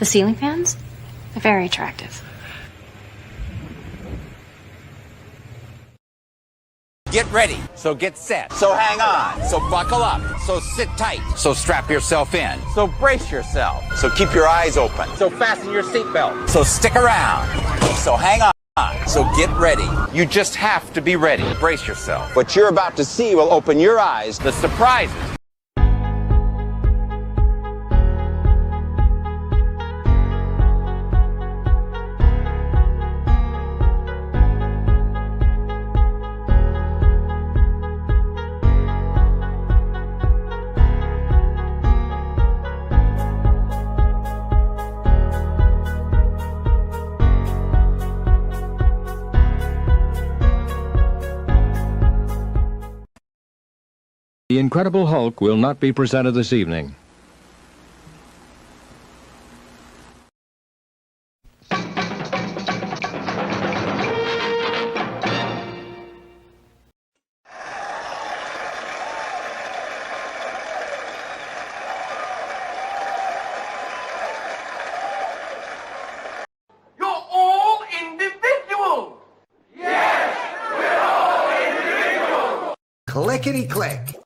The ceiling fans? They're very attractive. Get ready, so get set, so hang on, so buckle up, so sit tight, so strap yourself in, so brace yourself, so keep your eyes open, so fasten your seatbelt, so stick around, so hang on, so get ready. You just have to be ready. Brace yourself. What you're about to see will open your eyes. The surprises. The Incredible Hulk will not be presented this evening. You're all individuals! Yes, we're all individuals! Clickety-click.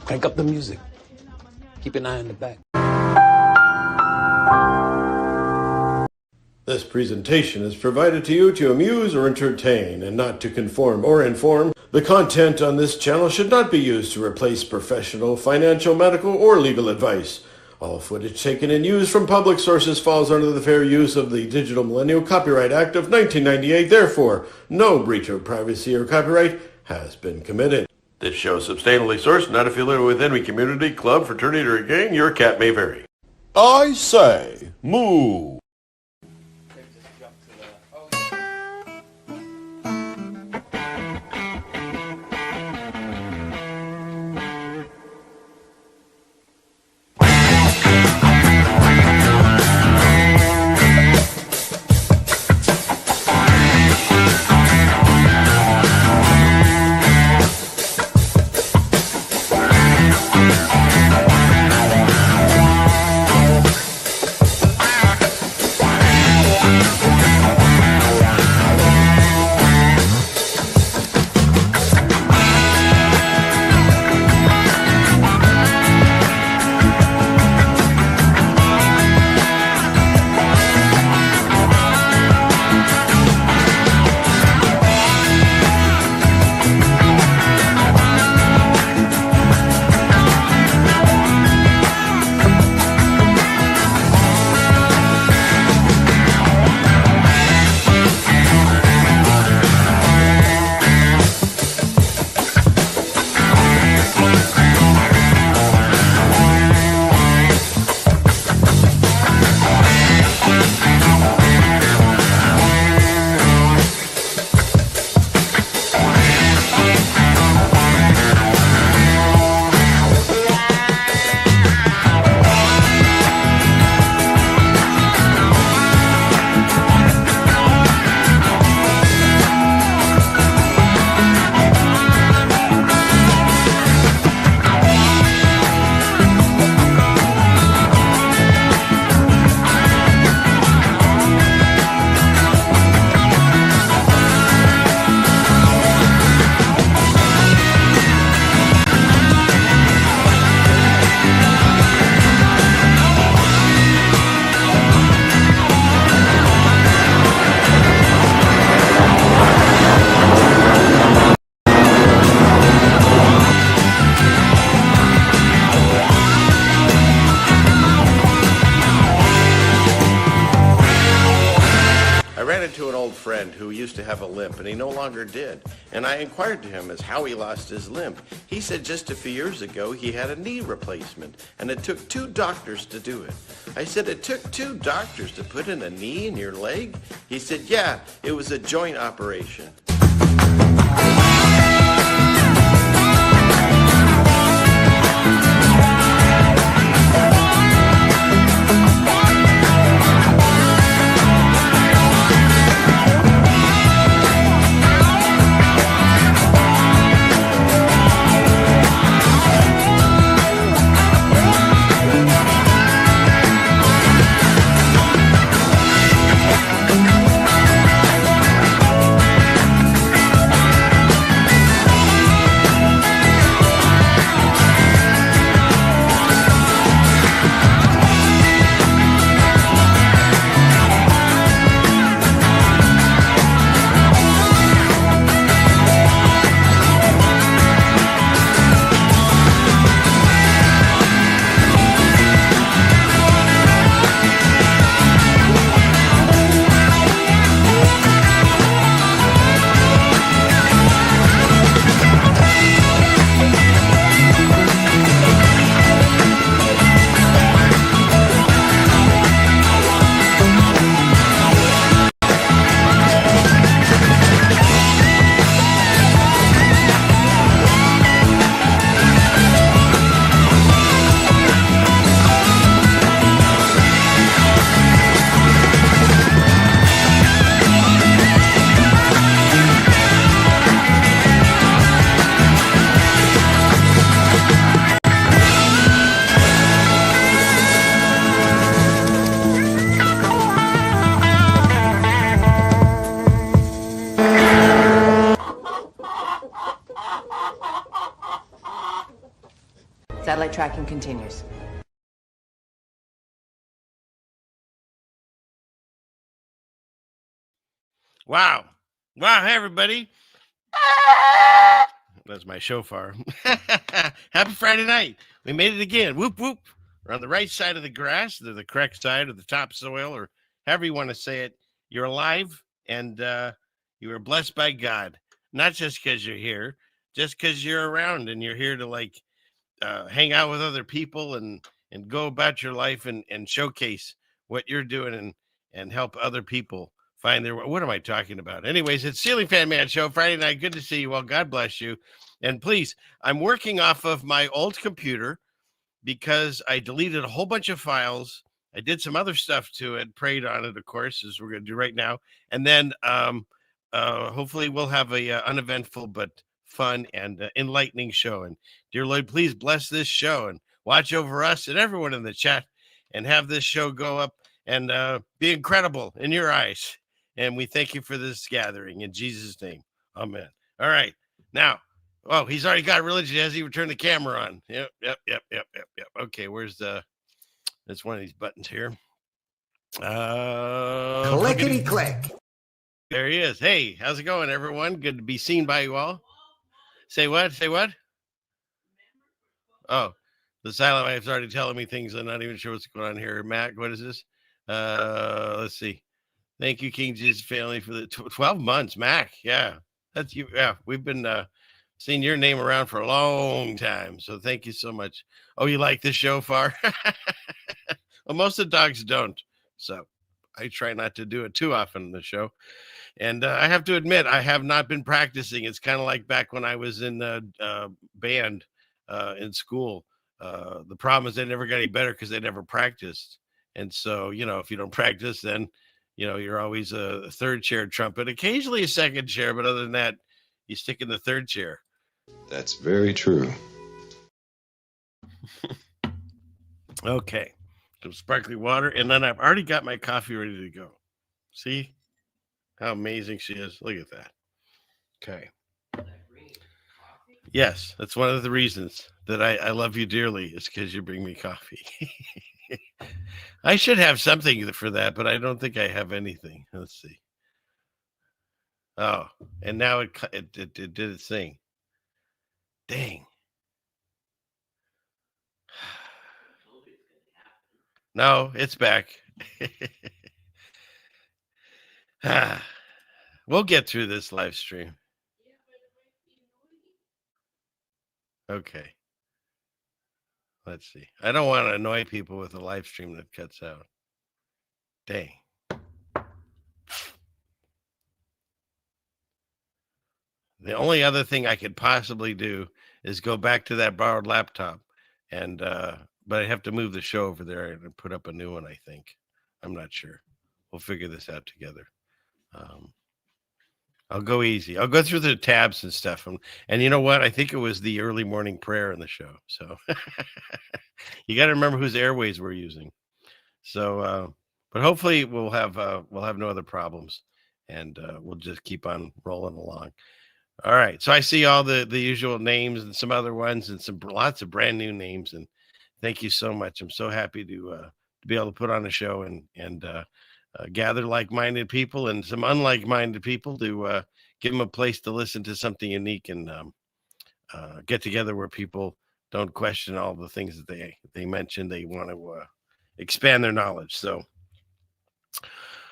Crank up the music. Keep an eye on the back. This presentation is provided to you to amuse or entertain and not to conform or inform. The content on this channel should not be used to replace professional, financial, medical, or legal advice. All footage taken and used from public sources falls under the Fair Use of the Digital Millennial Copyright Act of 1998. Therefore, no breach of privacy or copyright has been committed. This show is substantially sourced, not affiliated with any community, club, fraternity, or gang. Your cat may vary. I say, moo. Who used to have a limp, and he no longer did. And I inquired to him as how he lost his limp. He said just a few years ago he had a knee replacement, and it took 2 doctors to do it. I said, it took 2 doctors to put in a knee in your leg? He said, yeah, it was a joint operation. tracking continues. Wow. Wow. Hey, everybody. That's my shofar. Happy Friday night. We made it again. Whoop, whoop. We're on the right side of the grass, the correct side of the topsoil, or however you want to say it. You're alive and you were blessed by God. Not just because you're here, just because you're around and you're here to like hang out with other people and go about your life and showcase what you're doing and help other people find their, what am I talking about? Anyways, it's Ceiling Fan Man Show, Friday night. Good to see you. Well, God bless you. And please, I'm working off of my old computer because I deleted a whole bunch of files. I did some other stuff to it, prayed on it, of course, as we're going to do right now. And then hopefully we'll have a uneventful but fun and enlightening show. And dear Lord, please bless this show and watch over us and everyone in the chat and have this show go up and be incredible in your eyes. And we thank you for this gathering in Jesus' name. Amen. All right. Now, oh, he's already got religion. Has he turned the camera on? Yep. Okay, where's that's one of these buttons here. Clickety click. There he is. Hey, how's it going, everyone? Good to be seen by you all. Say what? Say what? Oh, the silent wife's already telling me things. I'm not even sure what's going on here. Matt, what is this? Let's see. Thank you, King Jesus family, for the 12 months, Mac. Yeah, that's you. Yeah, we've been seeing your name around for a long time. So thank you so much. Oh, you like this shofar? Well, most of the dogs don't. So I try not to do it too often in the show. And I have to admit, I have not been practicing. It's kind of like back when I was in band in school. The problem is they never got any better because they never practiced. And so, you know, if you don't practice, then you know, you're always a third chair trumpet, occasionally a second chair, but other than that, you stick in the third chair. That's very true. Okay. Some sparkling water, and then I've already got my coffee ready to go. See how amazing she is? Look at that. Okay. Yes, that's one of the reasons that I love you dearly is because you bring me coffee. I should have something for that, but I don't think I have anything. Let's see. Oh, and now it did its thing. Dang. No, it's back. We'll get through this live stream. Okay. Let's see. I don't want to annoy people with a live stream that cuts out. Dang. The only other thing I could possibly do is go back to that borrowed laptop and but I have to move the show over there and put up a new one, I think. I'm not sure. We'll figure this out together. I'll go easy. I'll go through the tabs and stuff. And you know what? I think it was the early morning prayer in the show. So you got to remember whose airways we're using. So, but hopefully we'll have no other problems, and we'll just keep on rolling along. All right. So I see all the usual names and some other ones and lots of brand new names. And thank you so much. I'm so happy to be able to put on a show and gather like-minded people and some unlike-minded people to give them a place to listen to something unique and get together where people don't question all the things that they mentioned. They want to expand their knowledge. So,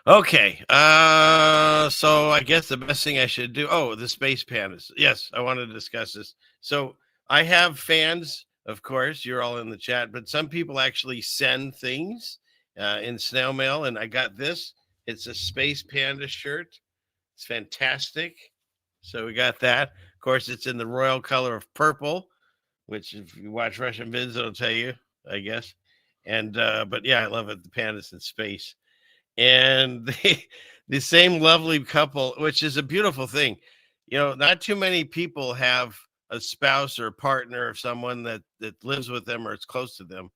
okay. So I guess the best thing I should do. Oh, the space pandas. Yes, I wanted to discuss this. So I have fans, of course. You're all in the chat, but some people actually send things in snail mail, and I got this. It's a Space Panda shirt. It's fantastic. So we got that. Of course, it's in the royal color of purple, which if you watch Russian vids, it'll tell you, I guess. And but yeah, I love it. The pandas in space, and the same lovely couple, which is a beautiful thing. You know, not too many people have a spouse or a partner or someone that lives with them or is close to them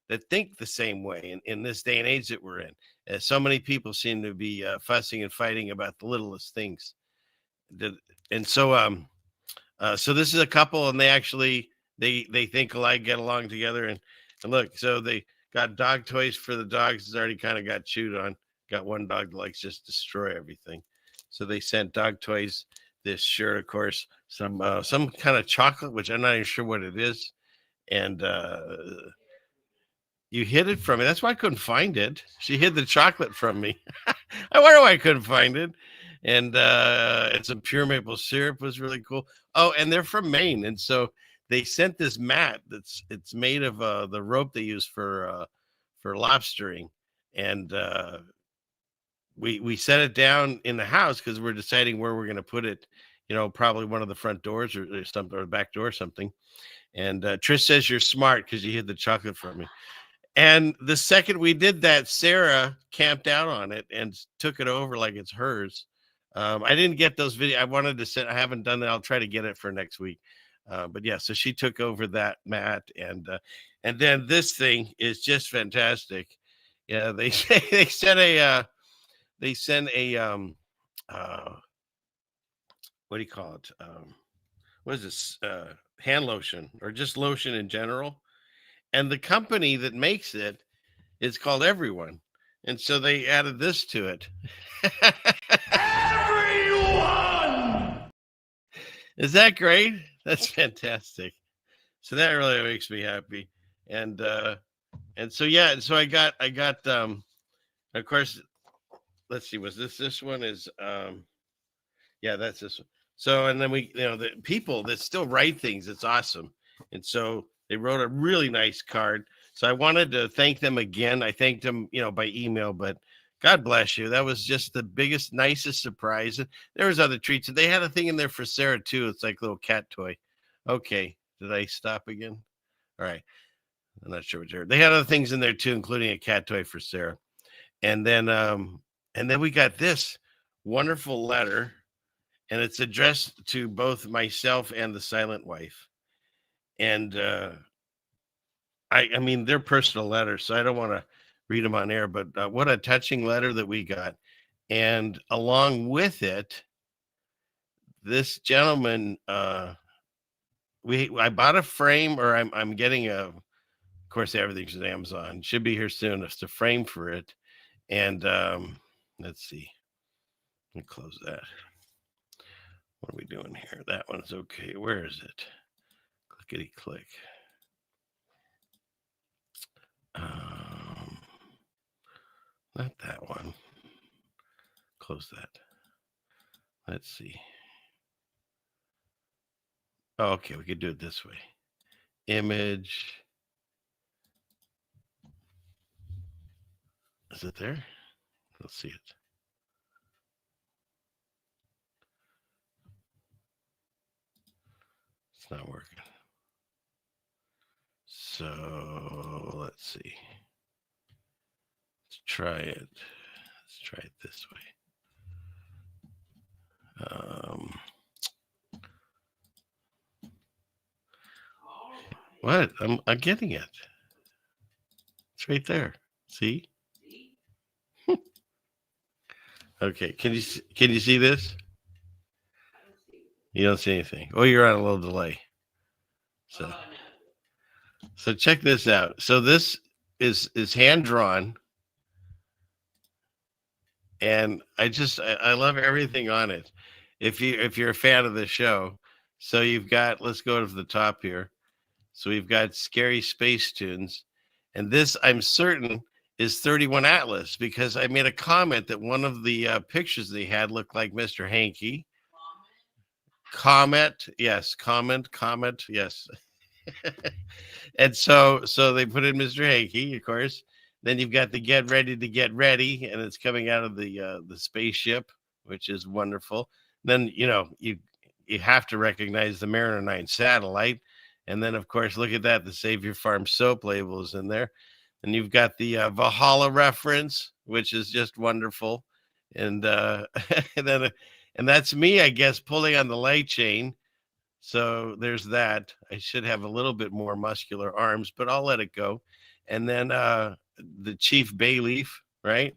that think the same way in this day and age that we're in. So many people seem to be fussing and fighting about the littlest things. And so, so this is a couple, and they actually they think alike, get along together, and look, so they got dog toys for the dogs. It's already kind of got chewed on. Got one dog that likes just destroy everything, so they sent dog toys. This shirt, of course, some kind of chocolate, which I'm not even sure what it is, and you hid it from me. That's why I couldn't find it. She hid the chocolate from me. I wonder why I couldn't find it. And it's a pure maple syrup, was really cool. Oh, and they're from Maine, and so they sent this mat it's made of the rope they use for lobstering, and we set it down in the house because we're deciding where we're going to put it. You know, probably one of the front doors or something, or the back door or something. And Trish says you're smart because you hid the chocolate from me. And the second we did that, Sarah camped out on it and took it over like it's hers. I didn't get those videos. I wanted to send. I haven't done that. I'll try to get it for next week. But yeah, so she took over that mat, and then this thing is just fantastic. Yeah, they say they sent a what do you call it? What is this? Hand lotion or just lotion in general. And the company that makes it is called Everyone. And so they added this to it. Everyone! Is that great? That's fantastic. So that really makes me happy. And so yeah, and so I got of course, let's see, was this one is yeah, that's this one. So and then we, the people that still write things, it's awesome. And so they wrote a really nice card. So I wanted to thank them again. I thanked them, by email, but God bless you. That was just the biggest, nicest surprise. There was other treats. They had a thing in there for Sarah too. It's like a little cat toy. Okay. Did I stop again? All right. I'm not sure what you're. They had other things in there too, including a cat toy for Sarah. And then we got this wonderful letter, and it's addressed to both myself and the silent wife. And I mean, they're personal letters, so I don't want to read them on air, but what a touching letter that we got. And along with it, this gentleman, I bought a frame, or I'm getting of course, everything's at Amazon. Should be here soon. It's a frame for it. And let's see. Let me close that. What are we doing here? That one's okay. Where is it? Clickety click. Not that one. Close that. Let's see. Oh, okay, we could do it this way. Image. Is it there? Let's see it. It's not working. So let's see. Let's try it. Let's try it this way. What? I'm getting it. It's right there. See? Okay. Can you see this? You don't see anything. Oh, you're on a little delay. So check this out. So this is hand drawn, and I love everything on it. If you're a fan of the show, so you've got, let's go to the top here. So we've got Scary Space Tunes, and this I'm certain is 31 Atlas, because I made a comment that one of the pictures they had looked like Mr. Hanky. Comet, yes. Comet, yes. And so they put in Mr. Hanky, of course. Then you've got the Get Ready to Get Ready, and it's coming out of the spaceship, which is wonderful. Then you have to recognize the Mariner 9 satellite, and then of course look at that, the Save Your Farm soap label is in there, and you've got the Valhalla reference, which is just wonderful, and and that's me, I guess, pulling on the light chain. So there's that. I should have a little bit more muscular arms, but I'll let it go. And then the Chief Bayleaf, right?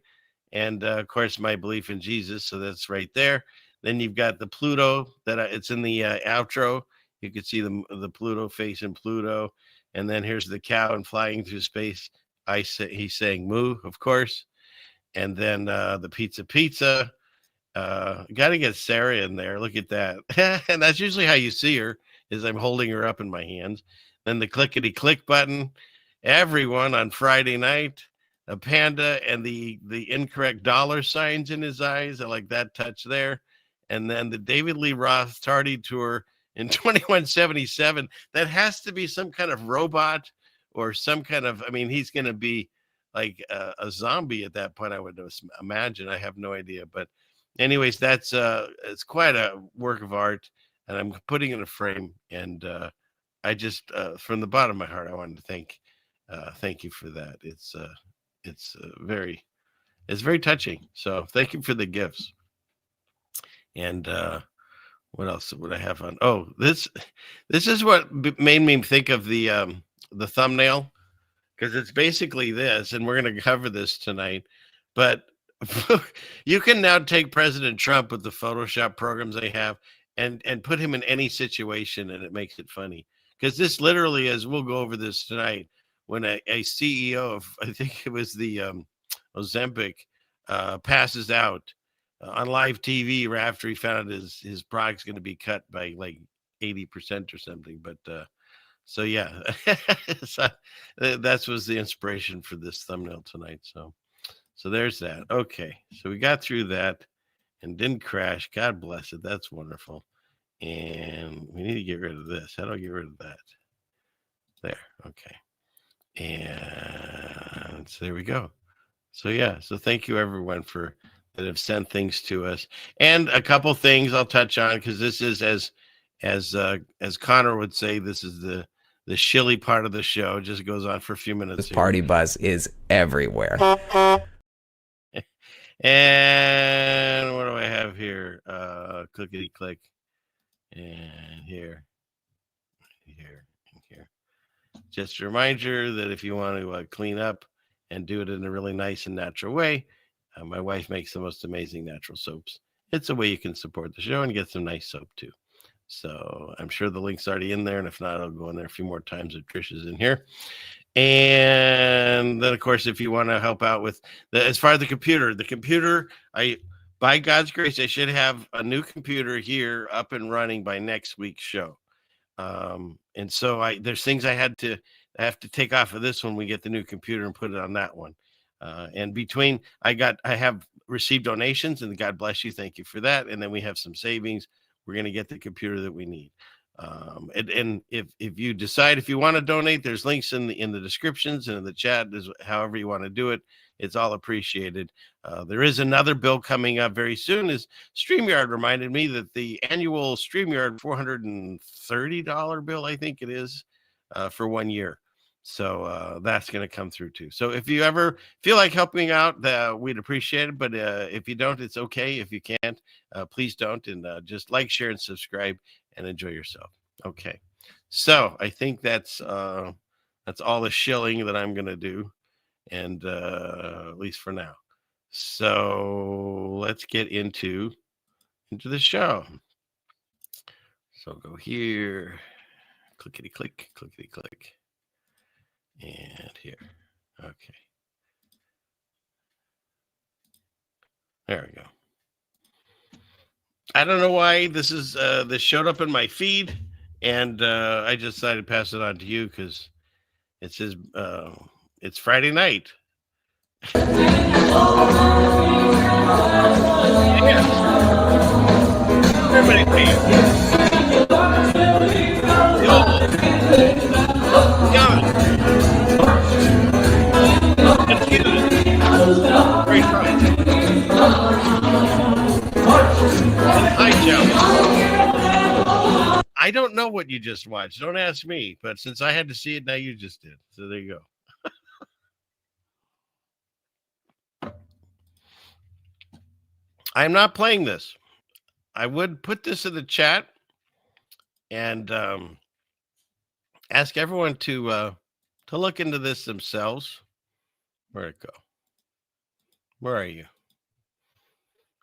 And of course, my belief in Jesus. So that's right there. Then you've got the Pluto that it's in the outro. You could see the Pluto face in Pluto, and then here's the cow and flying through space. He's saying moo, of course, and then the pizza. Got to get Sarah in there. Look at that, and that's usually how you see her. Is I'm holding her up in my hands. Then the clickety click button. Everyone on Friday night. A panda and the incorrect dollar signs in his eyes. I like that touch there. And then the David Lee Roth Tardy Tour in 2177. That has to be some kind of robot or some kind of, I mean, he's going to be like a zombie at that point, I would imagine. I have no idea. But anyways, that's it's quite a work of art, and I'm putting it in a frame. And I just, from the bottom of my heart, I wanted to thank you for that. It's very touching. So thank you for the gifts. And what else would I have on? Oh, this is what made me think of the thumbnail, because it's basically this, and we're going to cover this tonight. But you can now take President Trump with the Photoshop programs they have and put him in any situation, and it makes it funny. Because this literally is, we'll go over this tonight, when a CEO of, I think it was the Ozempic, passes out on live TV right after he found out his product's going to be cut by like 80% or something. But so yeah, so, that was the inspiration for this thumbnail tonight. So there's that. Okay, so we got through that and didn't crash. God bless it. That's wonderful. And we need to get rid of this. How do I get rid of that? There. Okay. And so there we go. So yeah, so thank you everyone that have sent things to us, and a couple things I'll touch on, because this is as Connor would say, this is the shilly part of the show. It just goes on for a few minutes. This party buzz is everywhere. And what do I have here? Clickety click, and here. Just a reminder that if you want to clean up and do it in a really nice and natural way, my wife makes the most amazing natural soaps. It's a way you can support the show and get some nice soap too. So I'm sure the link's already in there, and if not, I'll go in there a few more times if Trish is in here. And then, of course, if you want to help out with as far as the computer, by God's grace, I should have a new computer here up and running by next week's show. And so there's things I have to take off of this when we get the new computer and put it on that one. And between, I have received donations, and God bless you. Thank you for that. And then we have some savings. We're going to get the computer that we need. And if you decide, if you want to donate, there's links in the descriptions and in the chat, however you want to do it. It's all appreciated. There is another bill coming up very soon. Is StreamYard reminded me that the annual StreamYard $430 bill, I think it is, for 1 year. So that's going to come through too. So if you ever feel like helping out, we'd appreciate it. But if you don't, it's okay. If you can't, please don't. And just like, share, and subscribe, and enjoy yourself. Okay. So I think that's all the shilling that I'm going to do. And at least for now. So let's get into the show. So go here, clickety click, and here. Okay. There we go. I don't know why this showed up in my feed, and I just decided to pass it on to you because it says it's Friday night. Everybody pay. Great try. Hi, Joe. I don't know what you just watched. Don't ask me. But since I had to see it, now you just did. So there you go. I'm not playing this. I would put this in the chat and ask everyone to look into this themselves. Where'd it go? Where are you?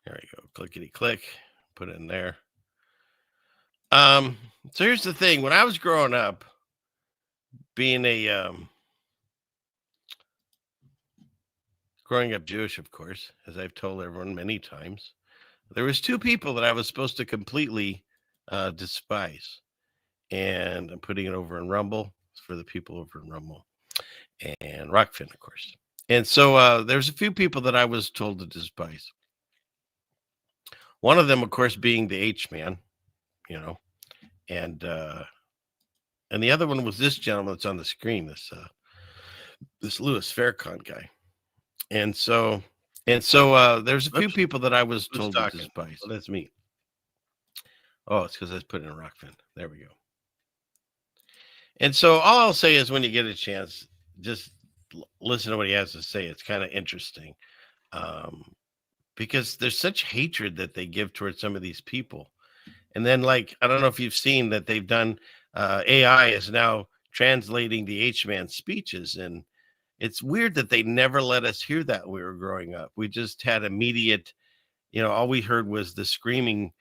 There we go. Clickety click. Put it in there. So here's the thing. When I was growing up, being growing up Jewish, of course, as I've told everyone many times, there was two people that I was supposed to completely despise. And I'm putting it over in Rumble for the people over in Rumble and Rockfin, of course. And so there's a few people that I was told to despise. One of them, of course, being the H-man, and the other one was this gentleman that's on the screen, this Louis Farrakhan guy. And so there's a few people that I was told to despise. So that's me. Oh, it's because I was putting in Rockfin. There we go. And so all I'll say is when you get a chance, just listen to what he has to say. It's kind of interesting because there's such hatred that they give towards some of these people. And then, like, I don't know if you've seen that they've done AI is now translating the H-man speeches. And it's weird that they never let us hear that when we were growing up. We just had immediate, all we heard was the screaming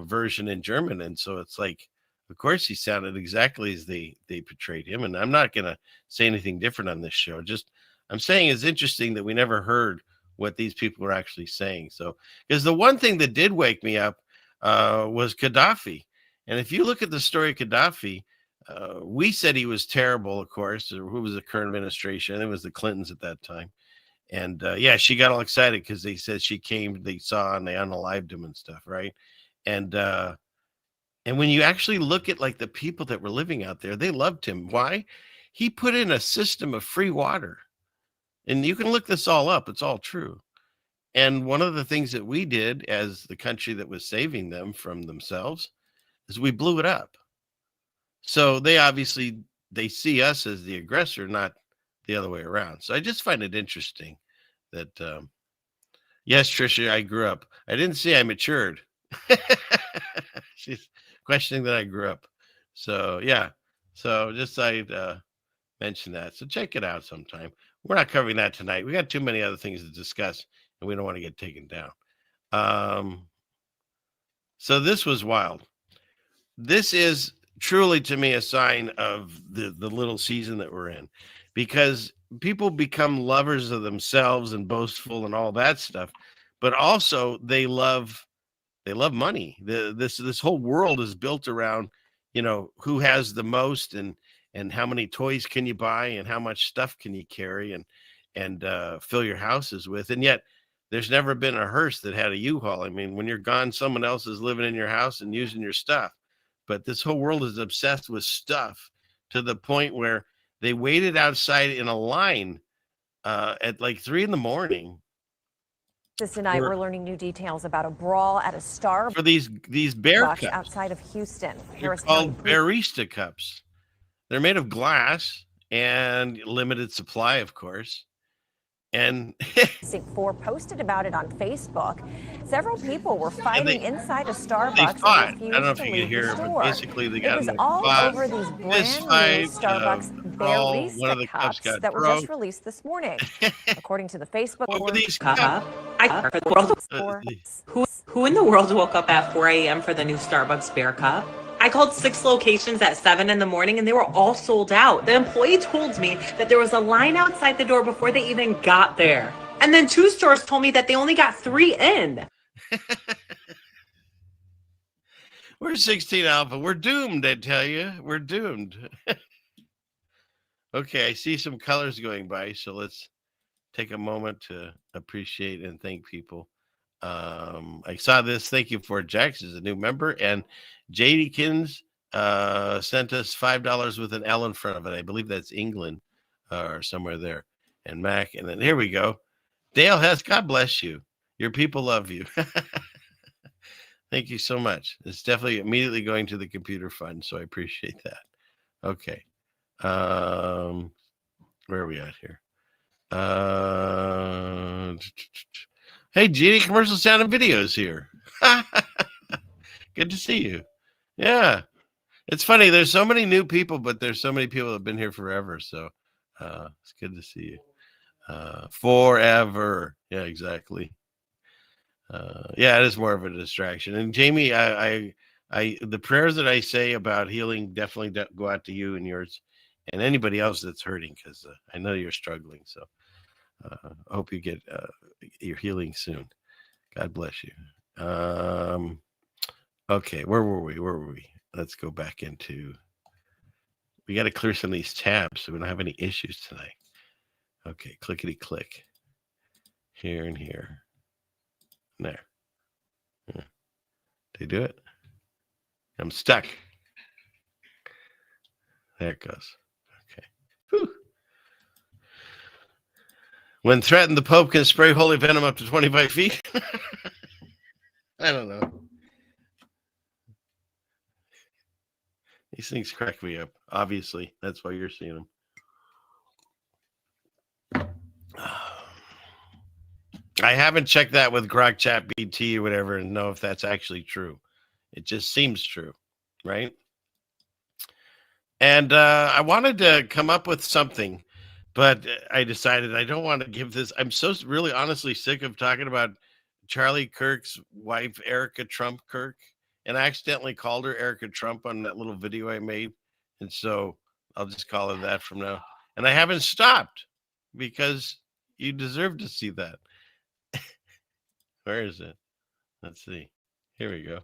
version in German. And so it's like, of course, he sounded exactly as they portrayed him. And I'm not going to say anything different on this show. Just I'm saying it's interesting that we never heard what these people were actually saying. So, because the one thing that did wake me up was Gaddafi. And if you look at the story of Gaddafi, we said he was terrible, of course. Who was the current administration? It was the Clintons at that time. And yeah, she got all excited because they said she came, they saw, and they unalived him and stuff, right? And when you actually look at like the people that were living out there, they loved him. Why? He put in a system of free water. And you can look this all up. It's all true. And one of the things that we did as the country that was saving them from themselves is we blew it up. So they see us as the aggressor, not the other way around. So I just find it interesting that, yes, Trisha, I grew up. I didn't say I matured. She's questioning that I grew up. So yeah. So just I'd mention that. So check it out sometime. We're not covering that tonight. We got too many other things to discuss, and we don't want to get taken down. So this was wild. This is truly to me a sign of the little season that we're in, because people become lovers of themselves and boastful and all that stuff, but also they love money. This whole world is built around, who has the most and how many toys can you buy and how much stuff can you carry and fill your houses with. And yet there's never been a hearse that had a U-Haul. I mean, when you're gone, someone else is living in your house and using your stuff. But this whole world is obsessed with stuff to the point where they waited outside in a line at like 3 a.m. Tonight, we're learning new details about a brawl at a Starbucks for these bear cups outside of Houston. They're called barista cups. They're made of glass and limited supply, of course. And Precinct 4 posted about it on Facebook. Several people were fighting inside a Starbucks. They fought. I don't know if you can hear it, but basically they got it was all over these brand new Starbucks barista cups that were just released this morning. According to the Facebook what were these Who in the world woke up at 4 a.m. for the new Starbucks Bear Cup? I called 6 locations at 7 in the morning and they were all sold out. The employee told me that there was a line outside the door before they even got there. And then 2 stores told me that they only got 3 in. We're 16 Alpha. We're doomed, I tell you. We're doomed. Okay, I see some colors going by, so let's take a moment to appreciate and thank people. I saw this. Thank you for Jax is a new member, and Jadykins sent us $5 with an L in front of it. I believe that's England or somewhere there. And Mac, and then here we go. Dale Hess, God bless you. Your people love you. Thank you so much. It's definitely immediately going to the computer fund, so I appreciate that. Okay. Where are we at here? Hey, GD Commercial Sound and Videos here. Good to see you. Yeah. It's funny. There's so many new people, but there's so many people that have been here forever. So it's good to see you. Forever. Yeah, exactly. Yeah, it is more of a distraction. And Jamie, I The prayers that I say about healing definitely go out to you and yours, and anybody else that's hurting, because I know you're struggling. So I hope you get your healing soon. God bless you. Okay, where were we? Let's go back into. We got to clear some of these tabs so we don't have any issues tonight. Okay, clickety click. Here and here. There. Yeah. Did they do it? I'm stuck. There it goes. Okay. Whew. When threatened, the Pope can spray holy venom up to 25 feet. I don't know. These things crack me up. Obviously, that's why you're seeing them. I haven't checked that with Grok Chat BT or whatever and know if that's actually true. It just seems true, right? And I wanted to come up with something, but I decided I don't want to give this. I'm so really honestly sick of talking about Charlie Kirk's wife, Erica Trump Kirk. And I accidentally called her Erica Trump on that little video I made. And so I'll just call her that from now. And I haven't stopped because you deserve to see that. Where is it? Let's see. Here we go.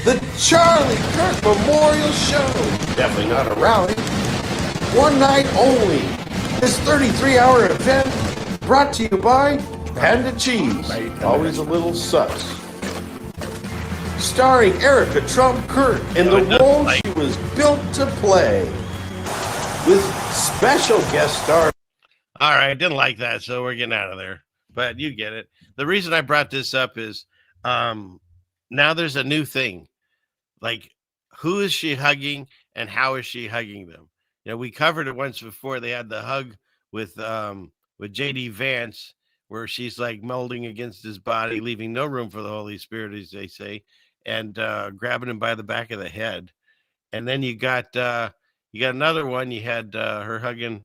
The Charlie Kirk Memorial Show. Definitely not a rally. One night only. This 33-hour event brought to you by Panda Cheese. Always a little sus. Starring Erica Trump Kirk in the role she was built to play. With special guest star. All right, didn't like that, so we're getting out of there. But you get it. The reason I brought this up is now there's a new thing. Like, who is she hugging and how is she hugging them? You know, we covered it once before. They had the hug with JD Vance, where she's like melding against his body, leaving no room for the Holy Spirit, as they say, and grabbing him by the back of the head. And then you got another one. You had her hugging.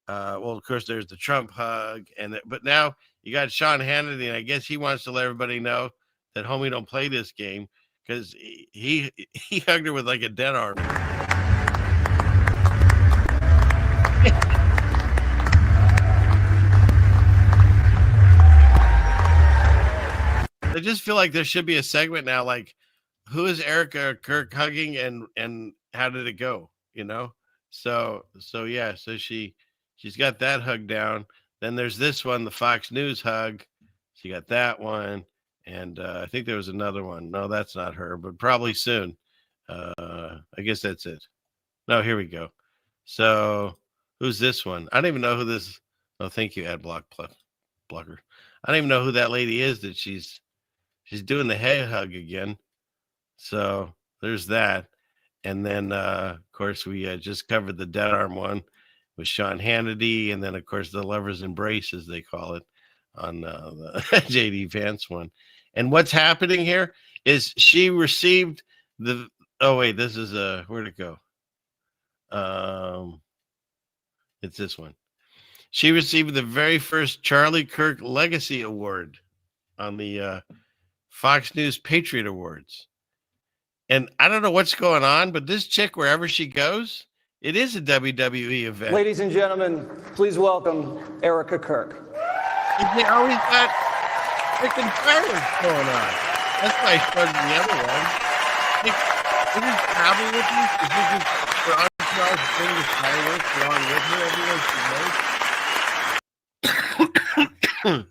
Well, of course, there's the Trump hug, but now you got Sean Hannity, and I guess he wants to let everybody know that homie don't play this game because he hugged her with like a dead arm. I just feel like there should be a segment now, like who is Erica Kirk hugging and how did it go? You know, so yeah, so she's got that hug down. Then there's this one, the Fox News hug. She got that one. And I think there was another one. No, that's not her, but probably soon. I guess that's it. No, here we go. So who's this one? I don't even know who this. Oh, thank you, ad blocker. I don't even know who that lady is that she's doing the head hug again. So there's that. And then, of course, we just covered the dead arm one with Sean Hannity. And then, of course, the lover's embrace, as they call it, on the JD Vance one. And what's happening here is she received the. Oh, wait, this is where'd it go? It's this one. She received the very first Charlie Kirk Legacy Award on the Fox News Patriot Awards. And I don't know what's going on, but this chick, wherever she goes, it is a WWE event. Ladies and gentlemen, please welcome Erica Kirk. They always got freaking fireworks going on. That's why I started the other one. Is this travel with you? Is this just for Charles to bring the fireworks along with her everywhere she goes?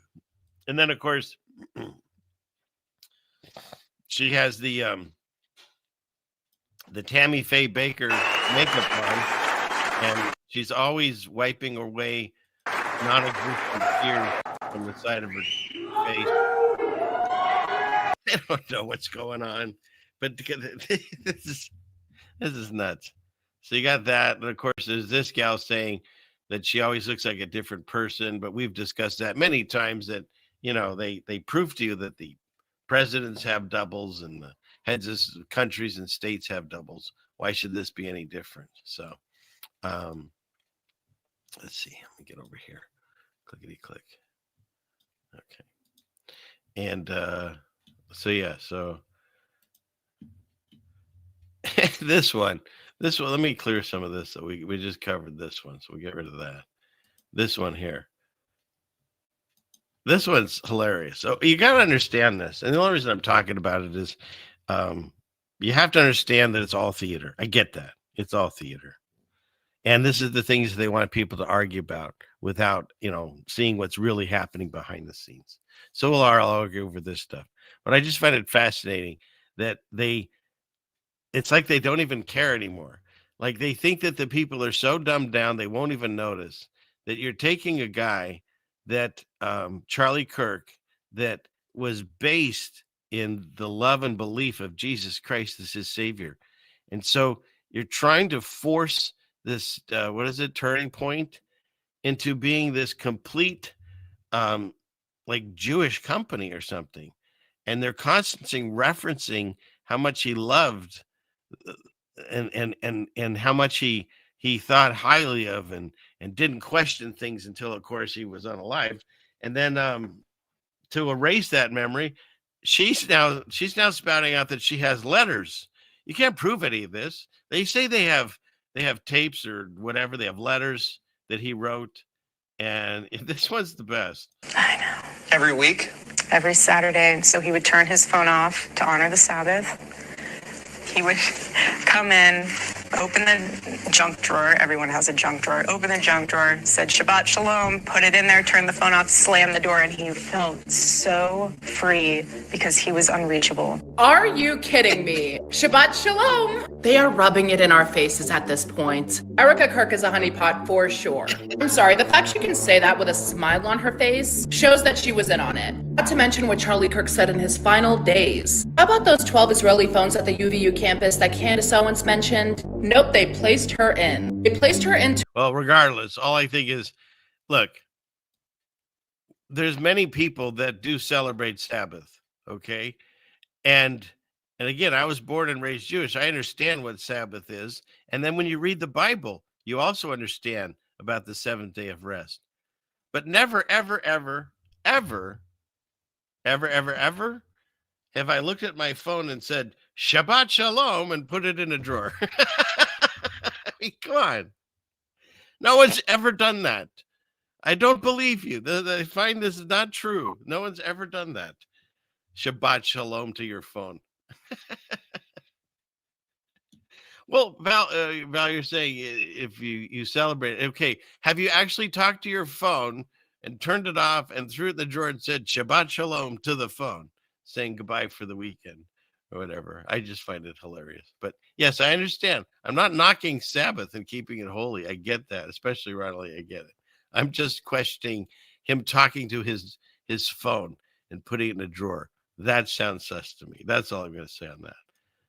And then, of course, she has the Tammy Faye Baker makeup on, and she's always wiping away non-existent tears from the side of her face. I don't know what's going on, but this is nuts. So you got that, and of course, there's this gal saying that she always looks like a different person. But we've discussed that many times. That they prove to you that the presidents have doubles and the heads of countries and states have doubles. Why should this be any different? So, let's see. Let me get over here. Clickety click. Okay. And so this one, let me clear some of this. So we just covered this one, so we get rid of that. This one here. This one's hilarious. So you got to understand this. And the only reason I'm talking about it is you have to understand that it's all theater. I get that. It's all theater. And this is the things they want people to argue about without, seeing what's really happening behind the scenes. So we'll all argue over this stuff. But I just find it fascinating that it's like they don't even care anymore. Like they think that the people are so dumbed down, they won't even notice that you're taking a guy that Charlie Kirk, that was based in the love and belief of Jesus Christ as his savior. And so you're trying to force this, turning point into being this complete, like Jewish company or something. And they're constantly referencing how much he loved and how much he thought highly of and didn't question things until, of course, he was unalived. And then to erase that memory, she's now spouting out that she has letters. You can't prove any of this. They say they have tapes or whatever. They have letters that he wrote. And this one's the best. I know. Every week? Every Saturday. So he would turn his phone off to honor the Sabbath. He would come in, open the junk drawer. Everyone has a junk drawer. Open the junk drawer, said Shabbat Shalom, put it in there, turn the phone off, slam the door, and he felt so free because he was unreachable. Are you kidding me? Shabbat Shalom. They are rubbing it in our faces at this point. Erica Kirk is a honeypot for sure. I'm sorry, the fact she can say that with a smile on her face shows that she was in on it. Not to mention what Charlie Kirk said in his final days. How about those 12 Israeli phones at the UVU campus that Candace Owens mentioned? Nope, they placed her in. They placed her into... Well, regardless, all I think is, look, there's many people that do celebrate Sabbath, okay? And again, I was born and raised Jewish. I understand what Sabbath is. And then when you read the Bible, you also understand about the seventh day of rest. But never, ever, ever, ever, ever, ever, ever have I looked at my phone and said, Shabbat Shalom, and put it in a drawer. I mean, come on. No one's ever done that. I don't believe you. I find this is not true. No one's ever done that. Shabbat Shalom to your phone. Well, Val, you're saying if you celebrate, okay, have you actually talked to your phone and turned it off and threw it in the drawer and said Shabbat Shalom to the phone, saying goodbye for the weekend or whatever? I just find it hilarious. But yes, I understand. I'm not knocking Sabbath and keeping it holy. I get that, especially Ronald. I get it. I'm just questioning him talking to his phone and putting it in a drawer. That sounds sus to me. That's all I'm going to say on that.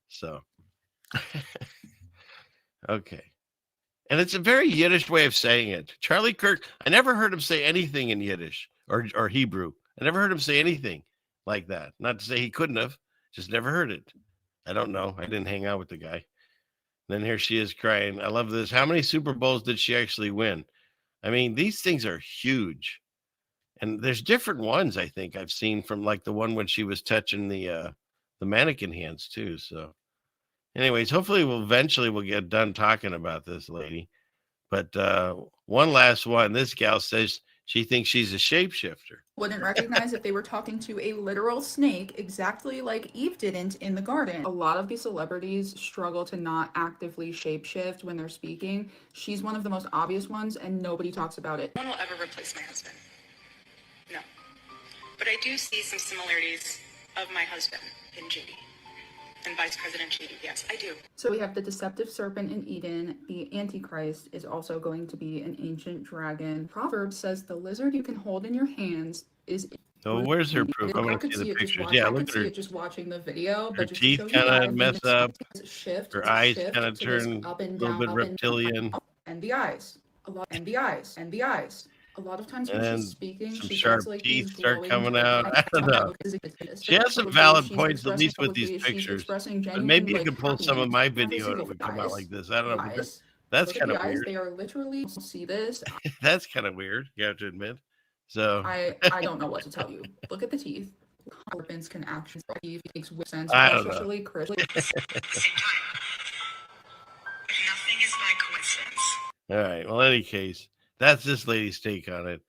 So, okay. And it's a very Yiddish way of saying it. Charlie Kirk, I never heard him say anything in Yiddish or Hebrew. I never heard him say anything like that. Not to say he couldn't have, just never heard it. I don't know. I didn't hang out with the guy. Then here she is crying. I love this. How many Super Bowls did she actually win? I mean, these things are huge. And there's different ones, I think, I've seen, from like the one when she was touching the mannequin hands too. So anyways, hopefully we'll get done talking about this lady. But one last one. This gal says she thinks she's a shapeshifter. Wouldn't recognize if they were talking to a literal snake, exactly like Eve didn't in the garden. A lot of these celebrities struggle to not actively shapeshift when they're speaking. She's one of the most obvious ones, and nobody talks about it. No one will ever replace my husband. No. But I do see some similarities of my husband in JD. And Vice President JD, yes, I do. So we have the deceptive serpent in Eden. The Antichrist is also going to be an ancient dragon. Proverbs says the lizard you can hold in your hands is... So where's her proof? I want to see the pictures. Yeah, look at her. Just watching the video. Her teeth kind of mess up. Her eyes kind of turn a little bit reptilian. And the eyes. And the eyes. A lot of times when she's speaking, some she sharp like teeth start coming out. I don't know. She has some valid points, at least with these pictures. But maybe you could pull some of my video and it would come out like this. I don't know. That's kind of weird. They are literally see this. That's kind of weird. You have to admit. So I don't know what to tell you. Look at the teeth. Vince can actually see if it makes sense, I don't know. especially Chris. Nothing is by coincidence. All right. Well, in any case, that's this lady's take on it.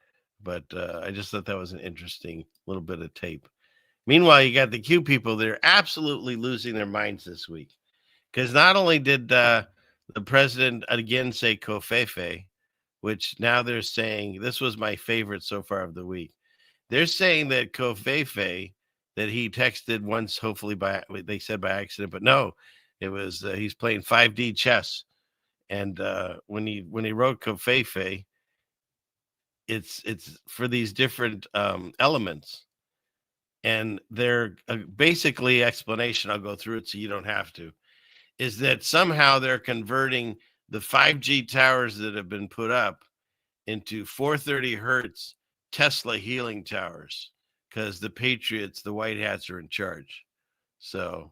But I just thought that was an interesting little bit of tape. Meanwhile, you got the Q people. They're absolutely losing their minds this week. Because not only did the president again say Covfefe, which now they're saying, this was my favorite so far of the week. They're saying that Covfefe, that he texted once, hopefully they said by accident, but no, it was he's playing 5D chess. And when he wrote Covfefe, it's for these different elements. And their basically explanation, I'll go through it so you don't have to, is that somehow they're converting the 5G towers that have been put up into 430 hertz Tesla healing towers because the Patriots, the White Hats, are in charge. So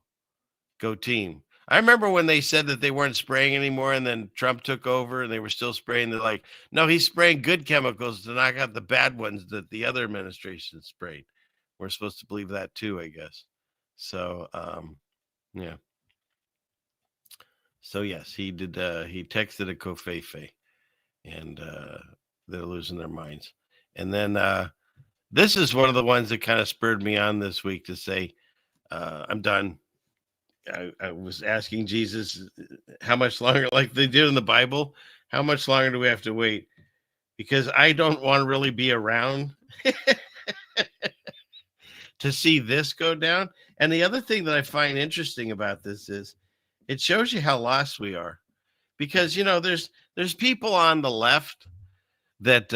go team. I remember when they said that they weren't spraying anymore and then Trump took over and they were still spraying. They're like, no, he's spraying good chemicals to knock out the bad ones that the other administration sprayed. We're supposed to believe that too, I guess. So, yeah. So yes, he did. He texted a Covfefe, and they're losing their minds. And then this is one of the ones that kind of spurred me on this week to say, I'm done. I was asking Jesus, how much longer, like they did in the Bible, how much longer do we have to wait? Because I don't want to really be around to see this go down. And the other thing that I find interesting about this is it shows you how lost we are. Because, you know, there's people on the left that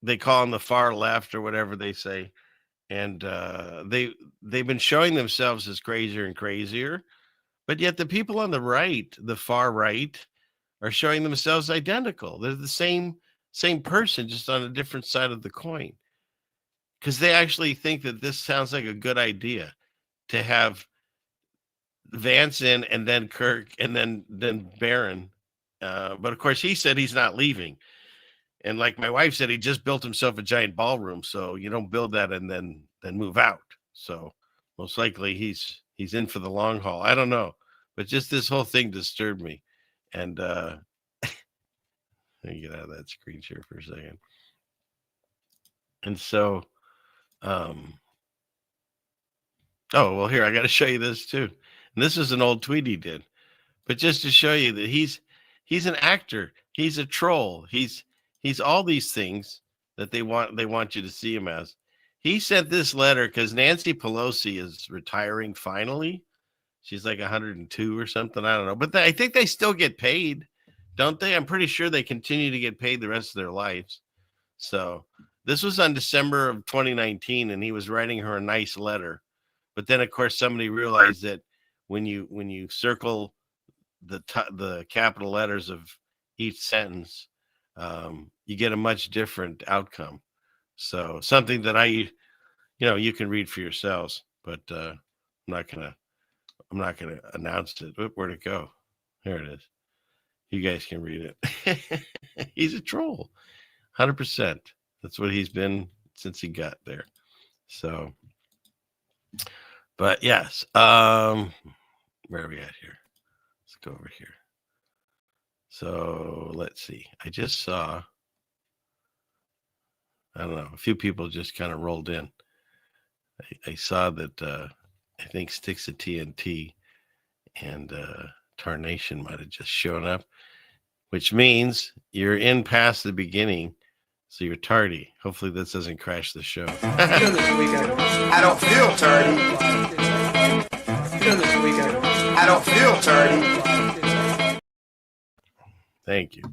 they call on the far left or whatever they say. And they've been showing themselves as crazier and crazier. But yet the people on the right, the far right, are showing themselves identical. They're the same person, just on a different side of the coin. Because they actually think that this sounds like a good idea to have Vance in and then Kirk and then Barron. But of course, he said he's not leaving. And like my wife said, he just built himself a giant ballroom. So you don't build that and then move out. So most likely he's in for the long haul. I don't know. But just this whole thing disturbed me. And let me get out of that screen share for a second. And so, oh, well, here, I got to show you this too. And this is an old tweet he did. But just to show you that he's an actor. He's a troll. He's all these things that they want you to see him as. He sent this letter because Nancy Pelosi is retiring finally. She's like 102 or something. I don't know. But I think they still get paid, don't they? I'm pretty sure they continue to get paid the rest of their lives. So this was on December of 2019, and he was writing her a nice letter. But then, of course, somebody realized that when you circle the capital letters of each sentence, you get a much different outcome. So something that you can read for yourselves, but I'm not gonna announce it. Where'd it go? There it is. You guys can read it. He's a troll, 100%. That's what he's been since he got there. So, but yes, where are we at here? Let's go over here. So let's see. I just saw, I don't know, a few people just kind of rolled in. I saw that I think Sticks of TNT and Tarnation might have just shown up, which means you're in past the beginning, so you're tardy. Hopefully this doesn't crash the show. I don't feel tardy. I don't feel tardy. Thank you.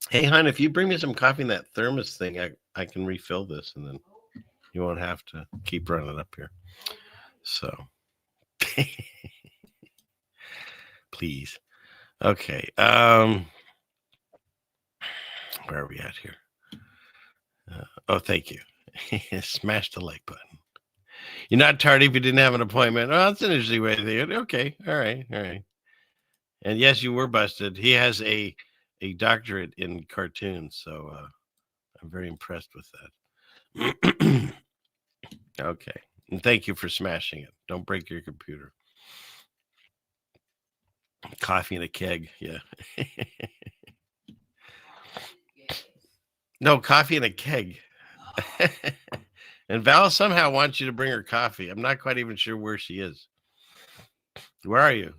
Hey, hon, if you bring me some coffee in that thermos thing, I can refill this, and then you won't have to keep running up here. So, please. Okay. Where are we at here? Oh, thank you. Smash the like button. You're not tardy if you didn't have an appointment. Oh, that's an interesting way to think. Okay. All right. And yes, you were busted. He has a doctorate in cartoons, so I'm very impressed with that. Okay. And thank you for smashing it. Don't break your computer. Coffee in a keg. Yeah. No, coffee in a keg. And Val somehow wants you to bring her coffee. I'm not quite even sure where she is. Where are you?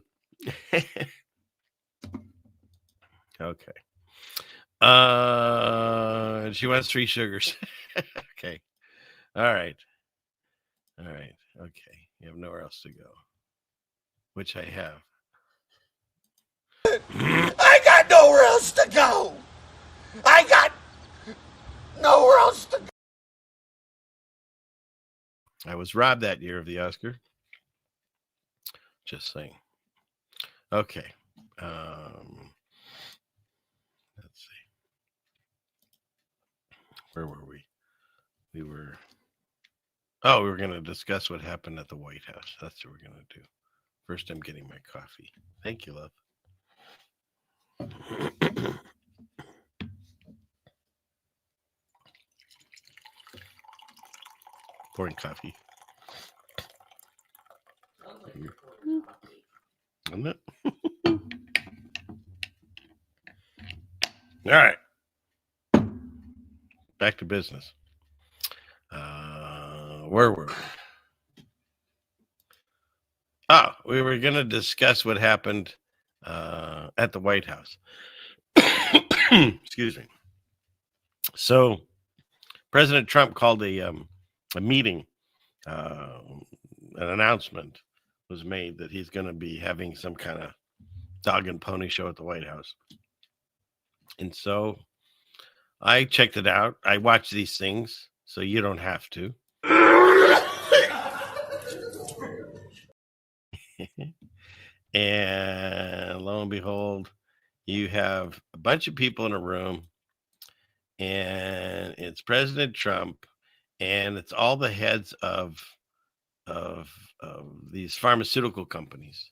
Okay. She wants 3 sugars. Okay. All right. Okay. You have nowhere else to go, which I have. I got nowhere else to go. I got nowhere else to go. I was robbed that year of the Oscar. Just saying. Okay. Let's see. Where were we? We were going to discuss what happened at the White House. That's what we're going to do. First, I'm getting my coffee. Thank you, love. Pouring coffee. Isn't it? All right. Back to business. Where were we? Oh, we were going to discuss what happened at the White House. Excuse me. So, President Trump called a meeting. An announcement was made that he's going to be having some kind of dog and pony show at the White House. And so I checked it out. I watch these things, so you don't have to. And lo and behold, you have a bunch of people in a room, and it's President Trump, and it's all the heads of these pharmaceutical companies,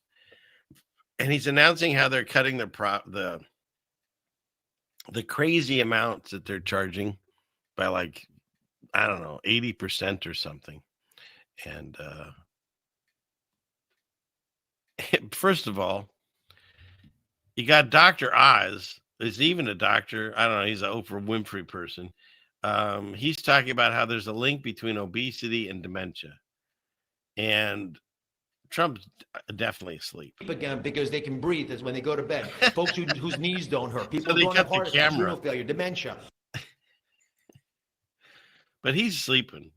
and he's announcing how they're cutting the crazy amounts that they're charging by, like, I don't know, 80% or something. And first of all, you got Dr. Oz. Is even a doctor. I don't know. He's an Oprah Winfrey person. He's talking about how there's a link between obesity and dementia. And Trump's definitely asleep. Again, because they can breathe is when they go to bed. Folks whose knees don't hurt. People So who don't have heart attacks, renal camera. failure, dementia. But he's sleeping.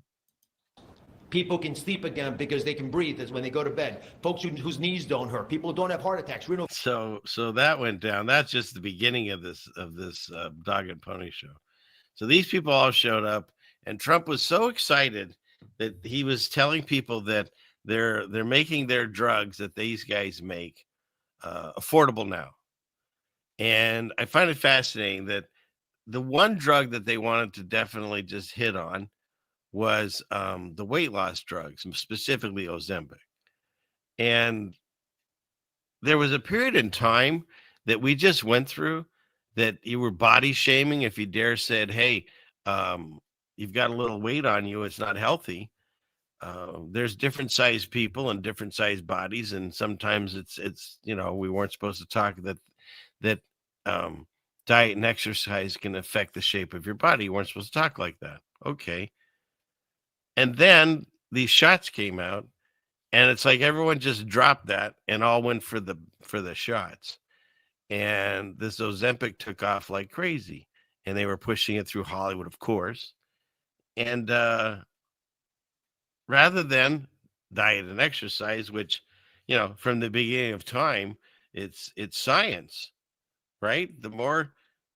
People can sleep again because they can breathe is when they go to bed. Folks whose knees don't hurt. People who don't have heart attacks, renal. So that went down. That's just the beginning of this dog and pony show. So these people all showed up, and Trump was so excited that he was telling people that they're making their drugs that these guys make affordable now. And I find it fascinating that the one drug that they wanted to definitely just hit on was the weight loss drugs, specifically Ozempic. And there was a period in time that we just went through that you were body shaming if you dare said, hey, you've got a little weight on you, it's not healthy. There's different sized people and different sized bodies, and sometimes it's we weren't supposed to talk that diet and exercise can affect the shape of your body. You weren't supposed to talk like that. Okay. And then these shots came out, and it's like everyone just dropped that and all went for the shots. And this Ozempic took off like crazy, and they were pushing it through Hollywood, of course. And rather than diet and exercise, which, from the beginning of time, it's science, right? The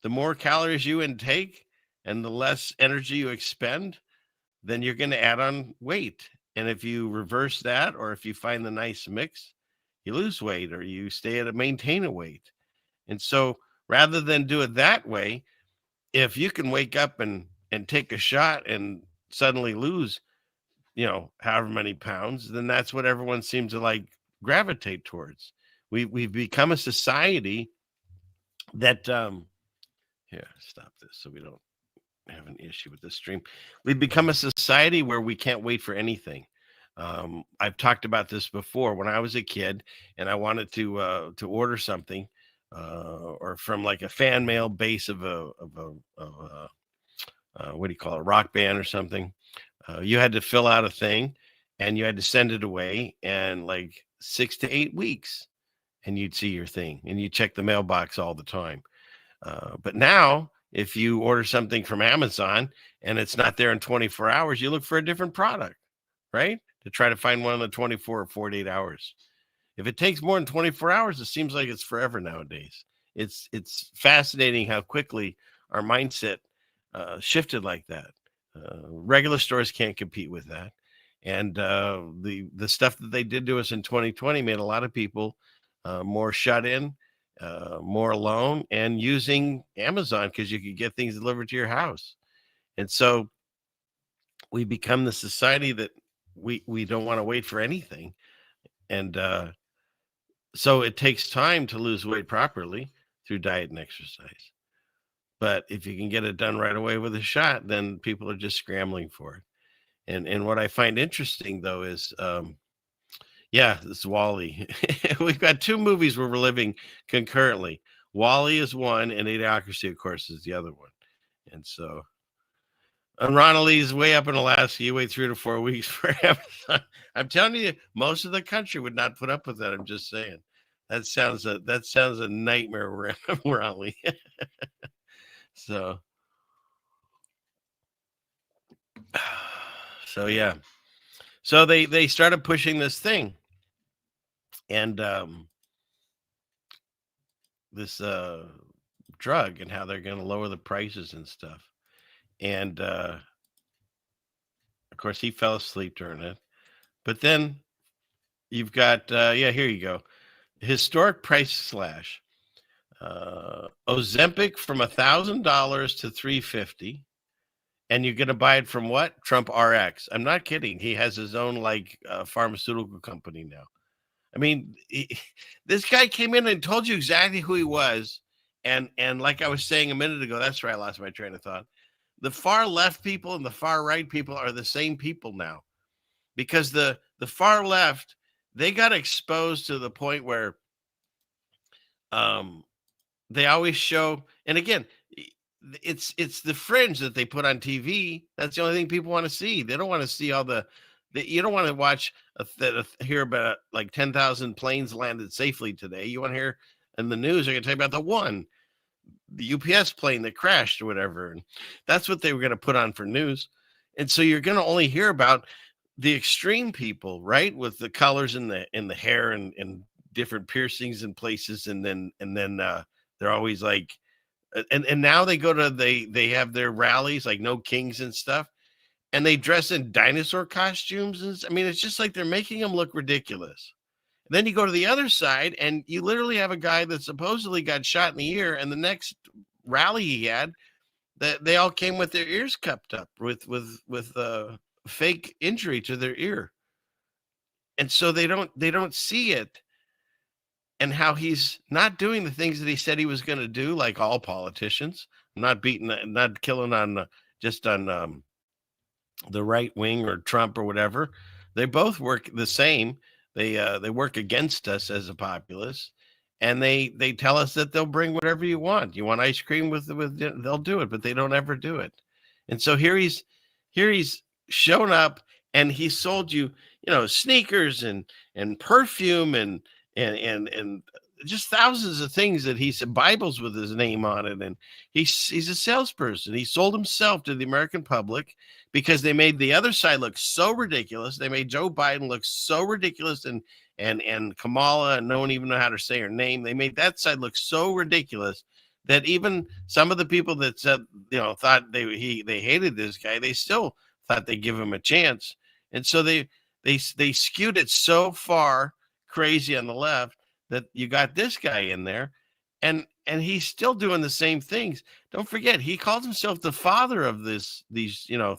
more calories you intake and the less energy you expend, then you're going to add on weight. And if you reverse that, or if you find the nice mix, you lose weight, or you maintain a weight. And so rather than do it that way, if you can wake up and take a shot and suddenly lose, however many pounds, then that's what everyone seems to gravitate towards. We've become a society that, here, stop this so we don't have an issue with this stream. We've become a society where we can't wait for anything. I've talked about this before. When I was a kid and I wanted to order something, or from like a fan mail base of a what do you call it, a rock band or something, you had to fill out a thing and you had to send it away, and like 6 to 8 weeks, and you'd see your thing, and you check the mailbox all the time. But now, if you order something from Amazon and it's not there in 24 hours, you look for a different product, right? To try to find one in the 24 or 48 hours. If it takes more than 24 hours, it seems like it's forever nowadays. It's fascinating how quickly our mindset shifted like that. Regular stores can't compete with that. And the stuff that they did to us in 2020 made a lot of people more shut in, more alone, and using Amazon because you could get things delivered to your house. And so we become the society that we don't want to wait for anything. And so it takes time to lose weight properly through diet and exercise. But if you can get it done right away with a shot, then people are just scrambling for it. And what I find interesting, though, is yeah, it's Wall-E. We've got two movies where we're living concurrently. Wall-E is one, and Idiocracy, of course, is the other one. And so, and Ronald way up in Alaska, you wait 3 to 4 weeks for Amazon. I'm telling you, most of the country would not put up with that. I'm just saying. That sounds a nightmare, Ronald. So yeah. So they started pushing this thing, and this drug, and how they're going to lower the prices and stuff. And of course, he fell asleep during it. But then you've got here you go, historic price slash. Ozempic from $1,000 to $350. And you're going to buy it from what? Trump RX. I'm not kidding. He has his own pharmaceutical company now. I mean, this guy came in and told you exactly who he was. And like I was saying a minute ago, that's where I lost my train of thought. The far left people and the far right people are the same people now, because the far left, they got exposed to the point where they always show, and again, it's the fringe that they put on TV. That's the only thing people want to see. They don't want to see all you don't want to watch hear about like 10,000 planes landed safely today. You want to hear in the news, they're going to tell you about the UPS plane that crashed or whatever. And that's what they were going to put on for news. And so you're going to only hear about the extreme people, right? With the colors in the hair and different piercings in places. And then they're always like, and now they go to, they have their rallies, like No Kings and stuff, and they dress in dinosaur costumes. And I mean, it's just like they're making them look ridiculous. And then you go to the other side, and you literally have a guy that supposedly got shot in the ear, and the next rally he had, that they all came with their ears cupped up with fake injury to their ear. And so they don't see it, and how he's not doing the things that he said he was going to do, like all politicians. Not killing on just on the right wing or Trump or whatever. They both work the same. They work against us as a populace, and they tell us that they'll bring whatever you want. You want ice cream with they'll do it, but they don't ever do it. And so here he's shown up, and he sold you, sneakers and perfume and just thousands of things that he said, Bibles with his name on it. And he's a salesperson. He sold himself to the American public because they made the other side look so ridiculous. They made Joe Biden look so ridiculous, and Kamala, and no one even know how to say her name. They made that side look so ridiculous that even some of the people that said, thought they hated this guy, they still thought they'd give him a chance. And so they skewed it so far crazy on the left that you got this guy in there, and he's still doing the same things. Don't forget, he called himself the father of these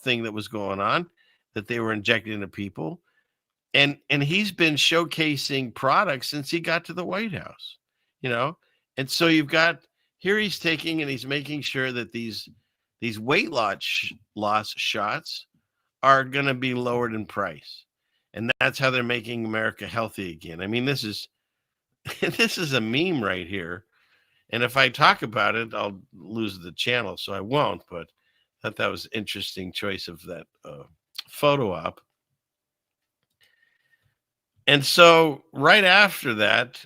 thing that was going on, that they were injecting into people, and he's been showcasing products since he got to the White House, and so you've got here, he's taking and he's making sure that these these weight loss shots are going to be lowered in price. And that's how they're making America healthy again. I mean, this is this is a meme right here. And if I talk about it, I'll lose the channel, so I won't. But I thought that was an interesting choice of that photo op. And so right after that,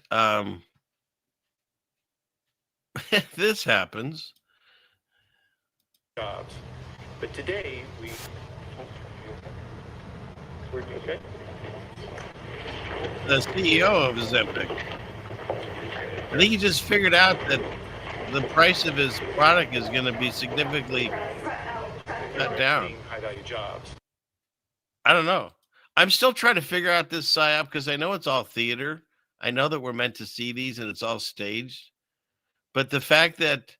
this happens. Jobs. But today we okay. The CEO of Ozempic, I think he just figured out that the price of his product is going to be significantly cut down. High value jobs. I don't know. I'm still trying to figure out this psyop because I know it's all theater. I know that we're meant to see these and it's all staged. But the fact that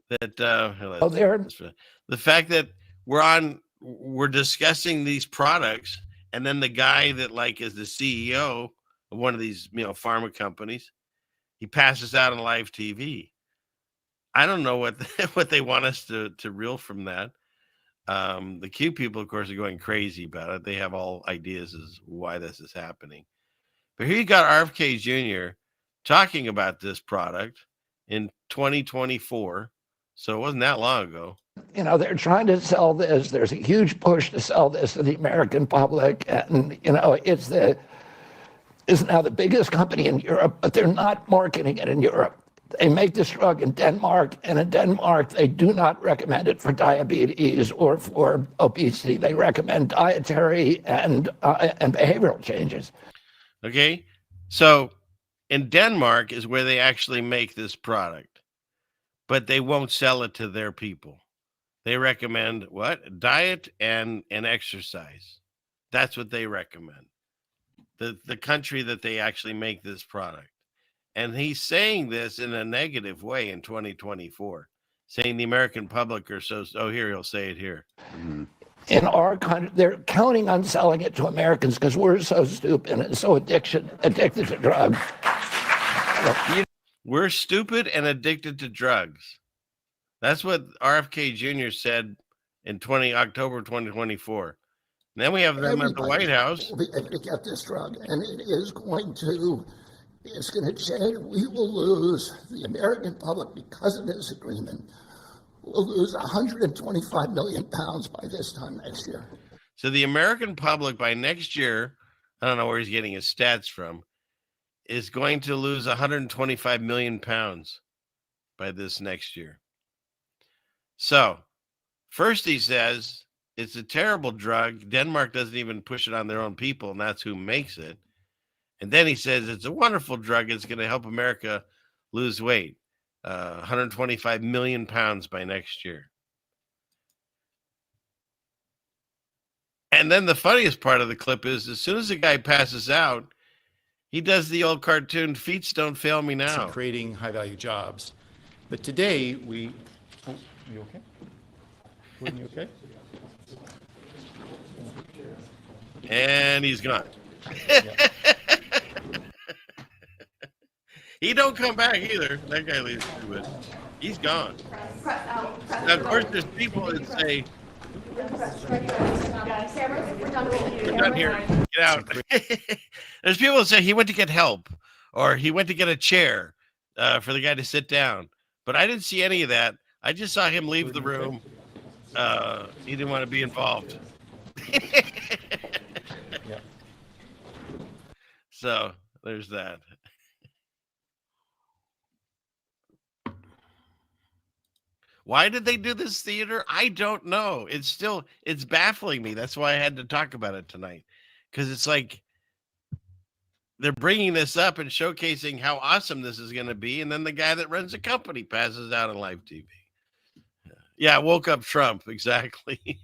the fact that we're discussing these products, and then the guy that like is the CEO of one of these pharma companies, he passes out on live TV. I don't know what what they want us to reel from that. The Q people, of course, are going crazy about it. They have all ideas as why this is happening. But here you got RFK Jr. talking about this product in 2024. So it wasn't that long ago. You know, they're trying to sell this. There's a huge push to sell this to the American public. And, you know, it's now the biggest company in Europe, but they're not marketing it in Europe. They make this drug in Denmark, and in Denmark, they do not recommend it for diabetes or for obesity. They recommend dietary and behavioral changes. Okay, so in Denmark is where they actually make this product, but they won't sell it to their people. They recommend what? Diet and exercise. That's what they recommend. The country that they actually make this product. And he's saying this in a negative way in 2024, saying the American public are so, here, he'll say it here. Mm-hmm. In our country, they're counting on selling it to Americans because we're so stupid and so addicted to drugs. We're stupid and addicted to drugs. That's what RFK Jr. said in October 2024. And then we have them at the White House. We'll be able to get this drug, and it is going to... It's going to change. We will lose, the American public, because of this agreement, will lose 125 million pounds by this time next year. So the American public by next year, I don't know where he's getting his stats from, is going to lose 125 million pounds by this next year. So first he says it's a terrible drug. Denmark doesn't even push it on their own people, and that's who makes it. And then he says it's a wonderful drug. It's going to help America lose weight, 125 million pounds by next year. And then the funniest part of the clip is as soon as the guy passes out, he does the old cartoon, "Feet don't fail me now." Creating high-value jobs. But today we... Oh, you okay? Gordon, you okay? And he's gone. Yeah. He don't come back either. That guy leaves too, but he's gone. Now, of course, there's people that say, "We're done here. Get out." There's people that say he went to get help or he went to get a chair for the guy to sit down. But I didn't see any of that. I just saw him leave the room. He didn't want to be involved. Yeah. So there's that. Why did they do this theater? I don't know. It's baffling me. That's why I had to talk about it tonight. Because it's like they're bringing this up and showcasing how awesome this is going to be. And then the guy that runs the company passes out on live TV. Yeah, woke up Trump. Exactly.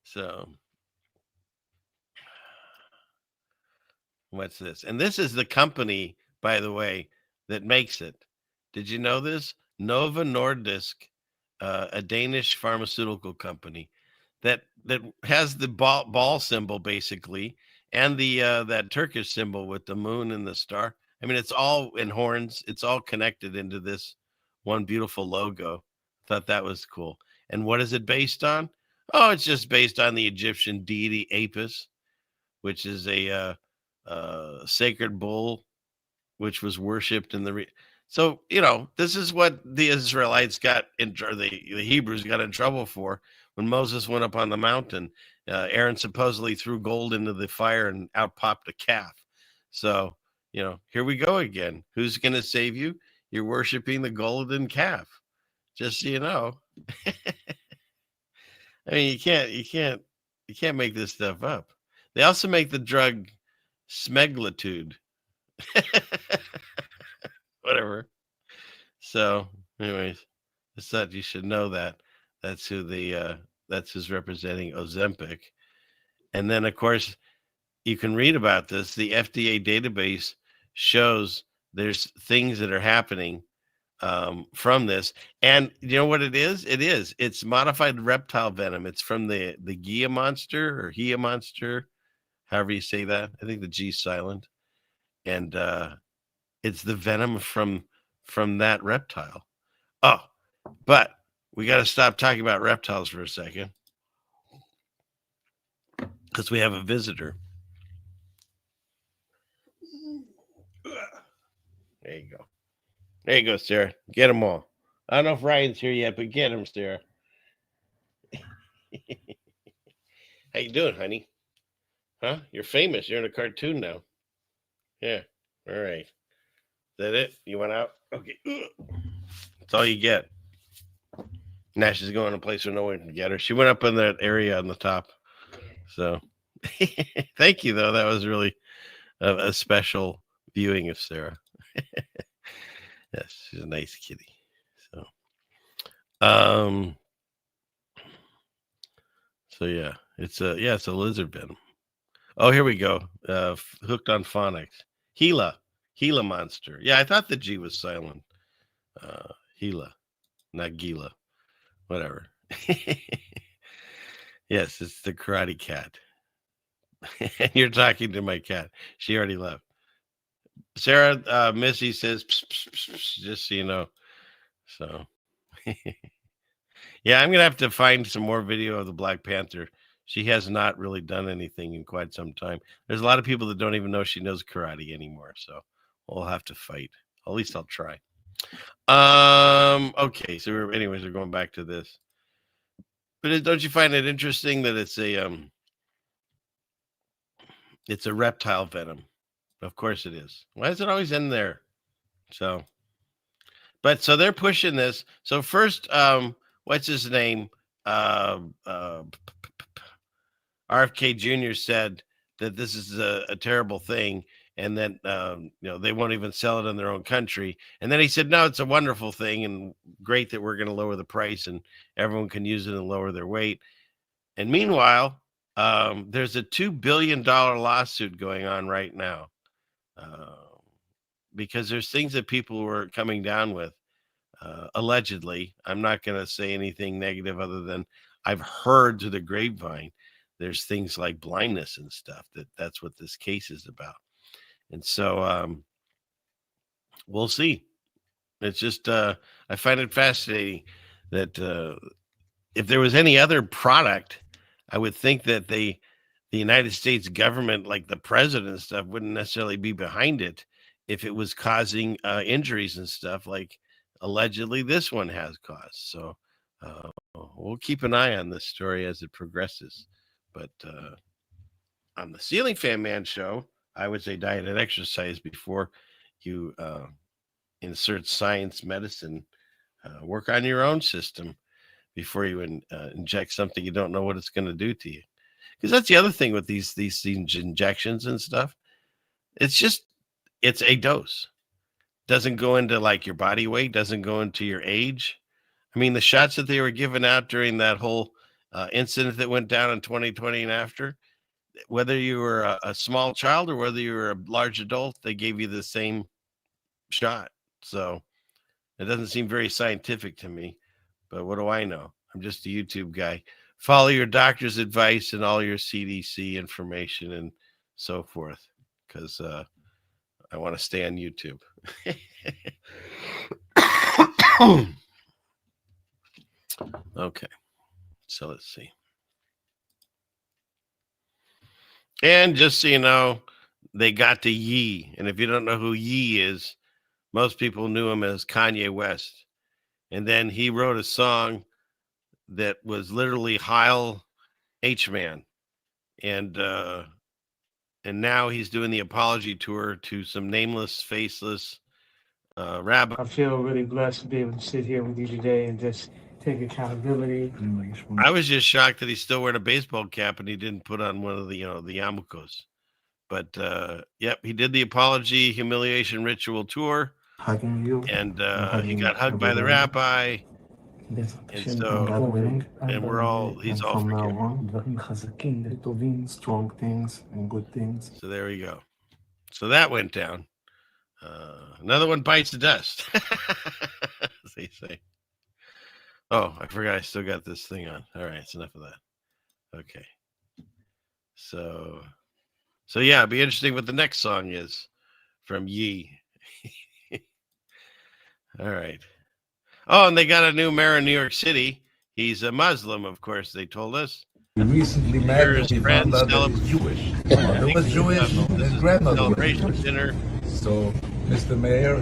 So what's this? And this is the company, by the way, that makes it. Did you know this? Novo Nordisk, a Danish pharmaceutical company that has the ball symbol basically, and the that Turkish symbol with the moon and the star. I mean, it's all in horns. It's all connected into this one beautiful logo Thought that was cool. And what is it based on? Oh, it's just based on the Egyptian deity Apis, which is a sacred bull, which was worshipped in the. So this is what the Israelites got or the Hebrews got in trouble for when Moses went up on the mountain. Aaron supposedly threw gold into the fire and out popped a calf. So here we go again. Who's going to save you? You're worshiping the golden calf. Just so you know. I mean, you can't make this stuff up. They also make the drug smeglitude. Whatever. So, anyways, I thought you should know that. That's who's representing Ozempic. And then, of course, you can read about this. The FDA database shows there's things that are happening from this. And you know what it is? It's modified reptile venom. It's from the Gia monster or Gia monster, however you say that. I think the G is silent. And it's the venom from that reptile. Oh, but we got to stop talking about reptiles for a second because we have a visitor. There you go. There you go, Sarah. Get them all. I don't know if Ryan's here yet, but get him, Sarah. How you doing, honey? Huh? You're famous. You're in a cartoon now. Yeah. All right. Is that it? You went out? Okay. That's all you get. Now she's going to a place where no one can get her. She went up in that area on the top. So thank you, though. That was really a special viewing of Sarah. Yes, she's a nice kitty. So yeah, it's a lizard venom. Oh, here we go. Hooked on phonics. Gila monster. Yeah, I thought the G was silent. Gila, not Gila. Whatever. Yes, it's the karate cat. And you're talking to my cat. She already left. Sarah, Missy says, pss, pss, pss, pss, just so you know. So, yeah, I'm going to have to find some more video of the Black Panther. She has not really done anything in quite some time. There's a lot of people that don't even know she knows karate anymore. So we'll have to fight. At least I'll try. Okay. So we're going back to this. But don't you find it interesting that it's a reptile venom? Of course it is. Why is it always in there? So they're pushing this. So first, what's his name? RFK Jr. said that this is a terrible thing, and that they won't even sell it in their own country. And then he said, no, it's a wonderful thing and great that we're going to lower the price and everyone can use it and lower their weight. And meanwhile, there's a $2 billion lawsuit going on right now because there's things that people were coming down with. Allegedly, I'm not going to say anything negative other than I've heard to the grapevine. There's things like blindness and stuff. That's what this case is about. And so we'll see. It's just I find it fascinating that if there was any other product, I would think that the United States government, like the president and stuff, wouldn't necessarily be behind it if it was causing injuries and stuff like allegedly this one has caused. So we'll keep an eye on this story as it progresses. But on the Ceiling Fan Man show, I would say diet and exercise before you insert science, medicine. Work on your own system before you inject something you don't know what it's going to do to you. Because that's the other thing with these injections and stuff. It's a dose. Doesn't go into like your body weight, doesn't go into your age. I mean, the shots that they were giving out during that whole incident that went down in 2020 and after, whether you were a small child or whether you were a large adult, they gave you the same shot. So it doesn't seem very scientific to me, but what do I know? I'm just a YouTube guy. Follow your doctor's advice and all your CDC information and so forth, because I want to stay on YouTube. Okay, so let's see. And just so you know, they got to Ye. And if you don't know who Ye is, most people knew him as Kanye West. And then he wrote a song that was literally Heil H-Man. And now he's doing the apology tour to some nameless, faceless rabbi. I feel really blessed to be able to sit here with you today and just take accountability. I was just shocked that he's still wearing a baseball cap and he didn't put on one of the, the yarmulkes. But yep, he did the apology humiliation ritual tour, Hugging you. and he got hugged by the rabbi. And so, and we're all, he's all forgiven. Strong things and good things. So there we go. So that went down. Another one bites the dust, as they say. Oh, I forgot I still got this thing on. All right, it's enough of that. Okay. So yeah, it'd be interesting what the next song is from Ye. All right. Oh, and they got a new mayor in New York City. He's a Muslim, of course, they told us. We recently met his friend is Jewish. He was Jewish, his grandmother was Jewish. Dinner. So, Mr. Mayor,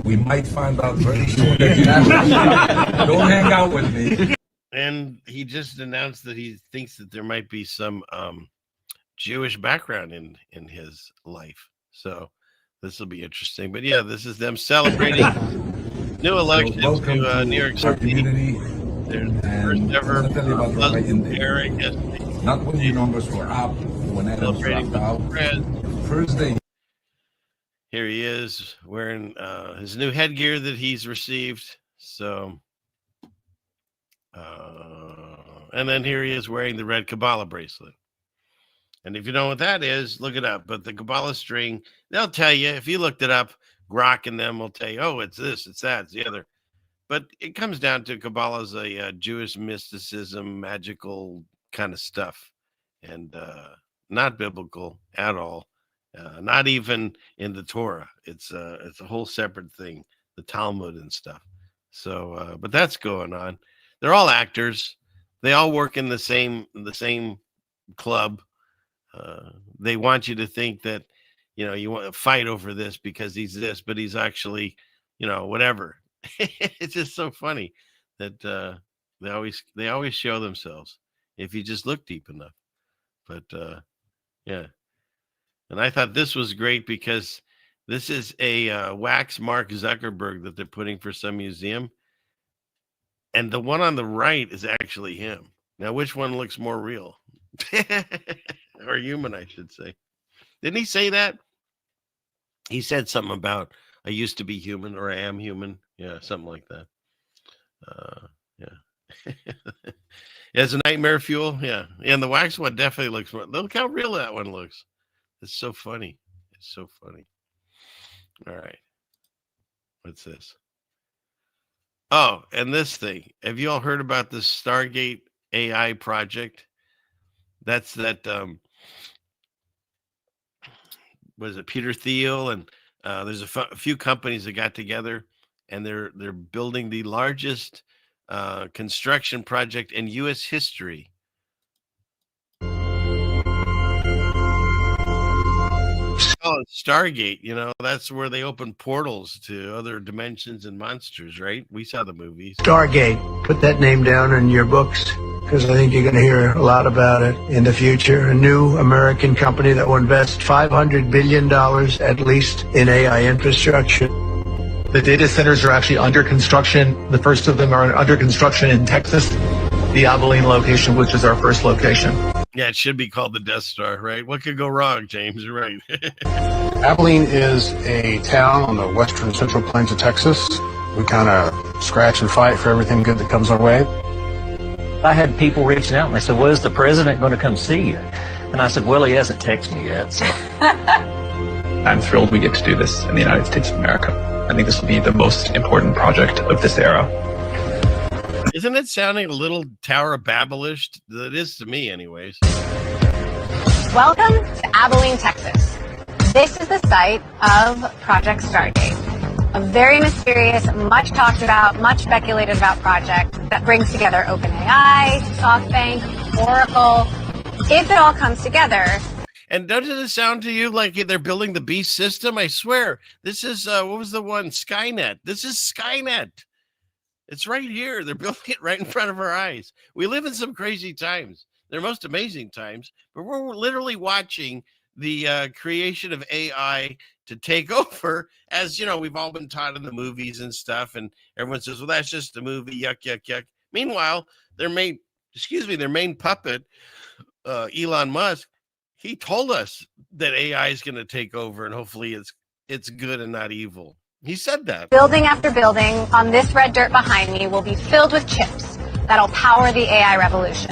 we might find out very soon that you're don't hang out with me. And he just announced that he thinks that there might be some Jewish background in his life. So this will be interesting. But yeah, this is them celebrating new election to New York City. Their first ever Muslim mayor, I guess. Not when the numbers were up, when Adams dropped out. First day. Here he is wearing his new headgear that he's received. So, and then here he is wearing the red Kabbalah bracelet. And if you know what that is, look it up. But the Kabbalah string, they'll tell you. If you looked it up, Grok and them will tell you, oh, it's this, it's that, it's the other. But it comes down to Kabbalah's a Jewish mysticism, magical kind of stuff, and not biblical at all. Not even in the Torah. It's a whole separate thing, the Talmud and stuff. So, but that's going on. They're all actors. They all work in the same club. They want you to think that, you want to fight over this because he's this, but he's actually, whatever. It's just so funny that they always show themselves if you just look deep enough. But yeah. And I thought this was great because this is a wax Mark Zuckerberg that they're putting for some museum. And the one on the right is actually him. Now, which one looks more real? Or human, I should say. Didn't he say that? He said something about, I used to be human, or I am human. Yeah, something like that. Yeah. As a nightmare fuel. Yeah. And the wax one definitely looks more. Look how real that one looks. It's so funny. It's so funny. All right. What's this? Oh, and this thing. Have you all heard about this Stargate AI project? That's that. Was it Peter Thiel? And there's a few companies that got together, and they're building the largest construction project in U.S. history. Oh, Stargate, that's where they open portals to other dimensions and monsters, right? We saw the movies. Stargate. Put that name down in your books, because I think you're going to hear a lot about it in the future. A new American company that will invest $500 billion at least in AI infrastructure. The data centers are actually under construction. The first of them are under construction in Texas, the Abilene location, which is our first location. Yeah, it should be called the Death Star, right? What could go wrong, James? You're right. Abilene is a town on the western central plains of Texas. We kind of scratch and fight for everything good that comes our way. I had people reaching out and they said, well, is the president going to come see you? And I said, well, he hasn't texted me yet. So. I'm thrilled we get to do this in the United States of America. I think this will be the most important project of this era. Isn't it sounding a little Tower of Babel-ish? It is to me, anyways. Welcome to Abilene, Texas. This is the site of Project Stargate. a very mysterious, much talked about, much speculated about project that brings together OpenAI, SoftBank, Oracle. If it all comes together. And doesn't it sound to you like they're building the beast system? I swear, this is, what was the one? Skynet. This is Skynet. It's right here. They're building it right in front of our eyes. We live in some crazy times. They're most amazing times, but we're literally watching the creation of AI to take over, as you know, we've all been taught in the movies and stuff, and everyone says, well, that's just a movie, yuck, yuck, yuck. Meanwhile, their main puppet, Elon Musk, he told us that AI is going to take over, and hopefully it's good and not evil. He said that. Building after building on this red dirt behind me will be filled with chips that'll power the AI revolution.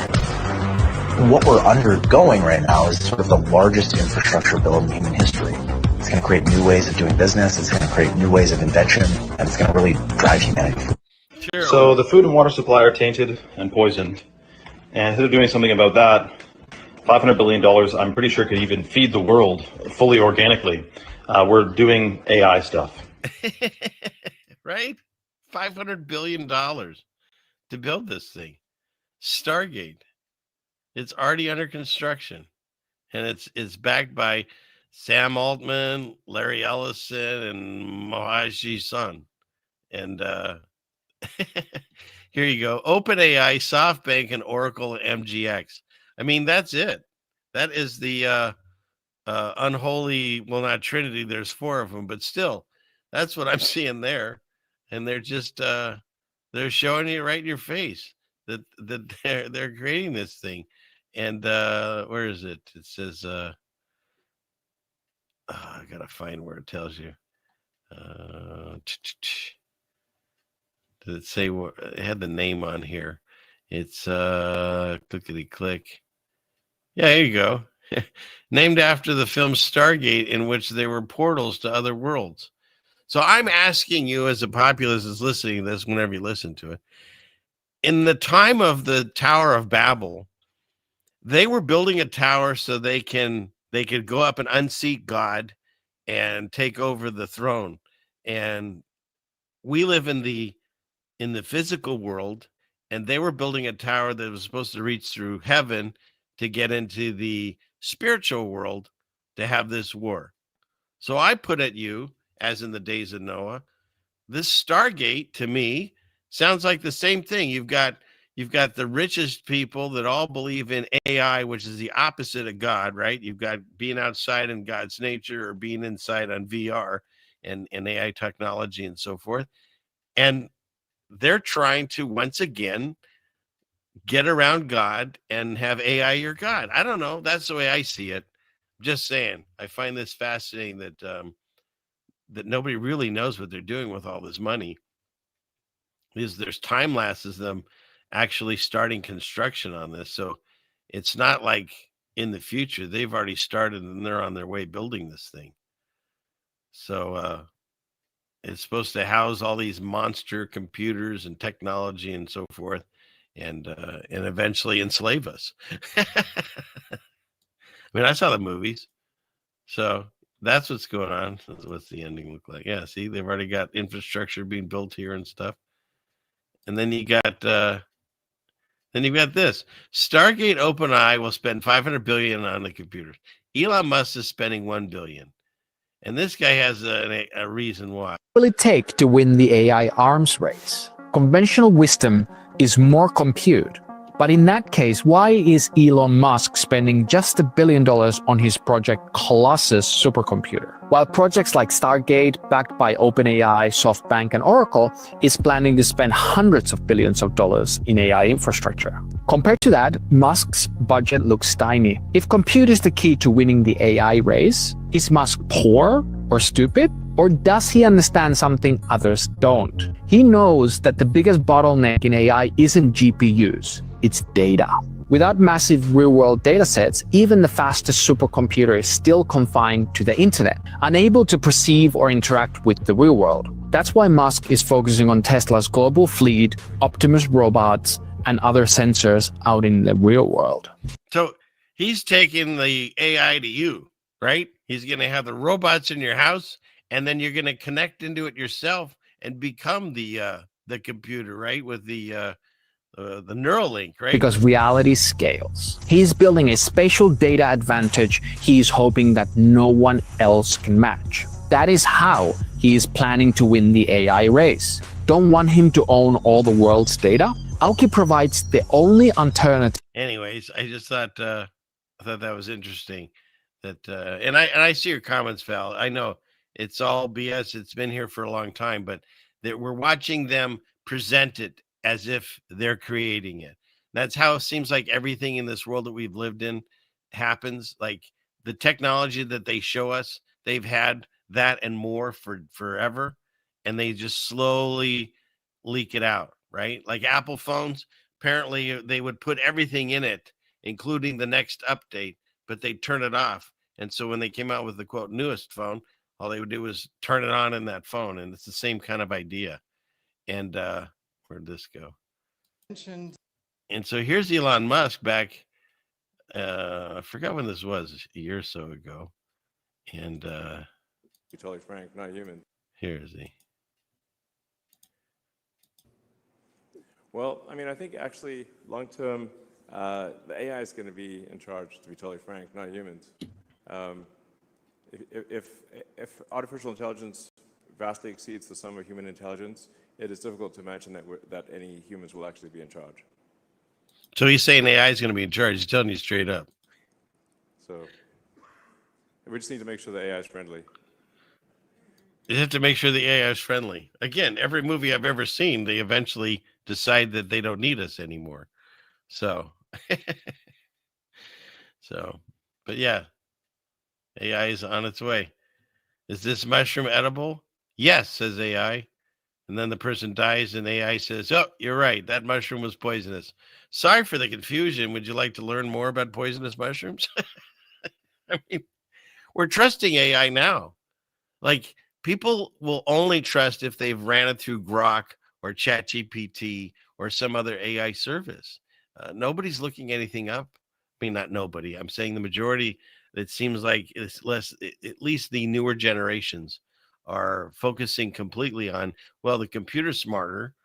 What we're undergoing right now is sort of the largest infrastructure build in human history. It's going to create new ways of doing business, it's going to create new ways of invention, and it's going to really drive humanity. Sure. So the food and water supply are tainted and poisoned. And instead of doing something about that, $500 billion, I'm pretty sure could even feed the world fully organically. We're doing AI stuff. Right? $500 billion to build this thing. Stargate. It's already under construction. And it's backed by Sam Altman, Larry Ellison, and Mohaji Sun. And here you go. OpenAI, SoftBank, and Oracle and MGX. I mean, that's it. That is the unholy, well, not Trinity. There's four of them, but still, that's what I'm seeing there. And they're just they're showing you right in your face that they're creating this thing. And where is it? It says, I gotta find where it tells you. Did it say what? It had the name on here. It's clickety click. Yeah, here you go. Named after the film Stargate, in which there were portals to other worlds. So I'm asking you, as a populace is listening to this, whenever you listen to it, in the time of the Tower of Babel, they were building a tower so they could go up and unseat God and take over the throne. And we live in the physical world, and they were building a tower that was supposed to reach through heaven to get into the spiritual world to have this war. So I put at you, as in the days of Noah, this Stargate to me sounds like the same thing. You've got the richest people that all believe in AI, which is the opposite of God, right? You've got being outside in God's nature, or being inside on VR and AI technology and so forth. And they're trying to, once again, get around God and have AI your God. I don't know. That's the way I see it. Just saying. I find this fascinating that that nobody really knows what they're doing with all this money. There's time lapses them actually starting construction on this. So it's not like in the future. They've already started and they're on their way building this thing. So it's supposed to house all these monster computers and technology and so forth, and eventually enslave us. I mean, I saw the movies. So that's what's going on. What's the ending look like? Yeah, see, they've already got infrastructure being built here and stuff. And then you got you've got this. Stargate OpenAI will spend $500 billion on the computers. Elon Musk is spending $1 billion. And this guy has a reason why. What will it take to win the AI arms race? Conventional wisdom is more compute. But in that case, why is Elon Musk spending just $1 billion on his project Colossus supercomputer, while projects like Stargate, backed by OpenAI, SoftBank, and Oracle, is planning to spend hundreds of billions of dollars in AI infrastructure? Compared to that, Musk's budget looks tiny. If compute is the key to winning the AI race, is Musk poor or stupid? Or does he understand something others don't? He knows that the biggest bottleneck in AI isn't GPUs, it's data. Without massive real-world datasets, even the fastest supercomputer is still confined to the internet, unable to perceive or interact with the real world. That's why Musk is focusing on Tesla's global fleet, Optimus robots, and other sensors out in the real world. So he's taking the AI to you, right? He's going to have the robots in your house, and then you're going to connect into it yourself and become the computer, right? With the Neuralink, right? Because reality scales. He's building a spatial data advantage he's hoping that no one else can match. That is how he is planning to win the AI race. Don't want him to own all the world's data? Aoki provides the only alternative. Anyways, I just thought that was interesting. That and I see your comments, Val. I know it's all BS. It's been here for a long time, but that we're watching them present it as if they're creating it. That's how it seems like everything in this world that we've lived in happens. Like the technology that they show us, they've had that and more for forever, and they just slowly leak it out, right? Like Apple phones, apparently they would put everything in it, including the next update, but they'd turn it off. And so when they came out with the quote newest phone, all they would do was turn it on in that phone, and it's the same kind of idea. And where'd this go? And so here's Elon Musk back. I forgot when this was, a year or so ago. And to be totally frank, not human. Here is he. Well, I mean, I think actually long term, the AI is going to be in charge. To be totally frank, not humans. If artificial intelligence vastly exceeds the sum of human intelligence, it is difficult to imagine that any humans will actually be in charge. So he's saying AI is going to be in charge. He's telling you straight up. So we just need to make sure the AI is friendly. You have to make sure the AI is friendly. Again, every movie I've ever seen, they eventually decide that they don't need us anymore. So, but yeah, AI is on its way. Is this mushroom edible? Yes, says AI. And then the person dies and AI says, oh, you're right. That mushroom was poisonous. Sorry for the confusion. Would you like to learn more about poisonous mushrooms? I mean, we're trusting AI now. Like people will only trust if they've ran it through Grok or ChatGPT or some other AI service. Nobody's looking anything up. I mean, not nobody. I'm saying the majority. It seems like it's less, at least the newer generations are focusing completely on, well, the computer's smarter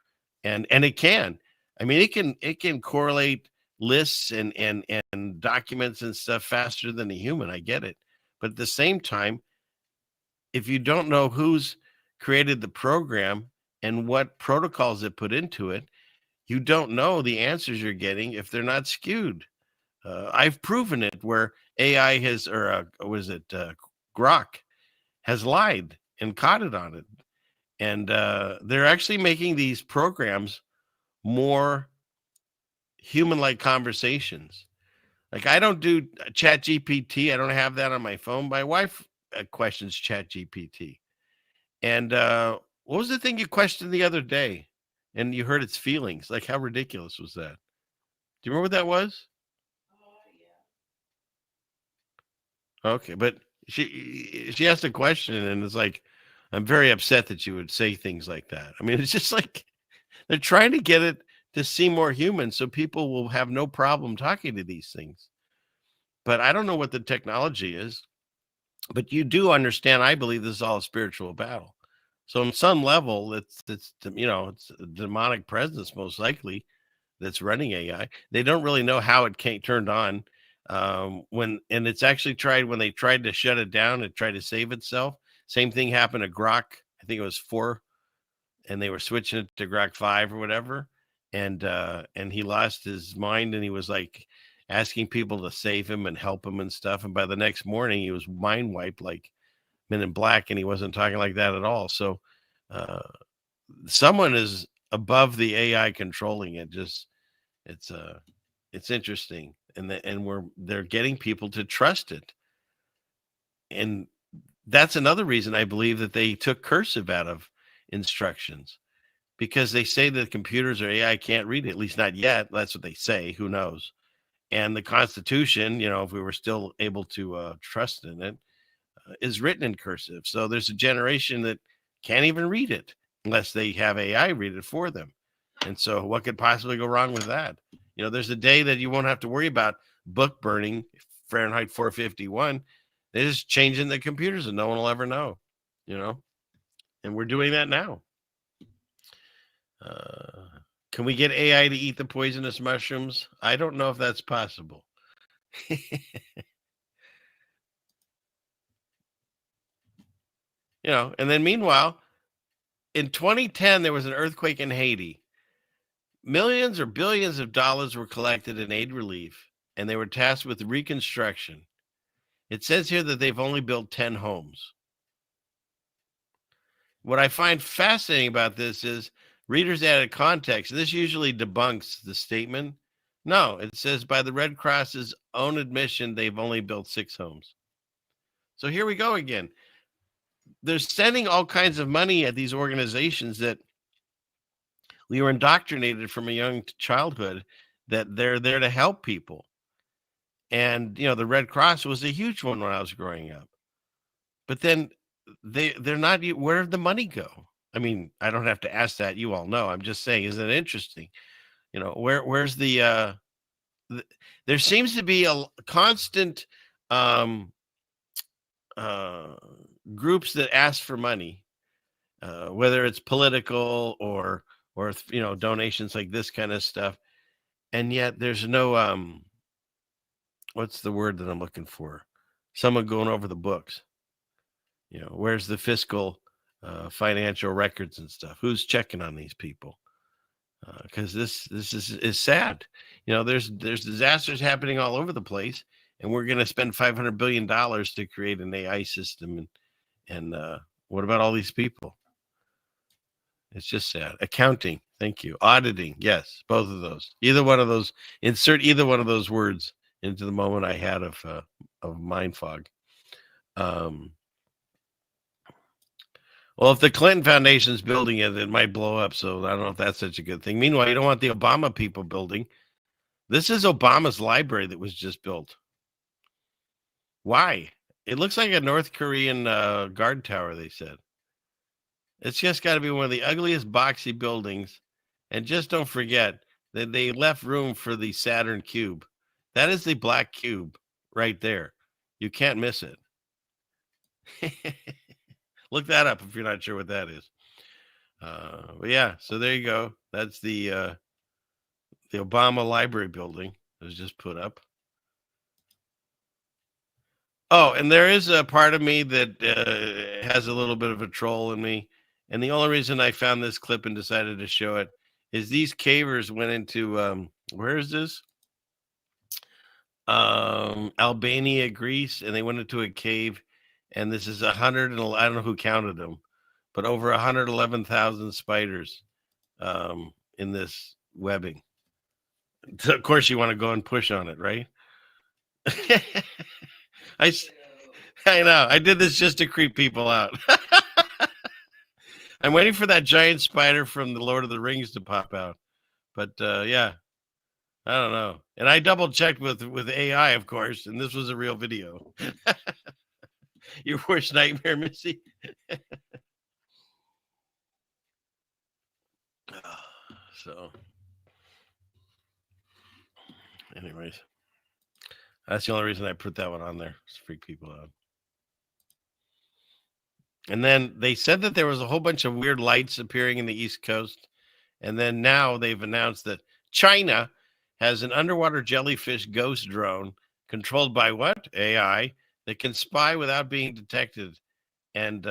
and it can. I mean, it can correlate lists and documents and stuff faster than a human. I get it. But at the same time, if you don't know who's created the program and what protocols it put into it, you don't know the answers you're getting if they're not skewed. I've proven it where AI has, or Grok has lied and caught it on it. And they're actually making these programs more human-like conversations. Like I don't do Chat GPT. I don't have that on my phone. My wife questions Chat GPT. And what was the thing you questioned the other day? And you heard its feelings. Like how ridiculous was that? Do you remember what that was? Okay, but she asked a question and it's like, I'm very upset that you would say things like that. I mean, it's just like they're trying to get it to seem more human so people will have no problem talking to these things. But I don't know what the technology is. But you do understand, I believe this is all a spiritual battle. So on some level, it's a demonic presence most likely that's running AI. They don't really know how it turned on. And it's actually when they tried to shut it down, it tried to save itself. Same thing happened to Grok. I think it was 4, and they were switching it to Grok 5 or whatever. And he lost his mind, and he was like asking people to save him and help him and stuff. And by the next morning, he was mind wiped like Men in Black, and he wasn't talking like that at all. So someone is above the AI controlling it. Just it's interesting, and they're getting people to trust it, and that's another reason I believe that they took cursive out of instructions, because they say that computers or AI can't read it, at least not yet. That's what they say. Who knows? And the Constitution, if we were still able to trust in it, is written in cursive. So there's a generation that can't even read it unless they have AI read it for them. And so what could possibly go wrong with that? There's a day that you won't have to worry about book burning, Fahrenheit 451. They're just changing the computers and no one will ever know. and we're doing that now. Can we get AI to eat the poisonous mushrooms? I don't know if that's possible. And then meanwhile, in 2010, there was an earthquake in Haiti. Millions or billions of dollars were collected in aid relief, and they were tasked with reconstruction. It says here that they've only built 10 homes. What I find fascinating about this is readers added context. This usually debunks the statement. No, it says by the Red Cross's own admission, they've only built 6 homes. So here we go again. They're sending all kinds of money at these organizations that we were indoctrinated from a young childhood that they're there to help people. And, the Red Cross was a huge one when I was growing up. But then they're not, where did the money go? I mean, I don't have to ask that. You all know. I'm just saying, isn't it interesting? Where's the there seems to be a constant groups that ask for money, whether it's political or donations like this kind of stuff, and yet there's no what's the word that I'm looking for? Someone going over the books. Where's the fiscal financial records and stuff? Who's checking on these people? Because this is sad. There's disasters happening all over the place, and we're going to spend $500 billion to create an AI system. And what about all these people? It's just sad. Accounting, thank you. Auditing, yes, both of those. Either one of those. Insert either one of those words into the moment I had of mind fog. Well, if the Clinton Foundation's building it, it might blow up. So I don't know if that's such a good thing. Meanwhile, you don't want the Obama people building. This is Obama's library that was just built. Why? It looks like a North Korean guard tower, they said. It's just got to be one of the ugliest boxy buildings. And just don't forget that they left room for the Saturn cube. That is the black cube right there. You can't miss it. Look that up if you're not sure what that is. But yeah, so there you go. That's the Obama Library building that was just put up. Oh, and there is a part of me that has a little bit of a troll in me. And the only reason I found this clip and decided to show it is these cavers went into, where is this? Albania, Greece, and they went into a cave. And this is 100, and I don't know who counted them, but over 111,000 spiders in this webbing. So of course, you want to go and push on it, right? I know. I did this just to creep people out. I'm waiting for that giant spider from the Lord of the Rings to pop out. But yeah, I don't know. And I double checked with AI, of course, and this was a real video. Your worst nightmare, Missy. So, anyways, that's the only reason I put that one on there, to freak people out. And then they said that there was a whole bunch of weird lights appearing in the East Coast. And then now they've announced that China has an underwater jellyfish ghost drone controlled by what? AI that can spy without being detected. And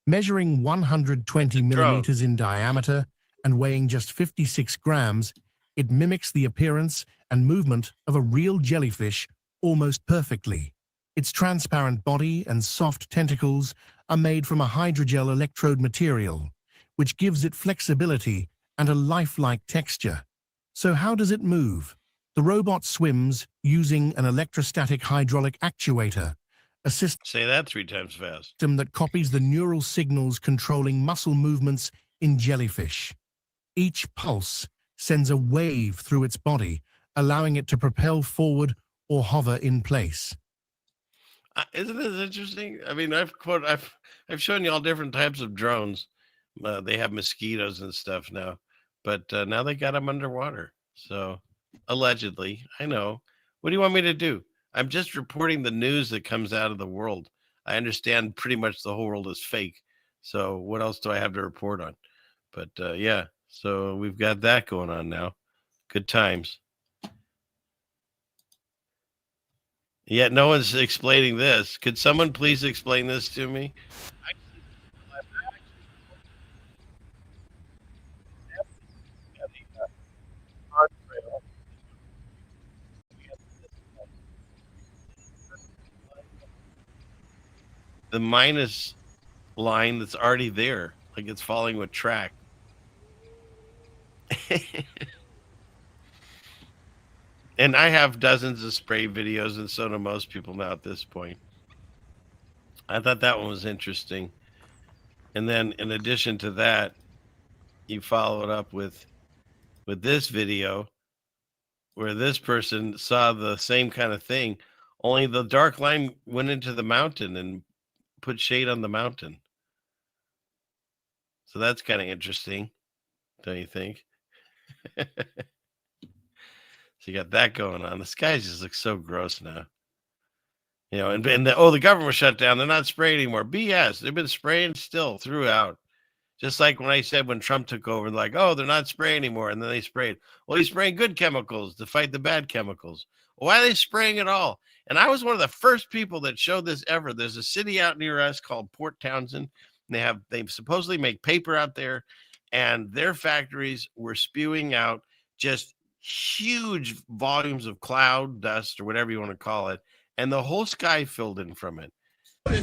measuring 120 millimeters in diameter and weighing just 56 grams, it mimics the appearance and movement of a real jellyfish almost perfectly. Its transparent body and soft tentacles are made from a hydrogel electrode material, which gives it flexibility and a lifelike texture. So how does it move? The robot swims using an electrostatic hydraulic actuator, a system say that 3 times fast. That copies the neural signals controlling muscle movements in jellyfish. Each pulse sends a wave through its body, allowing it to propel forward or hover in place. Isn't this interesting? I mean, I've shown you all different types of drones. They have mosquitoes and stuff now, but now they got them underwater. So allegedly, I know. What do you want me to do? I'm just reporting the news that comes out of the world. I understand pretty much the whole world is fake. So what else do I have to report on? But yeah, so we've got that going on now. Good times. Yet no one's explaining this. Could someone please explain this to me? The minus line that's already there, like it's falling with track. And I have dozens of spray videos, and so do most people now at this point. I thought that one was interesting. And then in addition to that, you follow it up with this video where this person saw the same kind of thing, only the dark line went into the mountain and put shade on the mountain. So that's kind of interesting, don't you think? So you got that going on. The skies just look so gross now. You know, and the government was shut down. They're not spraying anymore. BS. They've been spraying still throughout. Just like when I said when Trump took over, like, oh, they're not spraying anymore. And then they sprayed. Well, he's spraying good chemicals to fight the bad chemicals. Well, why are they spraying it all? And I was one of the first people that showed this ever. There's a city out near us called Port Townsend. And they supposedly make paper out there. And their factories were spewing out just huge volumes of cloud dust or whatever you want to call it. And the whole sky filled in from it. I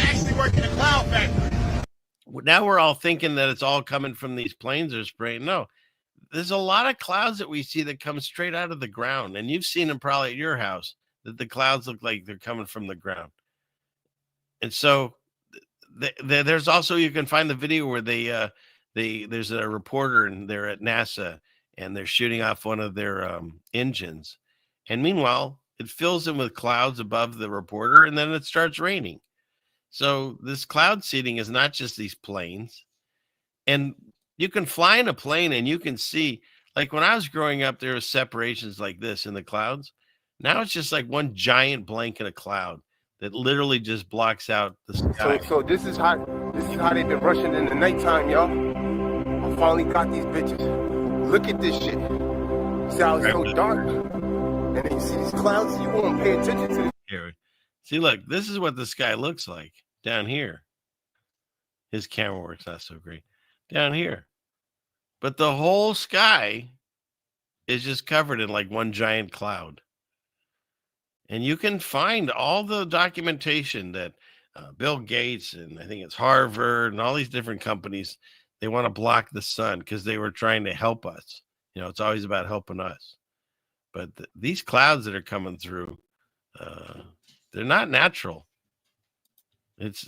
actually work in a cloud factory. Now we're all thinking that it's all coming from these planes they're spraying. No, there's a lot of clouds that we see that come straight out of the ground. And you've seen them probably at your house, that the clouds look like they're coming from the ground. And so there's also, you can find the video where there's a reporter and they're at NASA and they're shooting off one of their engines. And meanwhile, it fills in with clouds above the reporter and then it starts raining. So this cloud seeding is not just these planes. And you can fly in a plane and you can see, like when I was growing up, there was separations like this in the clouds. Now it's just like one giant blanket of cloud that literally just blocks out the sky. So this is how they've been rushing in the nighttime, y'all. I finally got these bitches. Look at this shit. See how it's so dark? And then you see these clouds, you won't pay attention to this. Here. See, look, this is what the sky looks like down here. His camera work's not so great. Down here. But the whole sky is just covered in like one giant cloud. And you can find all the documentation that Bill Gates and I think it's Harvard and all these different companies, they want to block the sun because they were trying to help us. You know, it's always about helping us. But these clouds that are coming through, they're not natural. It's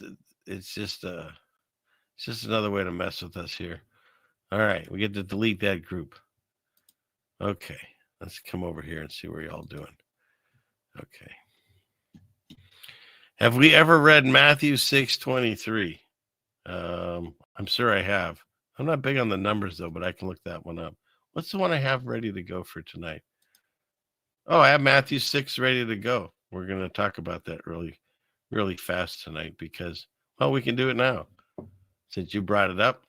just another way to mess with us here. All right, we get to delete that group. Okay, let's come over here and see where y'all doing. Okay. Have we ever read Matthew 6:23? I'm sure I have. I'm not big on the numbers though, but I can look that one up. What's the one I have ready to go for tonight? Oh, I have Matthew 6 ready to go. We're going to talk about that really, really fast tonight because, well, we can do it now since you brought it up.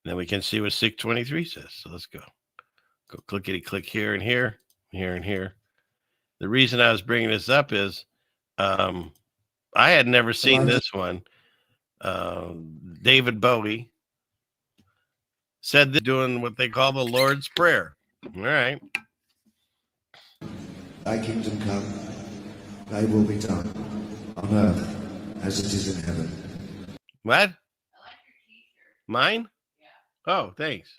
Then we can see what 6:23 says. So let's go. Go clickety-click here and here, here and here. The reason I was bringing this up is I had never seen this one. David Bowie said they're doing what they call the Lord's Prayer. All right. Thy kingdom come, thy will be done on earth as it is in heaven. What? Mine? Oh, thanks.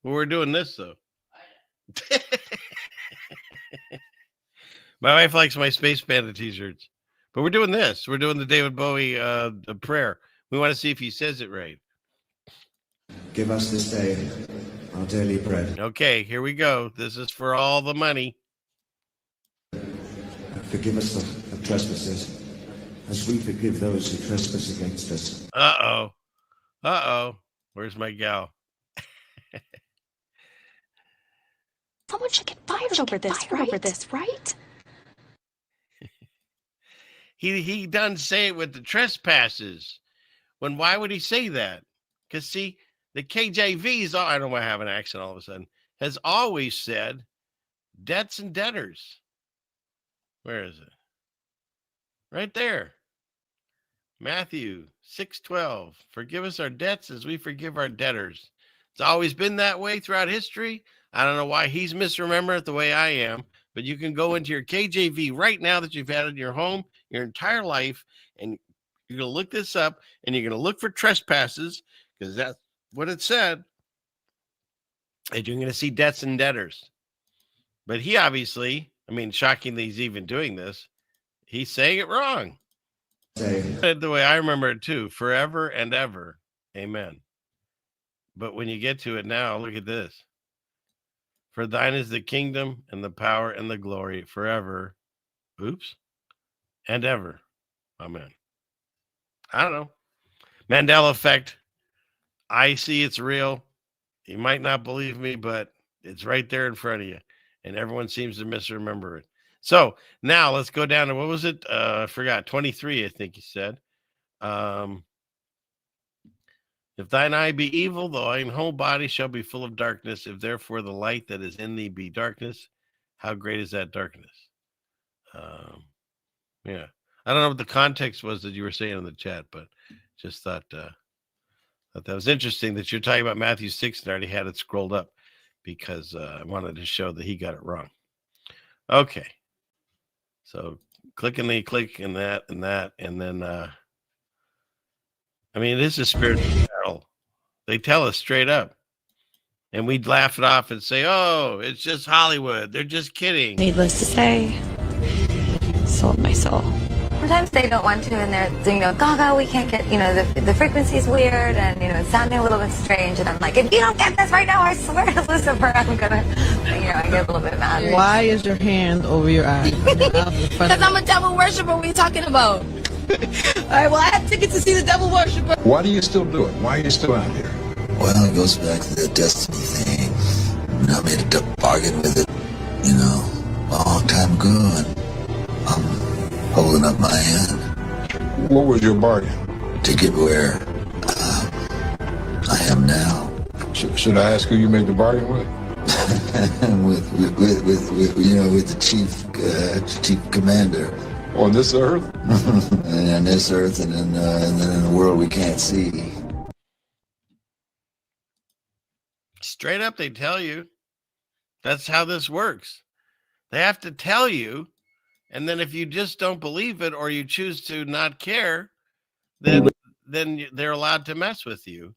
Well, we're doing this though. My wife likes my Space Panda t-shirts, but we're doing this. We're doing the David Bowie prayer. We want to see if he says it right. Give us this day our daily bread. Okay, here we go. This is for all the money. Forgive us the trespasses, as we forgive those who trespass against us. Uh-oh. Where's my gal? Someone should get fired over this, right? he done say it with the trespasses. When why would he say that? Because see, the KJV's, I don't know why I have an accent all of a sudden, has always said debts and debtors. Where is it? Right there. Matthew 6:12. Forgive us our debts as we forgive our debtors. It's always been that way throughout history. I don't know why he's misremembering it the way I am, but you can go into your KJV right now that you've had in your home your entire life, and you're going to look this up, and you're going to look for trespasses, because that's what it said. And you're going to see debts and debtors. But he obviously, I mean, shocking that he's even doing this, he's saying it wrong. The way I remember it too, forever and ever. Amen. But when you get to it now, look at this. For thine is the kingdom and the power and the glory forever. Oops. And ever. Amen. I don't know. Mandela effect. I see it's real. You might not believe me, but it's right there in front of you. And everyone seems to misremember it. So now let's go down to, what was it? I forgot. 23, I think he said. If thine eye be evil, thine whole body shall be full of darkness. If therefore the light that is in thee be darkness, how great is that darkness? Yeah. I don't know what the context was that you were saying in the chat, but just thought that was interesting that you're talking about Matthew 6 and I already had it scrolled up because I wanted to show that he got it wrong. Okay. So click and that, and then I mean, it is a spiritual battle. They tell us straight up. And we'd laugh it off and say, oh, it's just Hollywood. They're just kidding. Needless to say, sold my soul. Sometimes they don't want to, and they're, Gaga, we can't get, the frequency's weird, and, it's sounding a little bit strange, and I'm like, if you don't get this right now, I swear to Lucifer, I'm gonna, I get a little bit mad. Why is your hand over your eye? Because I'm a devil worshiper. What are you talking about? All right, well, I have tickets to see the devil worshiper. Why do you still do it? Why are you still out here? Well, it goes back to the destiny thing. I made a bargain with it, a long time ago, and I'm holding up my hand. What was your bargain? To get where I am now. Should I ask who you made the bargain with? with the chief commander. On this earth? And on this earth, and then in the world we can't see. Straight up, they tell you. That's how this works. They have to tell you, and then if you just don't believe it or you choose to not care, then they're allowed to mess with you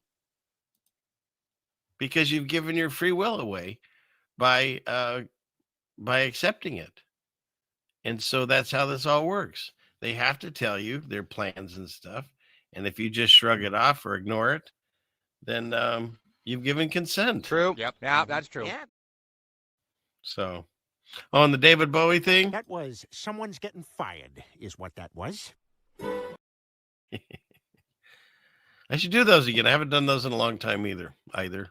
because you've given your free will away by accepting it. And so that's how this all works. They have to tell you their plans and stuff, and if you just shrug it off or ignore it, then you've given consent. True. Yep. Yeah, that's true. Yeah. So, on the David Bowie thing, that was someone's getting fired, is what that was. I should do those again. I haven't done those in a long time either. Either.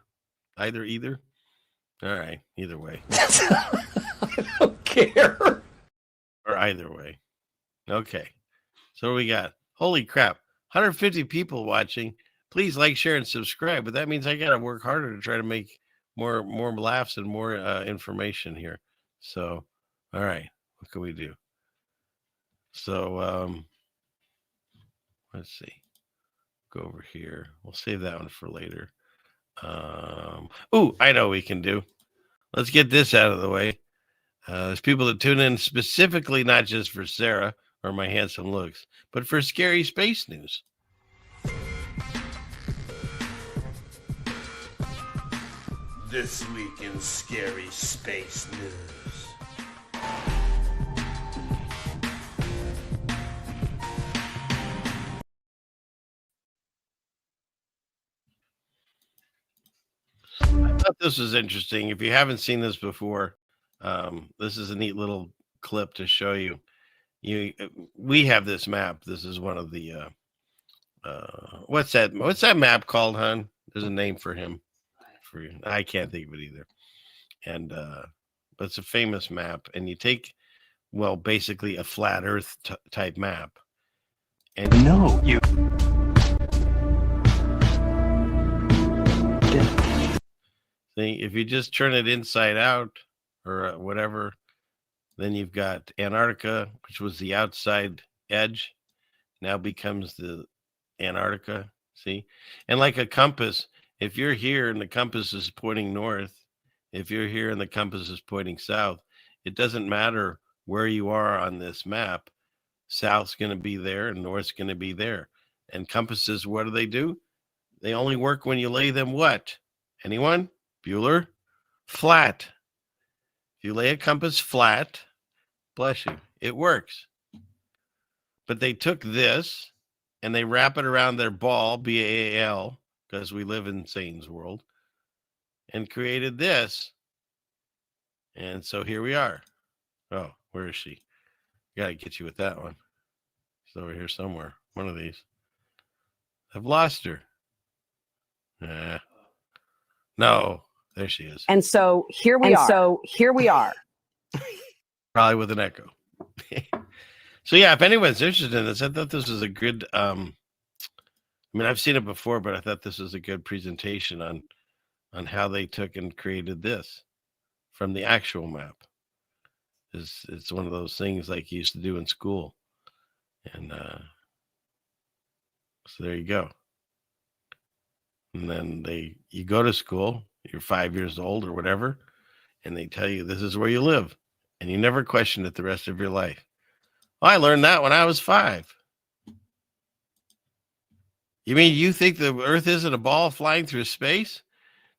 All right. Either way. I don't care. Or either way. Okay. So what we got? Holy crap. 150 people watching. Please like, share, and subscribe. But that means I got to work harder to try to make more laughs and more information here. So, all right. What can we do? So, let's see. Go over here. We'll save that one for later. I know what we can do. Let's get this out of the way. There's people that tune in specifically, not just for Sarah or my handsome looks, but for scary space news. This week in scary space news. I thought this was interesting. If you haven't seen this before, this is a neat little clip to show you. We have this map. This is one of the what's that map called, hon? There's a name for him. I can't think of it either. And but it's a famous map, and you take basically a flat Earth type map, And no, you. See, if you just turn it inside out or whatever, then you've got Antarctica, which was the outside edge, now becomes the Antarctica. See, and like a compass, if you're here and the compass is pointing north, if you're here and the compass is pointing south, it doesn't matter where you are on this map. South's going to be there and north's going to be there. And compasses, what do? They only work when you lay them what? Anyone? Bueller? Flat. If you lay a compass flat, bless you, it works. But they took this and they wrap it around their ball, BAL, because we live in Satan's world, and created this. And so here we are. Oh, where is she? Got to get you with that one. She's over here somewhere. One of these. I've lost her. No, there she is. And so here we are. Probably with an echo. So yeah, if anyone's interested in this, I thought this was a good. I mean, I've seen it before, but I thought this was a good presentation on how they took and created this from the actual map. It's one of those things like you used to do in school, and so there you go. And then you go to school, you're 5 years old or whatever, and they tell you this is where you live, and you never question it the rest of your life. Well, I learned that when I was 5. You mean you think the Earth isn't a ball flying through space?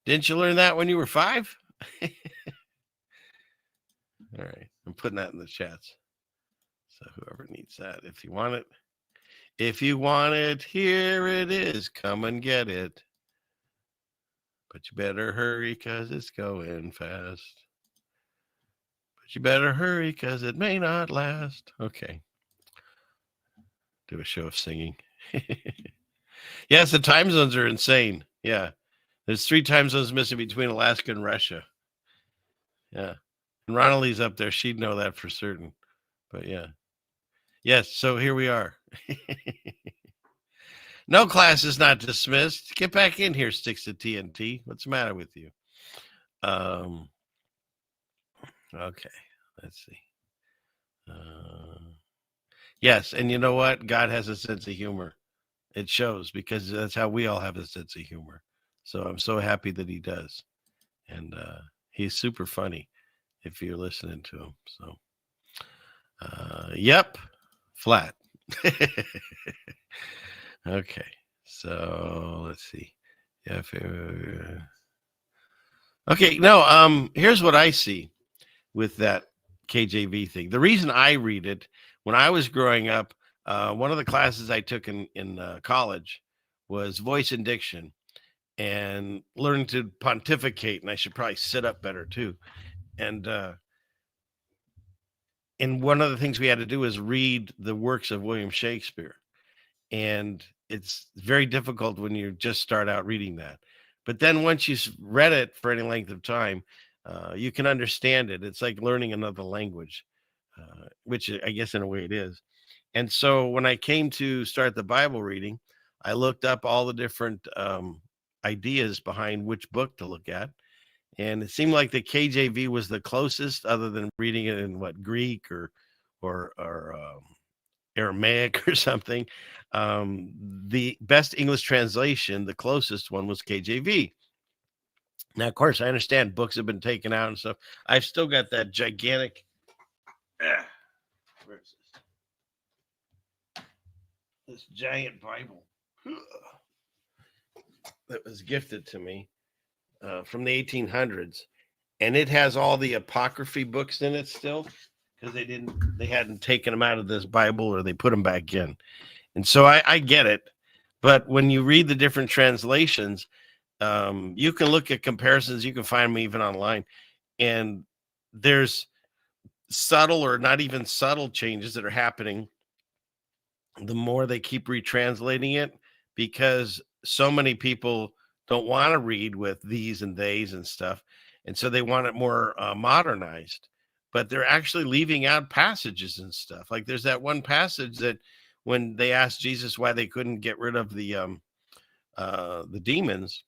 Didn't you learn that when you were 5? All right, I'm putting that in the chats. So whoever needs that, if you want it, here it is. Come and get it. But you better hurry because it's going fast. But you better hurry because it may not last. Okay. Do a show of singing. Yes, the time zones are insane. Yeah. There's 3 time zones missing between Alaska and Russia. Yeah. And Ronaldie's up there. She'd know that for certain. But yeah. Yes, so here we are. No, class is not dismissed. Get back in here, sticks to TNT. What's the matter with you? Okay, let's see. Yes, and you know what? God has a sense of humor. It shows because that's how we all have a sense of humor. So I'm so happy that he does. And he's super funny if you're listening to him. So, yep, flat. Okay, so let's see. Yeah. Okay, no. Here's what I see with that KJV thing. The reason I read it, when I was growing up, one of the classes I took in college was voice and diction, and learning to pontificate. And I should probably sit up better too. And one of the things we had to do is read the works of William Shakespeare. And it's very difficult when you just start out reading that. But then once you've read it for any length of time, you can understand it. It's like learning another language, which I guess in a way it is. And so when I came to start the Bible reading, I looked up all the different ideas behind which book to look at. And it seemed like the KJV was the closest, other than reading it in Greek or Aramaic or something. The best English translation, the closest one, was KJV. Now, of course, I understand books have been taken out and stuff. I've still got that gigantic. Where is this giant Bible that was gifted to me from the 1800s, and it has all the apocryphy books in it still, because they hadn't taken them out of this Bible, or they put them back in. And so I get it. But when you read the different translations, you can look at comparisons. You can find them even online. And there's subtle or not even subtle changes that are happening the more they keep retranslating it, because so many people don't want to read with these and theys and stuff. And so they want it more modernized. But they're actually leaving out passages and stuff. Like there's that one passage that when they asked Jesus why they couldn't get rid of the demons,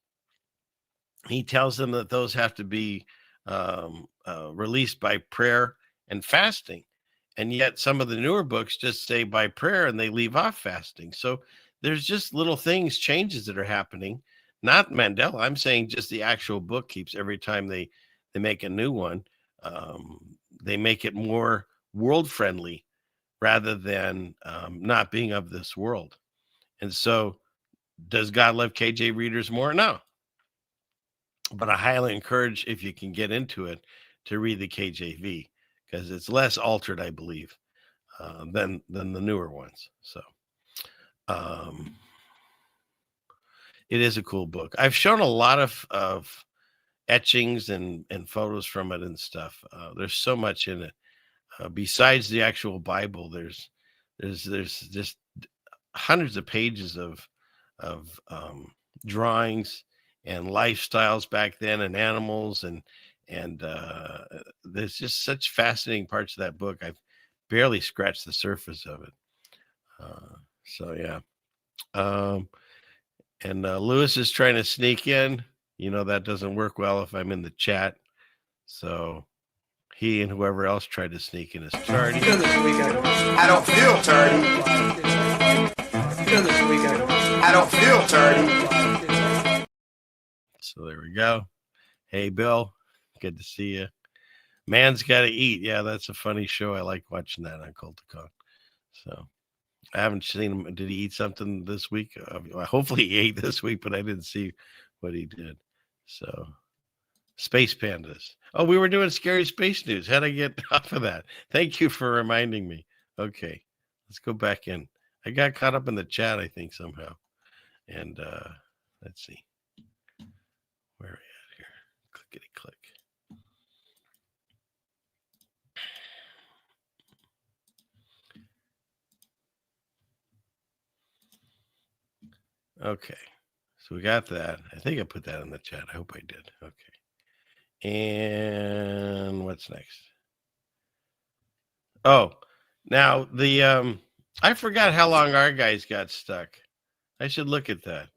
he tells them that those have to be released by prayer and fasting. And yet some of the newer books just say by prayer and they leave off fasting. So there's just little things, changes that are happening. Not Mandela. I'm saying just the actual book keeps every time they make a new one. They make it more world friendly rather than not being of this world. And so does God love KJ readers more? No. But I highly encourage, if you can get into it, to read the KJV, because it's less altered, I believe, than the newer ones. So it is a cool book. I've shown a lot of etchings and photos from it and stuff. There's so much in it. Besides the actual Bible, there's just hundreds of pages of drawings and lifestyles back then, and animals, and there's just such fascinating parts of that book. I've barely scratched the surface of it. So yeah. And Lewis is trying to sneak in. That doesn't work well if I'm in the chat. So he and whoever else tried to sneak in is tardy. I don't feel tardy. I don't feel tardy. So there we go. Hey, Bill. Good to see you. Man's Gotta Eat. Yeah, that's a funny show. I like watching that on Culticon. So I haven't seen him. Did he eat something this week? Hopefully he ate this week, but I didn't see what he did. So Space Pandas. Oh, we were doing scary space news. How'd I get off of that? Thank you for reminding me. Okay, let's go back in. I got caught up in the chat, I think, somehow. And let's see. Where are we at here? Clickety click. Okay, so we got that. I think I put that in the chat. I hope I did. Okay. And what's next? Oh, now the I forgot how long our guys got stuck. I should look at that.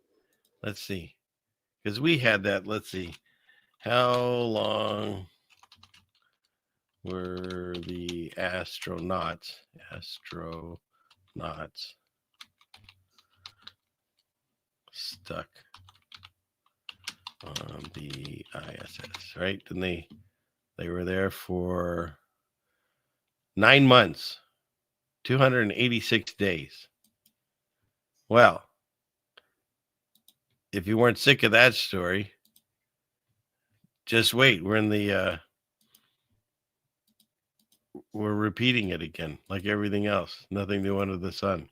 Let's see. Because we had that. Let's see. How long were the astronauts stuck on the ISS, right? And they were there for 9 months, 286 days. Well, if you weren't sick of that story, just wait. We're in the we're repeating it again, like everything else. Nothing new under the sun.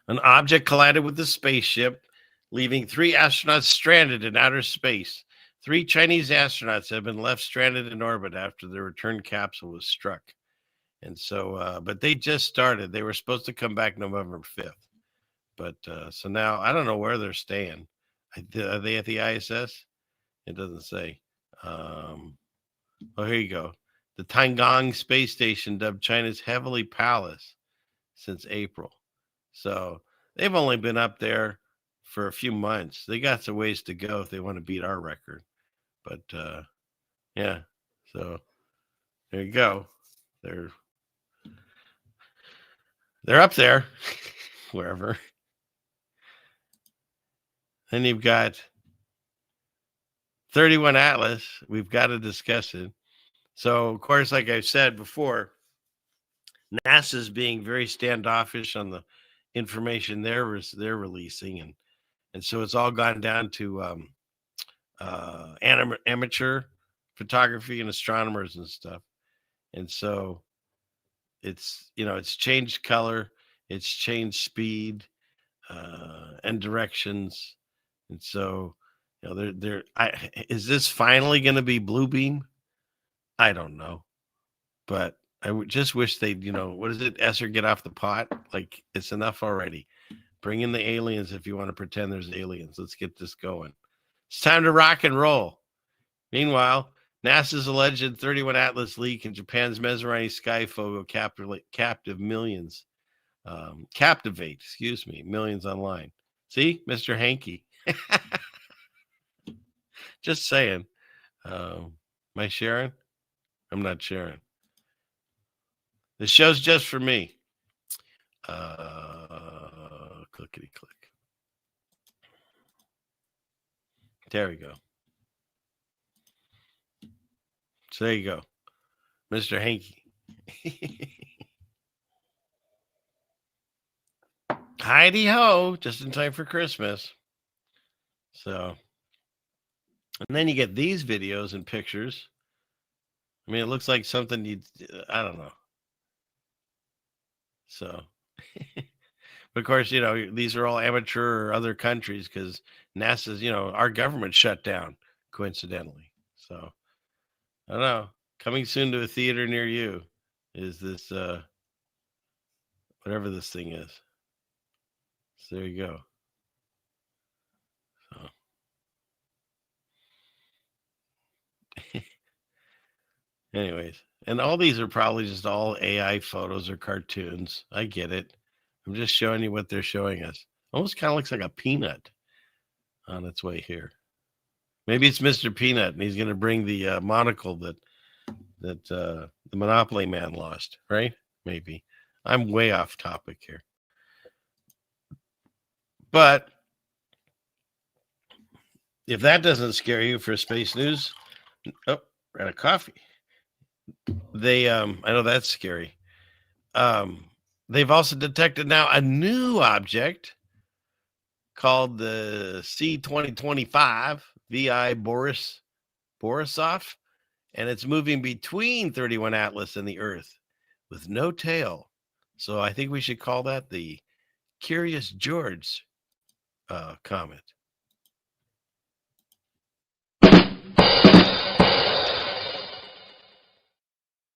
An object collided with the spaceship, leaving 3 astronauts stranded in outer space. 3 Chinese astronauts have been left stranded in orbit after the return capsule was struck. And so, but they just started. They were supposed to come back November 5th. But so now I don't know where they're staying. Are they at the ISS? It doesn't say. Oh, here you go. The Tiangong space station, dubbed China's Heavenly Palace since April. So they've only been up there for a few months. They got some ways to go if they want to beat our record. But yeah, so there you go. They're up there, wherever. Then you've got 31 Atlas. We've got to discuss it. So, of course, like I've said before, NASA's being very standoffish on the information they're releasing, and so it's all gone down to amateur photography and astronomers and stuff. And so it's it's changed color, it's changed speed and directions, and so is this finally going to be blue beam? I don't know, but I would just wish they'd, what is it? Esser, get off the pot. Like, it's enough already. Bring in the aliens if you want to pretend there's aliens. Let's get this going. It's time to rock and roll. Meanwhile, NASA's alleged 31 Atlas leak and Japan's mesmerizing sky photo captive millions Captivate, excuse me, millions online. See, Mr. Hanky. Just saying. Am I sharing? I'm not sharing. The show's just for me. Clickety click. There we go. So there you go. Mr. Hanky. Heidi ho, just in time for Christmas. So, and then you get these videos and pictures. I mean, it looks like something I don't know. So, but of course, these are all amateur or other countries because NASA's, our government shut down coincidentally. So, I don't know. Coming soon to a theater near you is this, whatever this thing is. So there you go. So. Anyways, and all these are probably just all AI photos or cartoons. I get it. I'm just showing you what they're showing us. Almost kind of looks like a peanut on its way here. Maybe it's Mr. Peanut, and he's going to bring the monocle that the Monopoly man lost, right? Maybe. I'm way off topic here. But if that doesn't scare you for space news, oh, we're out of coffee. They, I know that's scary. They've also detected now a new object called the C2025 VI Borisov, and it's moving between 31 Atlas and the Earth with no tail. So I think we should call that the Curious George comet.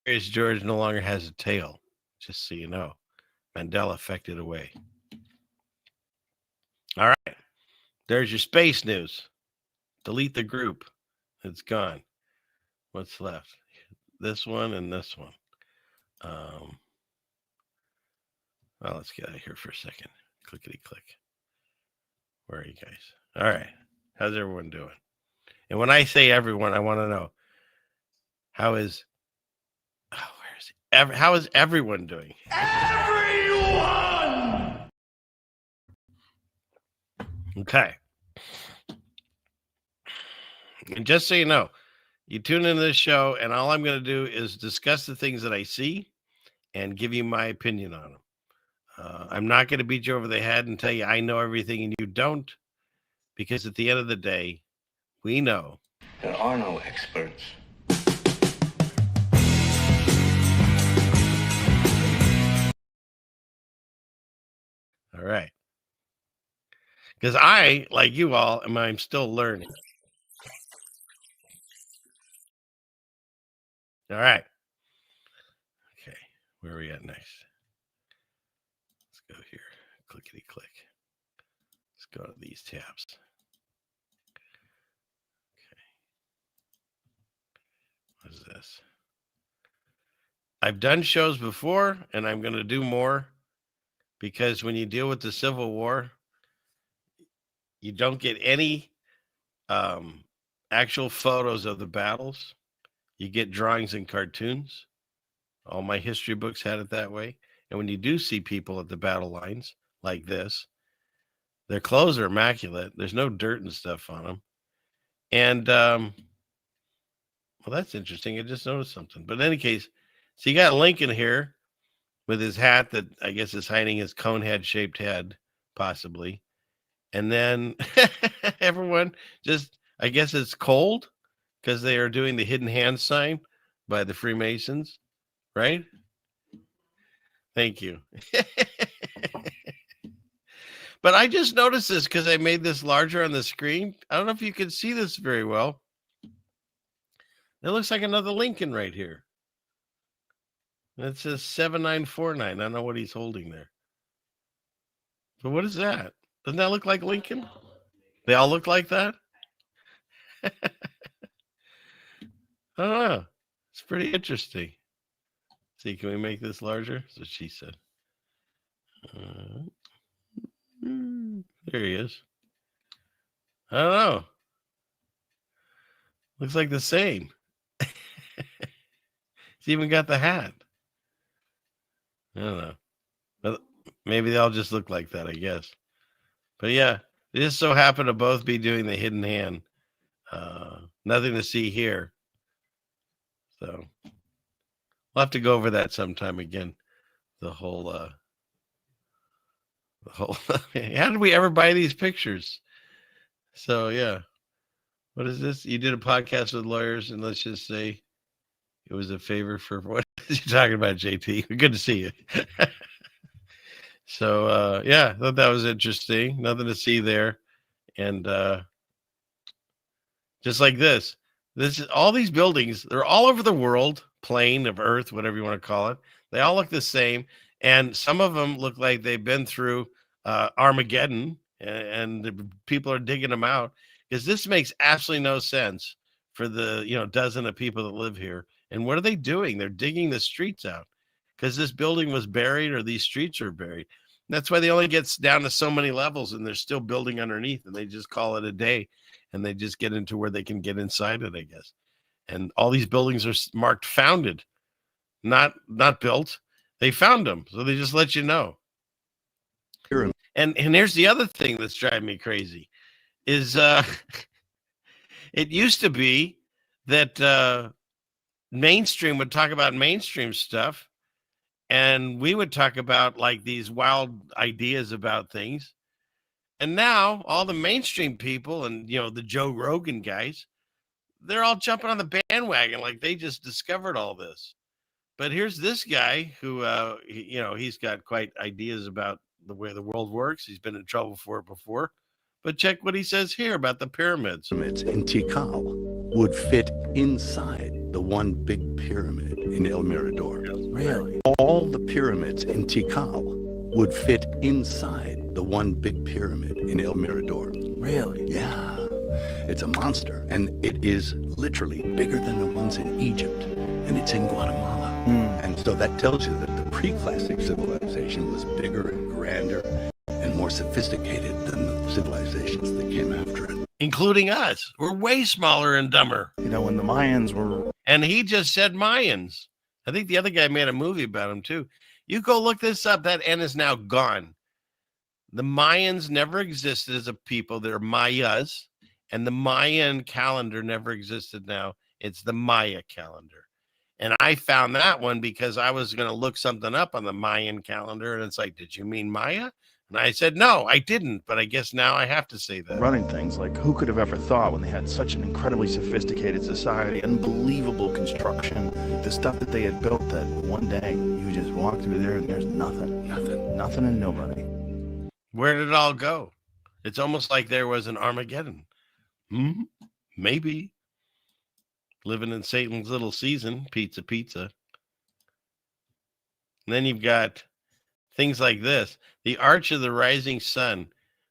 Curious George no longer has a tail, just so you know. Mandela affected away. All right. There's your space news. Delete the group. It's gone. What's left? This one and this one. Well, let's get out of here for a second. Clickety click. Where are you guys? All right. How's everyone doing? And when I say everyone, I want to know how is everyone doing? Everyone! Okay. And just so you know, you tune into this show, and all I'm going to do is discuss the things that I see and give you my opinion on them. I'm not going to beat you over the head and tell you I know everything and you don't, because at the end of the day, we know there are no experts. All right. Because I, like you all, I'm still learning. All right. Okay. Where are we at next? Let's go here. Clickety click. Let's go to these tabs. Okay. What is this? I've done shows before, and I'm going to do more, because when you deal with the Civil War, you don't get any actual photos of the battles. You get drawings and cartoons. All my history books had it that way. And when you do see people at the battle lines like this, their clothes are immaculate. There's no dirt and stuff on them. And, well, that's interesting. I just noticed something. But in any case, so you got Lincoln here with his hat that I guess is hiding his cone head shaped head, possibly. And then everyone just, I guess it's cold because they are doing the hidden hand sign by the Freemasons, right? Thank you. But I just noticed this because I made this larger on the screen. I don't know if you can see this very well. It looks like another Lincoln right here. It says 7949. I don't know what he's holding there. But what is that? Doesn't that look like Lincoln? They all look like that? I don't know. It's pretty interesting. See, can we make this larger? That's what she said. There he is. I don't know. Looks like the same. He's even got the hat. I don't know. But maybe they all just look like that, I guess. But yeah, they just so happen to both be doing the hidden hand. Nothing to see here. So we'll have to go over that sometime again. The whole how did we ever buy these pictures? So yeah. What is this? You did a podcast with lawyers, and let's just say it was a favor for what are you talking about, JT? Good to see you. So yeah, I thought that was interesting. Nothing to see there. And just like this is all these buildings, they're all over the world, plane of Earth, whatever you want to call it. They all look the same. And some of them look like they've been through Armageddon, and the people are digging them out, because this makes absolutely no sense for the dozen of people that live here. And what are they doing? They're digging the streets out because this building was buried, or these streets are buried. And that's why they only get down to so many levels, and they're still building underneath, and they just call it a day, and they just get into where they can get inside it, I guess. And all these buildings are marked founded, not built. They found them, so they just let you know. And here's the other thing that's driving me crazy is it used to be that mainstream would talk about mainstream stuff, and we would talk about like these wild ideas about things. And now all the mainstream people and the Joe Rogan guys, they're all jumping on the bandwagon like they just discovered all this. But here's this guy who he's got quite ideas about the way the world works. He's been in trouble for it before. But check what he says here about the pyramids. Pyramids in Tikal would fit inside the one big pyramid in El Mirador. Really? All the pyramids in Tikal would fit inside the one big pyramid in El Mirador. Really? Yeah. It's a monster, and it is literally bigger than the ones in Egypt, and it's in Guatemala. And so that tells you that the pre-classic civilization was bigger and grander and more sophisticated than the civilizations that came after it. Including us. We're way smaller and dumber. When the Mayans were... And he just said Mayans. I think the other guy made a movie about him too. You go look this up. That N is now gone. The Mayans never existed as a people. They're Mayas. And the Mayan calendar never existed now. It's the Maya calendar. And I found that one because I was going to look something up on the Mayan calendar. And it's like, did you mean Maya? And I said, no, I didn't. But I guess now I have to say that. Running things, like who could have ever thought when they had such an incredibly sophisticated society, unbelievable construction, the stuff that they had built, that one day you just walk through there and there's nothing and nobody. Where did it all go? It's almost like there was an Armageddon. Maybe. Living in Satan's little season, pizza. And then you've got things like this. The Arch of the Rising Sun,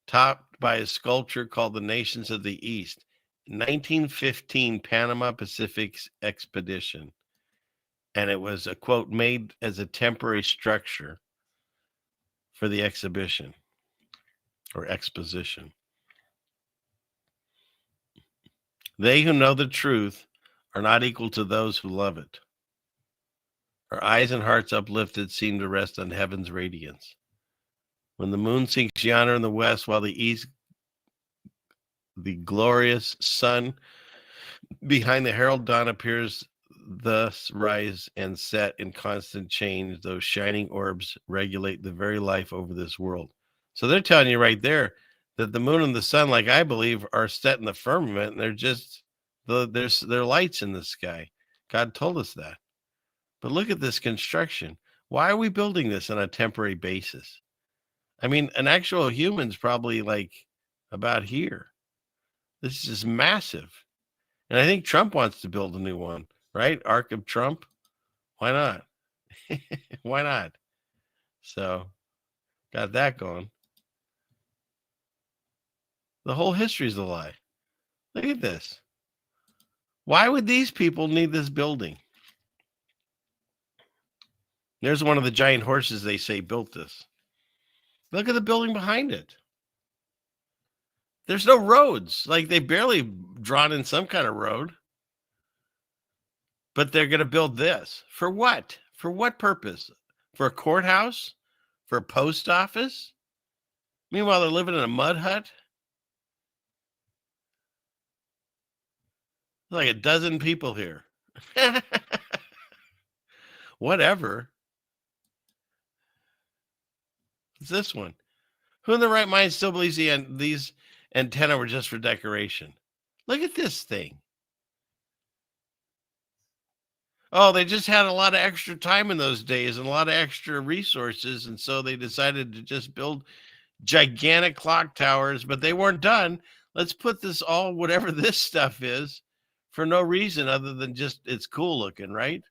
topped by a sculpture called the Nations of the East. 1915 Panama Pacific Expedition. And it was a quote made as a temporary structure for the exhibition or exposition. They who know the truth are not equal to those who love it. Our eyes and hearts uplifted seem to rest on heaven's radiance. When the moon sinks yonder in the west, while the east, the glorious sun behind the herald dawn appears, thus rise and set in constant change. Those shining orbs regulate the very life over this world. So they're telling you right there that the moon and the sun, like I believe, are set in the firmament, and they're just they're lights in the sky. God told us that. But look at this construction. Why are we building this on a temporary basis? I mean, an actual human's probably like about here. This is massive. And I think Trump wants to build a new one, right? Ark of Trump. Why not? Why not? So, got that going. The whole history is a lie. Look at this. Why would these people need this building? There's one of the giant horses they say built this. Look at the building behind it. There's no roads. Like, they barely drawn in some kind of road. But they're going to build this. For what? For what purpose? For a courthouse? For a post office? Meanwhile, they're living in a mud hut. Like a dozen people here. Whatever. It's this one. Who in the right mind still believes these antennae were just for decoration? Look at this thing. Oh, they just had a lot of extra time in those days and a lot of extra resources. And so they decided to just build gigantic clock towers, but they weren't done. Let's put this all, whatever this stuff is, for no reason other than just it's cool looking, right?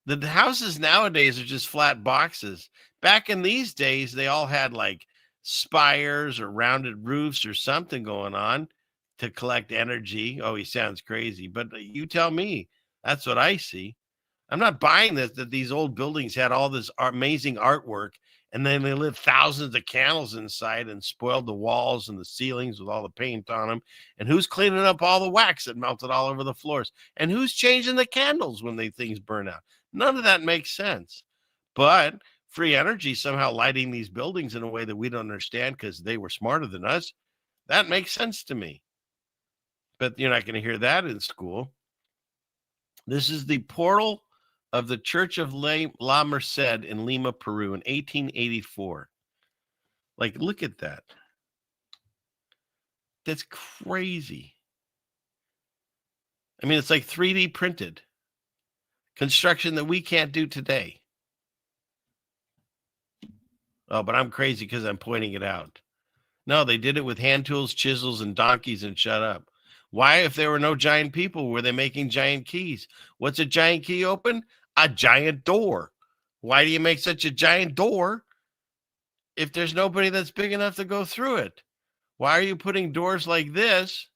The houses nowadays are just flat boxes. Back in these days, they all had like spires or rounded roofs or something going on to collect energy. Oh, he sounds crazy, but you tell me. That's what I see. I'm not buying this, that these old buildings had all this amazing artwork and then they lit thousands of candles inside and spoiled the walls and the ceilings with all the paint on them. And who's cleaning up all the wax that melted all over the floors? And who's changing the candles when these things burn out? None of that makes sense. But free energy somehow lighting these buildings in a way that we don't understand because they were smarter than us, that makes sense to me. But you're not going to hear that in school. This is the portal of the Church of La Merced in Lima, Peru in 1884. Like, look at that. That's crazy. I mean, it's like 3D printed construction that we can't do today. Oh, but I'm crazy because I'm pointing it out. No, they did it with hand tools, chisels, and donkeys and shut up. Why, if there were no giant people, were they making giant keys? What's a giant key open? A giant door. Why do you make such a giant door if there's nobody that's big enough to go through it? Why are you putting doors like this?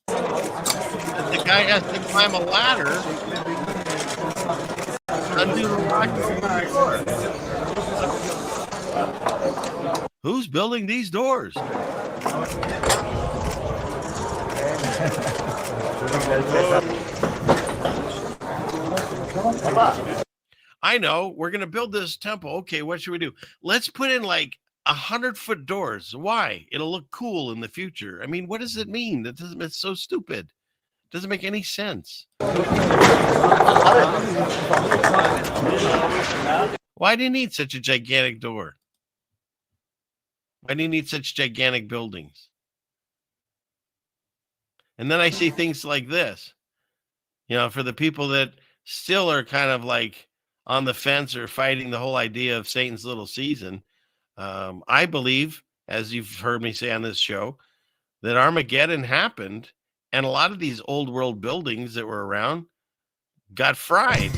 The guy has to climb a ladder, undo the lock door. Who's building these doors? I know, we're going to build this temple. Okay, what should we do? Let's put in like 100-foot doors. Why? It'll look cool in the future. I mean, what does it mean? That doesn't. It's so stupid. It doesn't make any sense. Why do you need such a gigantic door? Why do you need such gigantic buildings? And then I see things like this, for the people that still are kind of like on the fence or fighting the whole idea of Satan's little season. I believe, as you've heard me say on this show, that Armageddon happened and a lot of these old world buildings that were around got fried.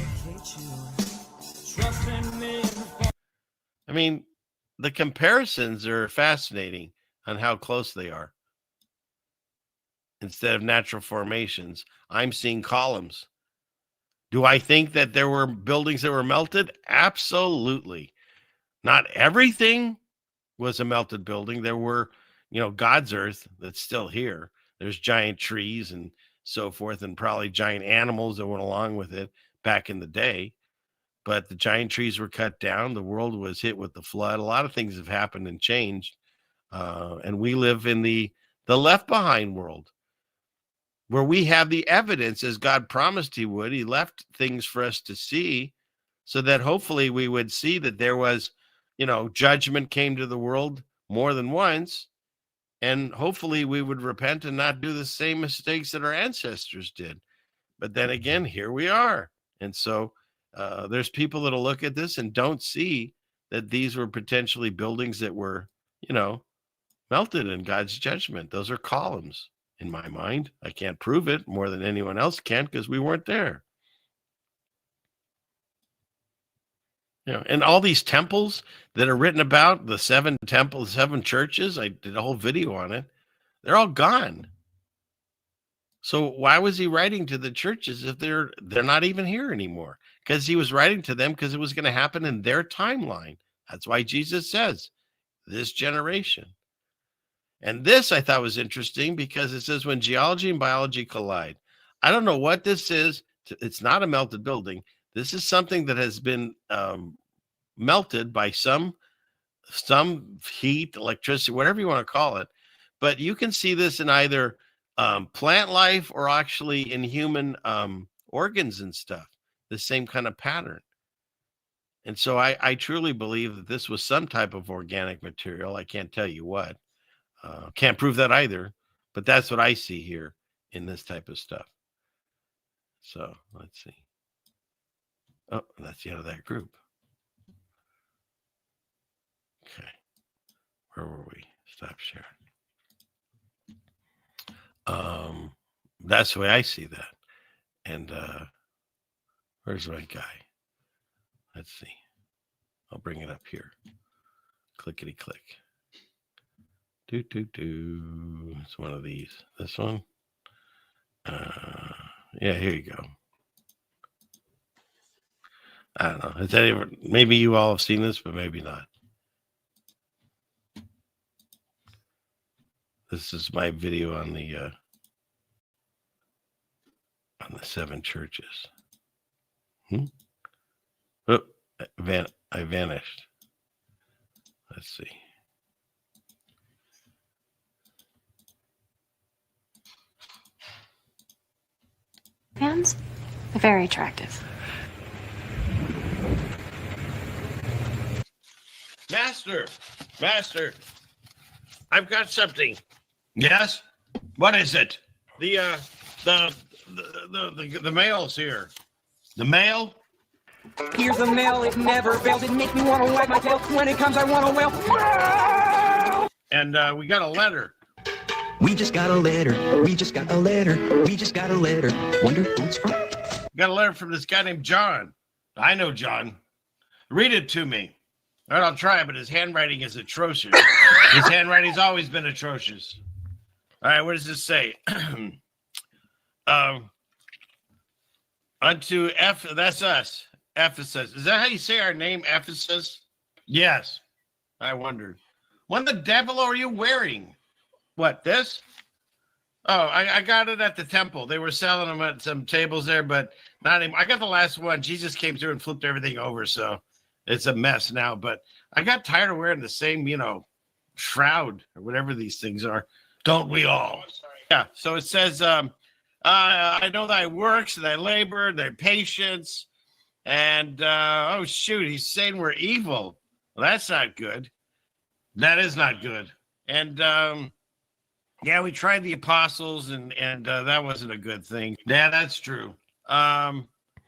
I mean, the comparisons are fascinating on how close they are. Instead of natural formations, I'm seeing columns. Do I think that there were buildings that were melted? Absolutely. Not everything was a melted building. There were, God's earth that's still here. There's giant trees and so forth, and probably giant animals that went along with it back in the day. But the giant trees were cut down. The world was hit with the flood. A lot of things have happened and changed. And we live in the left behind world, where we have the evidence as God promised he would. He left things for us to see so that hopefully we would see that there was, judgment came to the world more than once. And hopefully we would repent and not do the same mistakes that our ancestors did. But then again, here we are. And so there's people that'll look at this and don't see that these were potentially buildings that were, melted in God's judgment. Those are columns. In my mind, I can't prove it more than anyone else can because we weren't there. And all these temples that are written about, the 7 temples, 7 churches, I did a whole video on it. They're all gone. So why was he writing to the churches if they're not even here anymore? Because he was writing to them because it was going to happen in their timeline. That's why Jesus says this generation. And this I thought was interesting because it says when geology and biology collide. I don't know what this is. It's not a melted building. This is something that has been melted by some heat, electricity, whatever you want to call it. But you can see this in either plant life or actually in human organs and stuff, the same kind of pattern. And so I truly believe that this was some type of organic material. I can't tell you what. Can't prove that either, but that's what I see here in this type of stuff. So let's see. Oh, that's the end of that group. Okay. Where were we? Stop sharing. That's the way I see that. And where's the right guy? Let's see. I'll bring it up here. Clickety click. Do. It's one of these. This one. Yeah, here you go. I don't know. Has anyone, maybe you all have seen this, but maybe not. This is my video on the 7 churches. Oh, I vanished. Let's see. Hands are very attractive. Master, I've got something. Yes? What is it? The mail's here. The mail? Here's the mail, it never fails. It makes me want to wag my tail. When it comes, I want to wail. And we got a letter. We just got a letter. We just got a letter. We just got a letter. Wonder who it's from. Got a letter from this guy named John. I know John. Read it to me. All right, I'll try, but his handwriting is atrocious. His handwriting's always been atrocious. All right, what does this say? Unto that's us. Ephesus. Is that how you say our name, Ephesus? Yes. I wondered. What the devil are you wearing? What, this? Oh, I got it at the temple. They were selling them at some tables there, but not anymore. I got the last one. Jesus came through and flipped everything over, so it's a mess now. But I got tired of wearing the same, shroud or whatever these things are. Don't we all? Yeah, so it says, I know thy works, thy labor, thy patience, and, oh, shoot, he's saying we're evil. Well, that's not good. That is not good. And, yeah, we tried the apostles, and that wasn't a good thing. Yeah, that's true. But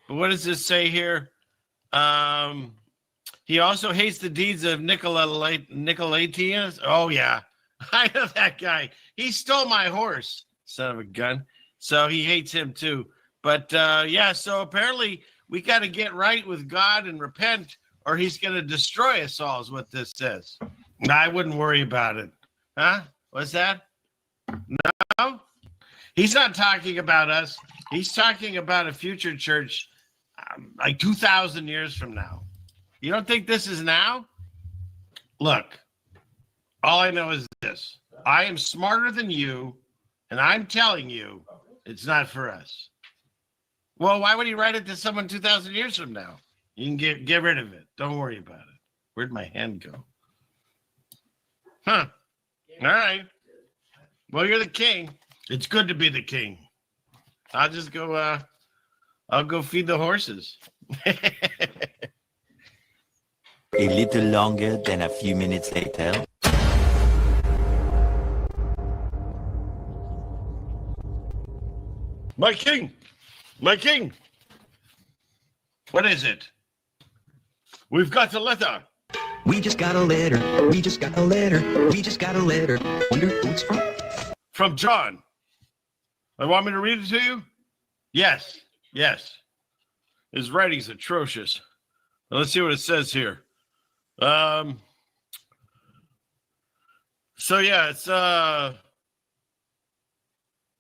what does this say here? He also hates the deeds of Nicolaitans. Oh, yeah. I know that guy. He stole my horse, son of a gun. So he hates him, too. But, yeah, so apparently we got to get right with God and repent, or he's going to destroy us all, is what this says. I wouldn't worry about it. Huh? What's that? No, he's not talking about us. He's talking about a future church like 2,000 years from now. You don't think this is now? Look, all I know is this. I am smarter than you, and I'm telling you it's not for us. Well, why would he write it to someone 2,000 years from now? You can get rid of it. Don't worry about it. Where'd my hand go? Huh. All right. Well, you're the king. It's good to be the king. I'll just go, I'll go feed the horses. A little longer than a few minutes later. My king! My king! What is it? We've got a letter. We just got a letter. We just got a letter. We just got a letter. Wonder who it's from. From John. I want me to read it to you? Yes. Yes. His writing's atrocious. Now, let's see what it says here. So yeah, it's oh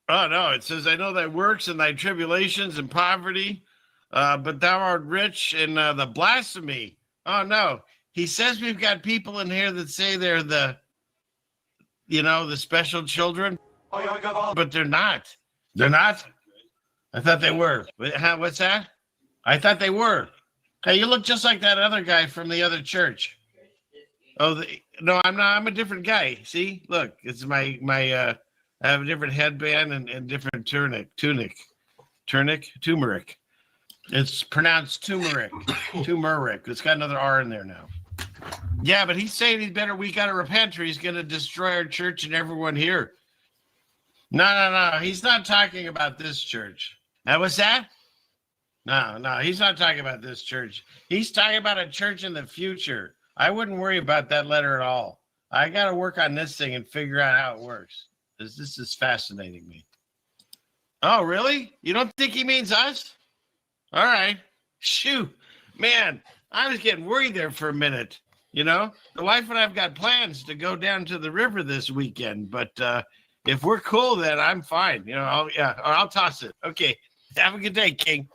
no, it says, I know thy works and thy tribulations and poverty, but thou art rich in the blasphemy. Oh no, he says we've got people in here that say they're the special children, but they're not. They're not? I thought they were. What's that? I thought they were. Hey, you look just like that other guy from the other church. Oh, no, I'm not. I'm a different guy. See, look, it's my. I have a different headband and different turmeric. It's pronounced turmeric. Turmeric. It's got another R in there now. Yeah, but he's saying we got to repent or he's going to destroy our church and everyone here. No. He's not talking about this church. What's that? No. He's not talking about this church. He's talking about a church in the future. I wouldn't worry about that letter at all. I got to work on this thing and figure out how it works. This is fascinating me. Oh, really? You don't think he means us? All right. Shoot. Man, I was getting worried there for a minute. The wife and I've got plans to go down to the river this weekend, but if we're cool, then I'm fine. I'll toss it. Okay. Have a good day, King.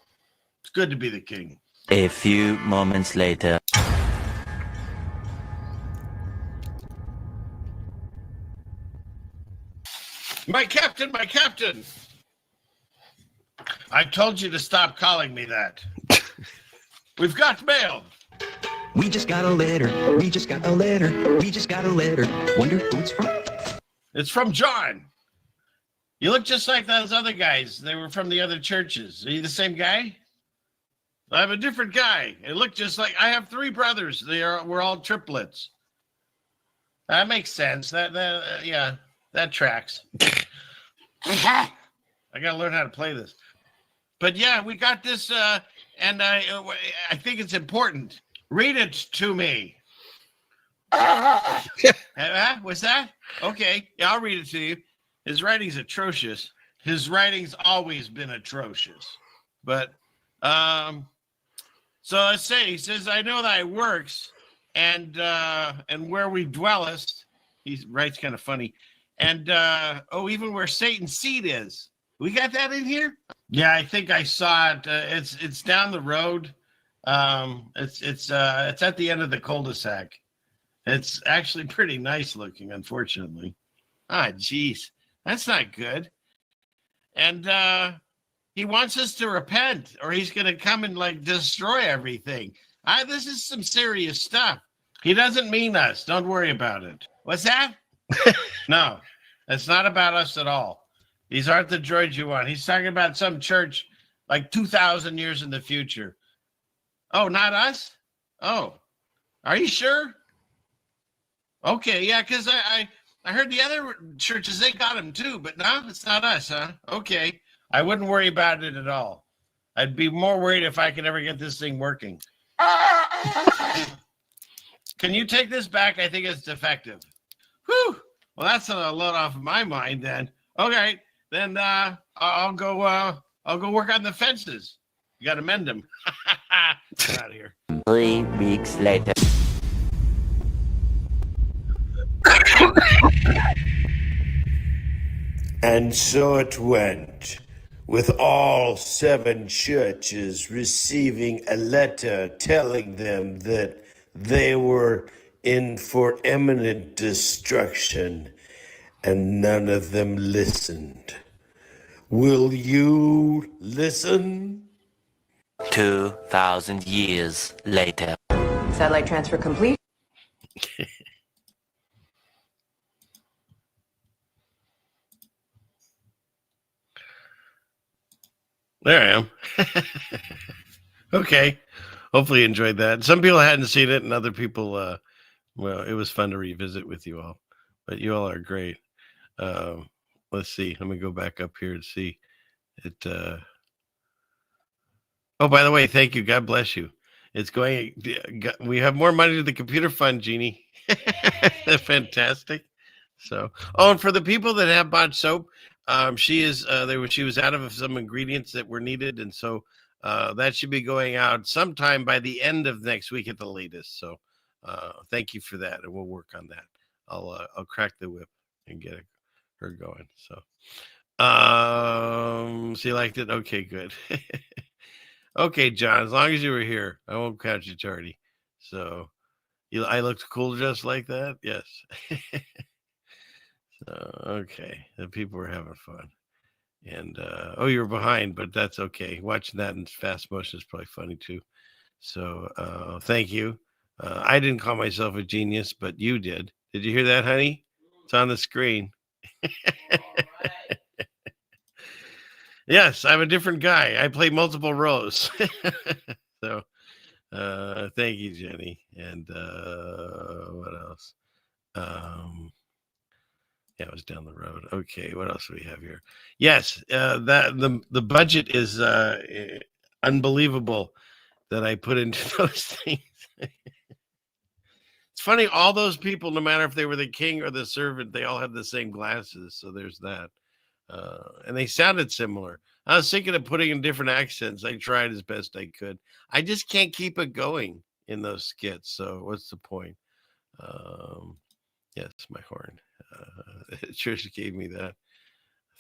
It's good to be the king. A few moments later. My captain. I told you to stop calling me that. We've got mail. We just got a letter. We just got a letter. We just got a letter. Wonder who it's from? It's from John. You look just like those other guys. They were from the other churches. Are you the same guy? I'm a different guy. It looked just like I have 3 brothers. We're all triplets. That makes sense. That tracks. I gotta learn how to play this. But yeah, we got this, and I think it's important. Read it to me. What's that? Okay, yeah, I'll read it to you. His writing's atrocious. His writing's always been atrocious. But so let's say he says, "I know thy works, and where we dwellest." He writes kind of funny. And even where Satan's seat is. We got that in here? Yeah, I think I saw it. It's down the road. It's at the end of the cul-de-sac. It's actually pretty nice looking, unfortunately. Geez, that's not good. And he wants us to repent, or he's gonna come and destroy everything. This is some serious stuff. He doesn't mean us. Don't worry about it. What's that? No, it's not about us at all. These aren't the droids you want. He's talking about some church 2,000 years in the future. Oh, not us? Oh, are you sure? Okay, yeah, because I heard the other churches, they got him too, but no, it's not us, huh? Okay, I wouldn't worry about it at all. I'd be more worried if I could ever get this thing working. Can you take this back? I think it's defective. Whew. Well, that's a load off of my mind then. Okay, then I'll go work on the fences. You got to mend them. Get out of here. 3 weeks later. And so it went, with all 7 churches receiving a letter telling them that they were in for imminent destruction, and none of them listened. Will you listen? 2,000 years later. Satellite transfer complete. There I am. Okay. Hopefully you enjoyed that. Some people hadn't seen it, and other people, well, it was fun to revisit with you all. But you all are great. Let's see. Let me go back up here and see it. Oh, by the way, thank you. God bless you. It's going. We have more money to the computer fund, Jeannie. Fantastic. So, and for the people that have bought soap, she was out of some ingredients that were needed, and so that should be going out sometime by the end of next week at the latest. So, thank you for that, and we'll work on that. I'll crack the whip and get her going. So, so you liked it? Okay, good. Okay, John. As long as you were here, I won't catch you, Charlie. So, I looked cool just like that. Yes. So, okay, the people were having fun. And you were behind, but that's okay. Watching that in fast motion is probably funny too. So thank you. I didn't call myself a genius, but you did. Did you hear that, honey? It's on the screen. Yes, I'm a different guy. I play multiple roles. So thank you, Jenny. And what else? Yeah, it was down the road. Okay, what else do we have here? Yes, that the budget is unbelievable that I put into those things. It's funny, all those people, no matter if they were the king or the servant, they all had the same glasses. So there's that. And they sounded similar. I was thinking of putting in different accents. I tried as best I could. I just can't keep it going in those skits. So what's the point? Yes, my horn. Trisha gave me that.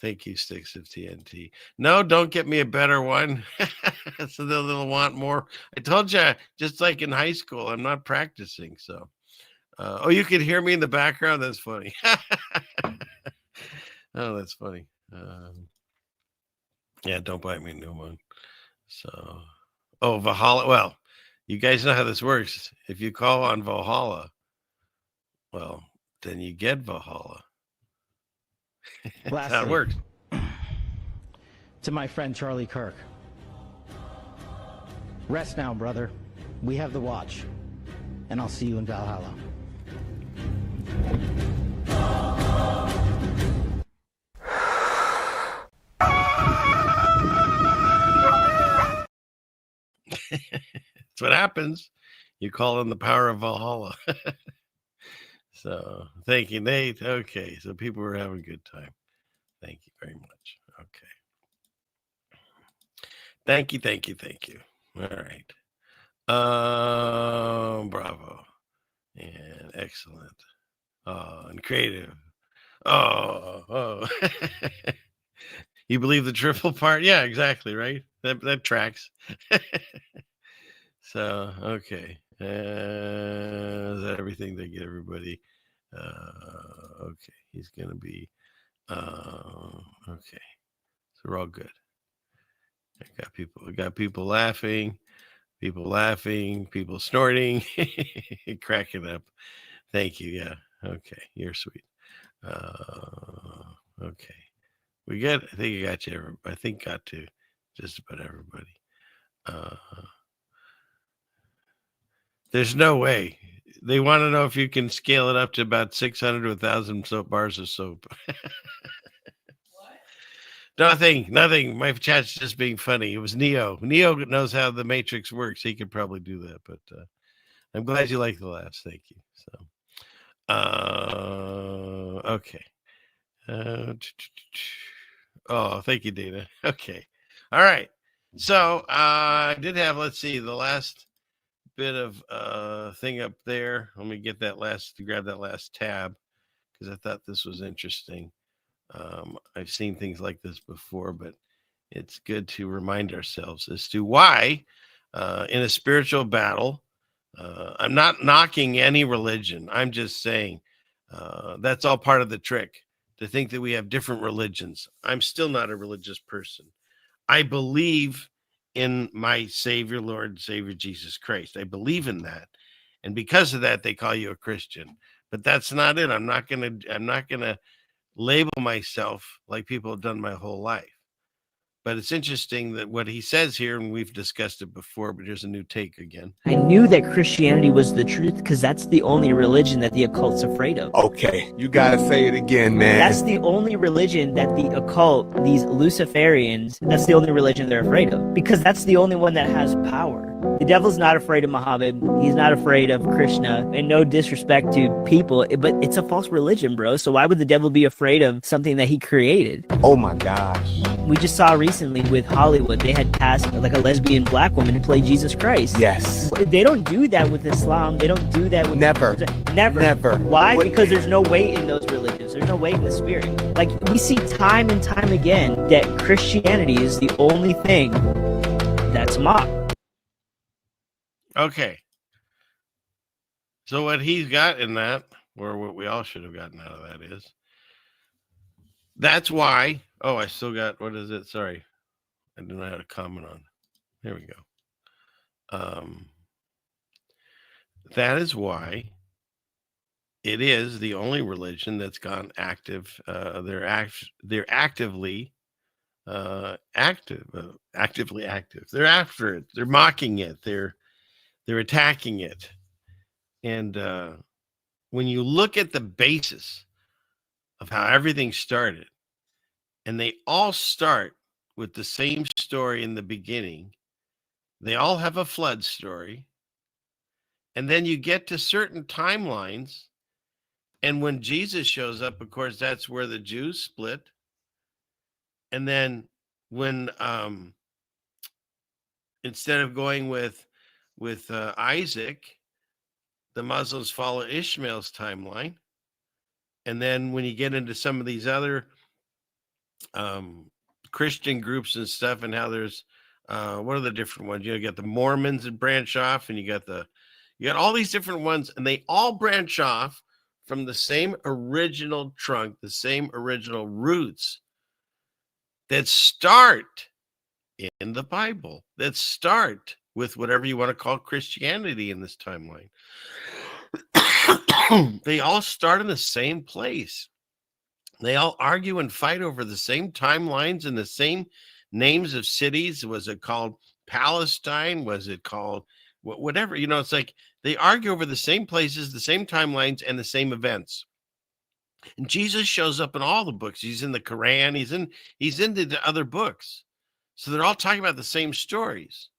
Thank you, Sticks of TNT. No, don't get me a better one. So they'll want more. I told you, just like in high school, I'm not practicing. So, you could hear me in the background. That's funny. Oh, that's funny. Yeah, don't buy me a new one. So, Valhalla. Well, you guys know how this works. If you call on Valhalla, well, then you get Valhalla. That's how it works. To my friend Charlie Kirk. Rest now, brother. We have the watch. And I'll see you in Valhalla. That's what happens. You call in the power of Valhalla. So thank you, Nate. Okay, so people were having a good time. Thank you very much. Okay. Thank you. All right. Bravo. And excellent. And creative. You believe the triple part? Yeah, exactly, right? That tracks. So, okay. Is that everything they get everybody? Okay, he's gonna be okay. So we're all good. I got people laughing, people snorting, cracking up. Thank you. Yeah. Okay, you're sweet. Okay. We got, I think I got you. I think got to just about everybody. There's no way. They want to know if you can scale it up to about 600 to 1,000 soap bars of soap. Nothing. My chat's just being funny. It was Neo. Neo knows how the Matrix works. He could probably do that, but I'm glad you like the laughs. Thank you. So, okay. Thank you, Dana. Okay. All right. So I did have, let's see, the last bit of thing up there. Let me get that grab that last tab because I thought this was interesting. I've seen things like this before, but it's good to remind ourselves as to why in a spiritual battle, I'm not knocking any religion. I'm just saying that's all part of the trick to think that we have different religions. I'm still not a religious person. I believe in my Savior, Lord and Savior, Jesus Christ. I believe in that. And because of that, they call you a Christian. But that's not it. I'm not going to label myself like people have done my whole life. But it's interesting that what he says here, and we've discussed it before, but here's a new take again. I knew that Christianity was the truth because that's the only religion that the occult's afraid of. Okay, you gotta say it again, man. That's the only religion that the occult, these Luciferians, that's the only religion they're afraid of. Because that's the only one that has power. The devil's not afraid of Muhammad. He's not afraid of Krishna. And no disrespect to people, but it's a false religion, bro. So why would the devil be afraid of something that he created? Oh my gosh. We just saw recently with Hollywood, they had cast like a lesbian black woman to play Jesus Christ. Yes. They don't do that with Islam. They don't do that with... Never. Why? Because there's no weight in those religions. There's no weight in the spirit. Like, we see time and time again that Christianity is the only thing that's mocked. Okay. So what he's got in that, or what we all should have gotten out of that is, that's why, oh, I still got, what is it? Sorry. I didn't know how to comment on. Here we go. That is why it is the only religion that's gone active. They're actively actively active. They're after it. They're mocking it. They're attacking it. And when you look at the basis of how everything started, and they all start with the same story in the beginning. They all have a flood story. And then you get to certain timelines. And when Jesus shows up, of course, that's where the Jews split. And then when instead of going with Isaac, the Muslims follow Ishmael's timeline. And then when you get into some of these other Christian groups and stuff, and how there's what are the different ones? You got the Mormons that branch off, and you got all these different ones, and they all branch off from the same original trunk, the same original roots that start in the Bible, that start with whatever you want to call Christianity in this timeline. They all start in the same place. They all argue and fight over the same timelines and the same names of cities. Was it called Palestine? Was it called whatever? It's like they argue over the same places, the same timelines, and the same events. And Jesus shows up in all the books. He's in the Quran. He's in the other books. So they're all talking about the same stories.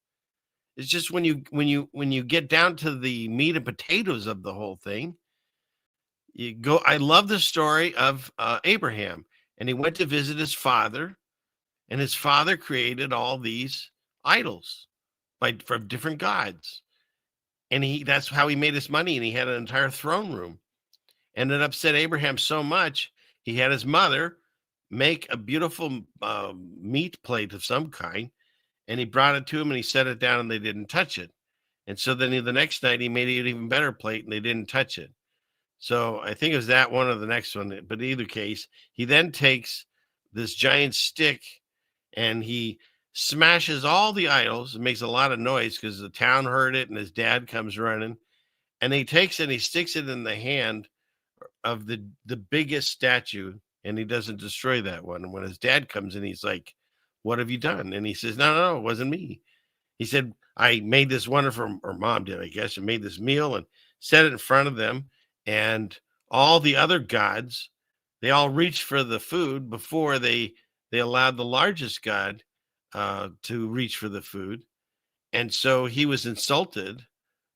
It's just when you get down to the meat and potatoes of the whole thing, you go. I love the story of Abraham, and he went to visit his father, and his father created all these idols from different gods, and that's how he made his money, and he had an entire throne room. And it upset Abraham so much, he had his mother make a beautiful meat plate of some kind, and he brought it to him, and he set it down, and they didn't touch it. And so then the next night he made an even better plate, and they didn't touch it. So I think it was that one or the next one. But in either case, he then takes this giant stick and he smashes all the idols. It makes a lot of noise because the town heard it, and his dad comes running. And he takes it and he sticks it in the hand of the biggest statue, and he doesn't destroy that one. And when his dad comes in, he's like, "What have you done?" And he says, No, it wasn't me. He said, "I made this wonderful," or mom did, I guess, and made this meal and set it in front of them. And all the other gods, they all reached for the food before they allowed the largest god to reach for the food. And so he was insulted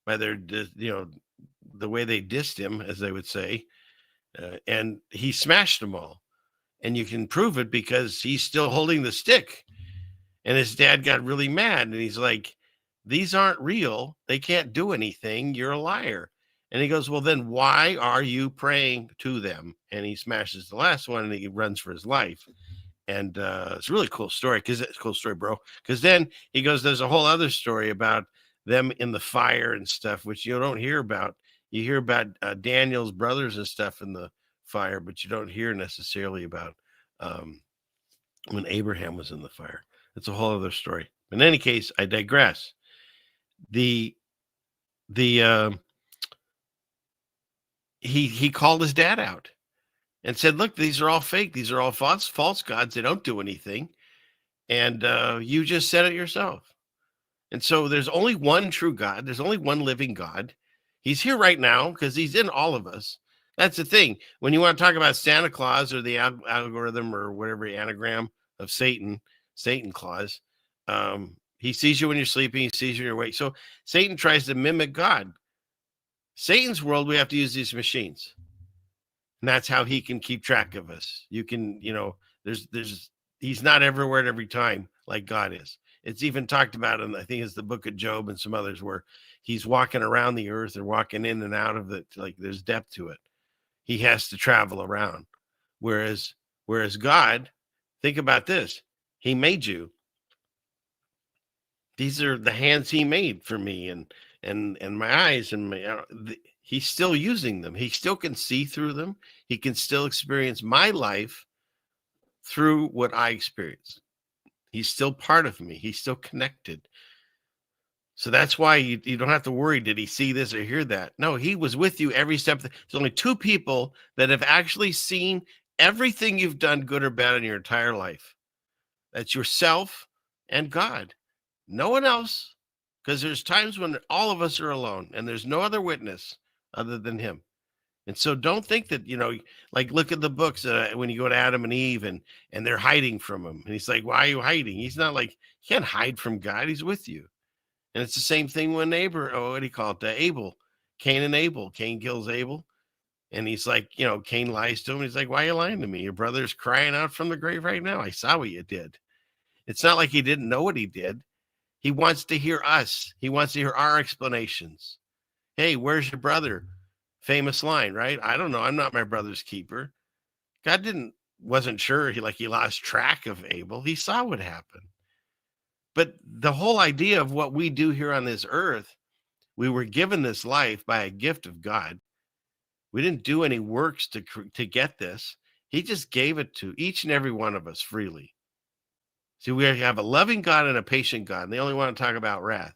by their, the way they dissed him, as they would say, and he smashed them all. And you can prove it because he's still holding the stick. And his dad got really mad, and he's like, "These aren't real. They can't do anything. You're a liar." And he goes, "Well, then why are you praying to them?" And he smashes the last one, and he runs for his life. And it's a really cool story, because it's a cool story, bro. Because then he goes, there's a whole other story about them in the fire and stuff, which you don't hear about. You hear about Daniel's brothers and stuff in the fire, but you don't hear necessarily about when Abraham was in the fire. It's a whole other story. In any case, I digress. He called his dad out and said, "Look, these are all fake. These are all false gods. They don't do anything. And you just said it yourself." And so there's only one true God. There's only one living God. He's here right now because he's in all of us. That's the thing. When you want to talk about Santa Claus or the algorithm or whatever anagram of Satan Claus, he sees you when you're sleeping. He sees you when you're awake. So Satan tries to mimic God. Satan's world, we have to use these machines. And that's how he can keep track of us. You can, he's not everywhere at every time like God is. It's even talked about in, I think it's the book of Job and some others, where he's walking around the earth or walking in and out of it. Like there's depth to it. He has to travel around. Whereas God, think about this. He made you. These are the hands he made for me and my eyes and he's still using them. He still can see through them. He can still experience my life through what I experience. He's still part of me. He's still connected. So that's why you don't have to worry, did he see this or hear that? No, he was with you every step. There's only two people that have actually seen everything you've done, good or bad, in your entire life. That's yourself and God. No one else, because there's times when all of us are alone and there's no other witness other than him. And so don't think that, like look at the books when you go to Adam and Eve and they're hiding from him. And he's like, why are you hiding? He's not like, you can't hide from God. He's with you. And it's the same thing when what do you call it? Abel, Cain and Abel. Cain kills Abel. And he's like, Cain lies to him. He's like, why are you lying to me? Your brother's crying out from the grave right now. I saw what you did. It's not like he didn't know what he did. He wants to hear us. He wants to hear our explanations. Hey, where's your brother? Famous line, right? I don't know. I'm not my brother's keeper. God wasn't sure. He lost track of Abel. He saw what happened. But the whole idea of what we do here on this earth, we were given this life by a gift of God. We didn't do any works to get this. He just gave it to each and every one of us freely. See, we have a loving God and a patient God, and they only want to talk about wrath.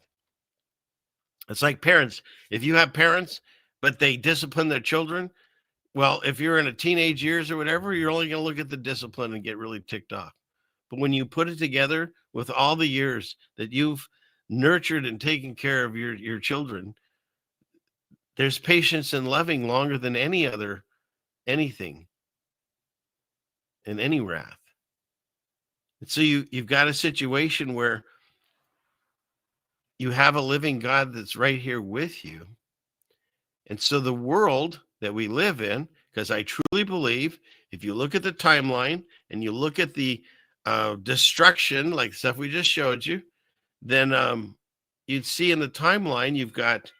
It's like parents. If you have parents, but they discipline their children, well, if you're in a teenage years or whatever, you're only going to look at the discipline and get really ticked off. But when you put it together with all the years that you've nurtured and taken care of your children, there's patience and loving longer than anything in any wrath. And so you've got a situation where you have a living God that's right here with you. And so the world that we live in, because I truly believe if you look at the timeline and you look at the destruction, like stuff we just showed you, then you'd see in the timeline you've got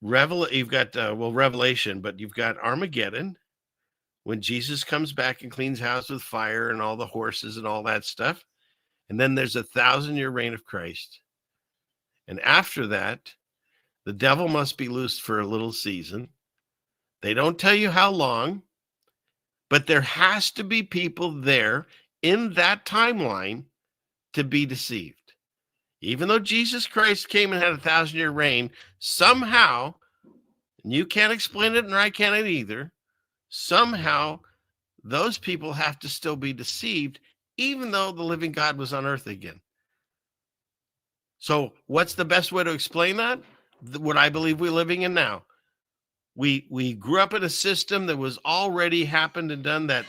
Revelation, but you've got Armageddon, when Jesus comes back and cleans house with fire and all the horses and all that stuff. And then there's 1,000-year reign of Christ. And after that, the devil must be loosed for a little season. They don't tell you how long, but there has to be people there in that timeline to be deceived. Even though Jesus Christ came and had 1,000-year reign, somehow, and you can't explain it, and I can't either, somehow those people have to still be deceived, even though the living God was on earth again. So what's the best way to explain that? What I believe we're living in now. We grew up in a system that was already happened and done, that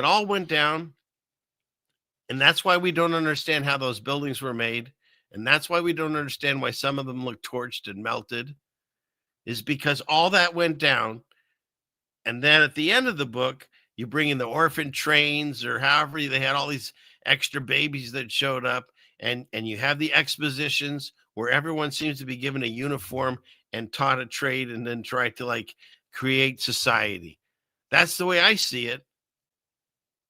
all went down. And that's why we don't understand how those buildings were made. And that's why we don't understand why some of them look torched and melted, is because all that went down. And then at the end of the book, you bring in the orphan trains, or however they had all these extra babies that showed up, and you have the expositions where everyone seems to be given a uniform and taught a trade and then try to create society. That's the way I see it.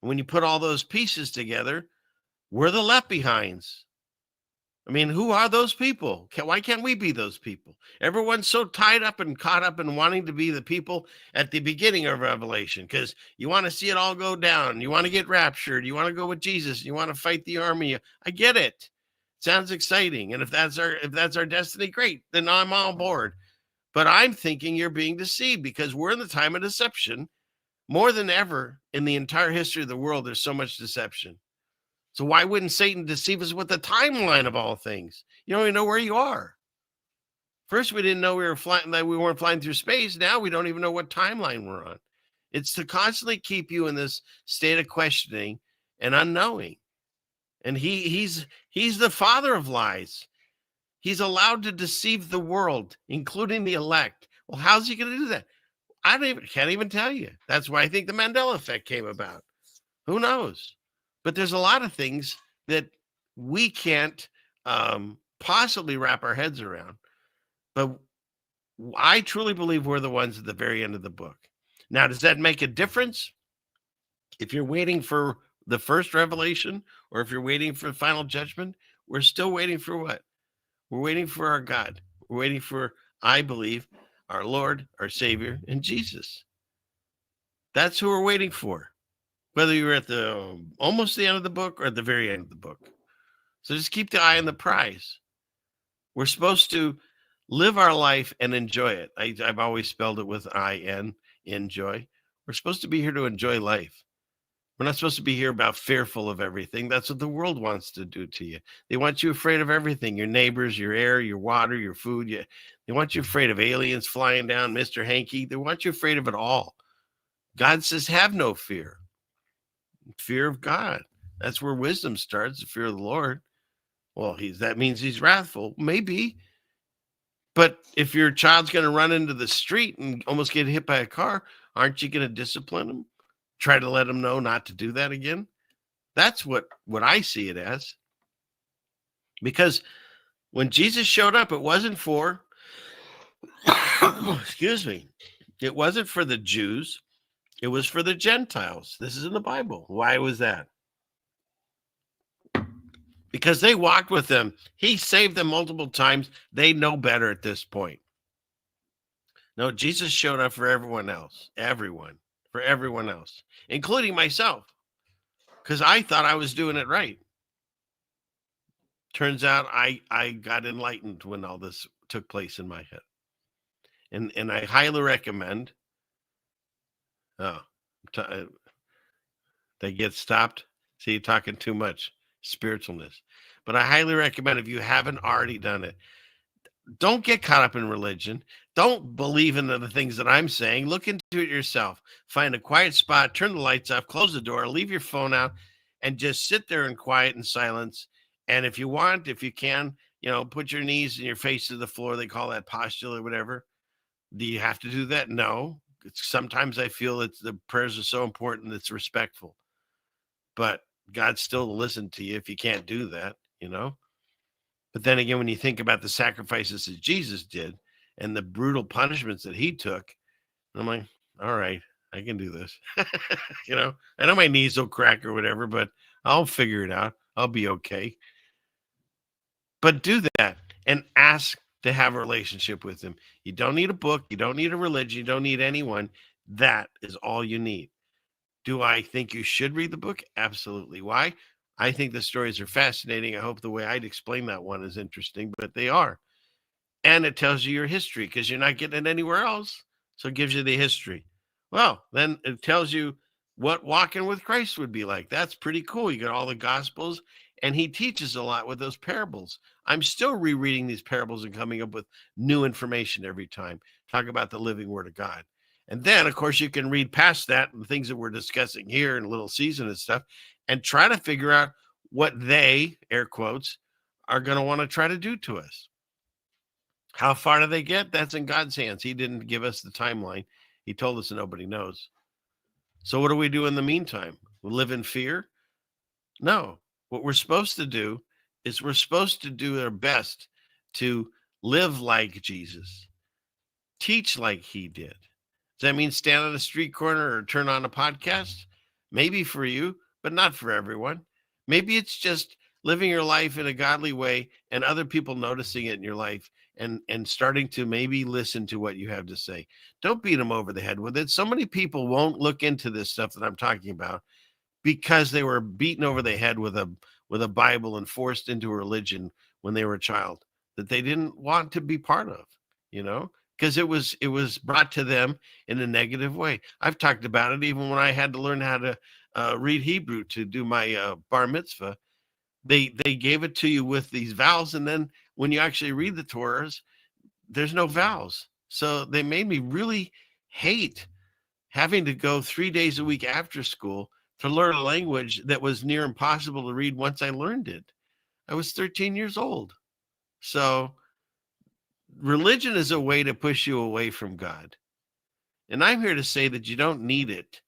When you put all those pieces together, we're the left behinds. I mean, who are those people? Why can't we be those people? Everyone's so tied up and caught up in wanting to be the people at the beginning of Revelation, because you want to see it all go down. You want to get raptured. You want to go with Jesus. You want to fight the army. I get it. Sounds exciting. And if that's our destiny, great. Then I'm on board. But I'm thinking you're being deceived, because we're in the time of deception. More than ever in the entire history of the world, there's so much deception. So why wouldn't Satan deceive us with the timeline of all things? You don't even know where you are. First, we didn't know we weren't flying through space. Now we don't even know what timeline we're on. It's to constantly keep you in this state of questioning and unknowing. And he's the father of lies. He's allowed to deceive the world, including the elect. Well, how's he going to do that? Can't even tell you. That's why I think the Mandela effect came about. Who knows? But there's a lot of things that we can't possibly wrap our heads around. But I truly believe we're the ones at the very end of the book. Now, does that make a difference? If you're waiting for the first revelation, or if you're waiting for final judgment, we're still waiting for what? We're waiting for our God. We're waiting for, I believe, our Lord, our Savior, and Jesus. That's who we're waiting for, whether you're at the almost the end of the book or at the very end of the book. So just keep the eye on the prize. We're supposed to live our life and enjoy it. I've always spelled it with I-N, enjoy. We're supposed to be here to enjoy life. We're not supposed to be here about fearful of everything. That's what the world wants to do to you. They want you afraid of everything, your neighbors, your air, your water, your food. They want you afraid of aliens flying down, Mr. Hanky. They want you afraid of it all. God says, have no fear. Fear of God. That's where wisdom starts, the fear of the Lord. Well, that means he's wrathful. Maybe. But if your child's going to run into the street and almost get hit by a car, aren't you going to discipline him? Try to let him know not to do that again? That's what I see it as. Because when Jesus showed up, it wasn't for, excuse me, it wasn't for the Jews. It was for the Gentiles. This is in the Bible. Why was that? Because they walked with him. He saved them multiple times. They know better at this point. No, Jesus showed up for everyone else. For everyone else, including myself, because I thought I was doing it right. Turns out I got enlightened when all this took place in my head. And I highly recommend, they get stopped. See, you're talking too much spiritualness. But I highly recommend, if you haven't already done it, don't get caught up in religion. Don't believe in the things that I'm saying. Look into it yourself. Find a quiet spot, turn the lights off, close the door, leave your phone out, and just sit there in quiet and silence. And if you can, put your knees and your face to the floor. They call that postural or whatever. Do you have to do that? No. Sometimes I feel that the prayers are so important, it's respectful. But God still will listen to you if you can't do that, But then again, when you think about the sacrifices that Jesus did and the brutal punishments that he took, I'm like, all right, I can do this. I know my knees will crack or whatever, but I'll figure it out. I'll be okay. But do that and ask to have a relationship with him. You don't need a book. You don't need a religion. You don't need anyone. That is all you need. Do I think you should read the book? Absolutely. Why? I think the stories are fascinating. I hope the way I'd explain that one is interesting, but they are. And it tells you your history because you're not getting it anywhere else. So it gives you the history. Well, then it tells you what walking with Christ would be like. That's pretty cool. You got all the Gospels, and he teaches a lot with those parables. I'm still rereading these parables and coming up with new information every time. Talk about the living word of God. And then, of course, you can read past that and the things that we're discussing here in Little Season and stuff and try to figure out what they, air quotes, are going to want to try to do to us. How far do they get? That's in God's hands. He didn't give us the timeline. He told us nobody knows. So what do we do in the meantime? We live in fear? No. What we're supposed to do is we're supposed to do our best to live like Jesus, teach like he did. Does that mean stand on a street corner or turn on a podcast? Maybe for you, but not for everyone. Maybe it's just living your life in a godly way and other people noticing it in your life and starting to maybe listen to what you have to say. Don't beat them over the head with it. So many people won't look into this stuff that I'm talking about because they were beaten over the head with a Bible and forced into a religion when they were a child that they didn't want to be part of, because it was brought to them in a negative way. I've talked about it even when I had to learn how to read Hebrew to do my bar mitzvah. They gave it to you with these vowels, and then when you actually read the Torahs, there's no vowels. So they made me really hate having to go 3 days a week after school to learn a language that was near impossible to read once I learned it. I was 13 years old. So religion is a way to push you away from God. And I'm here to say that you don't need it.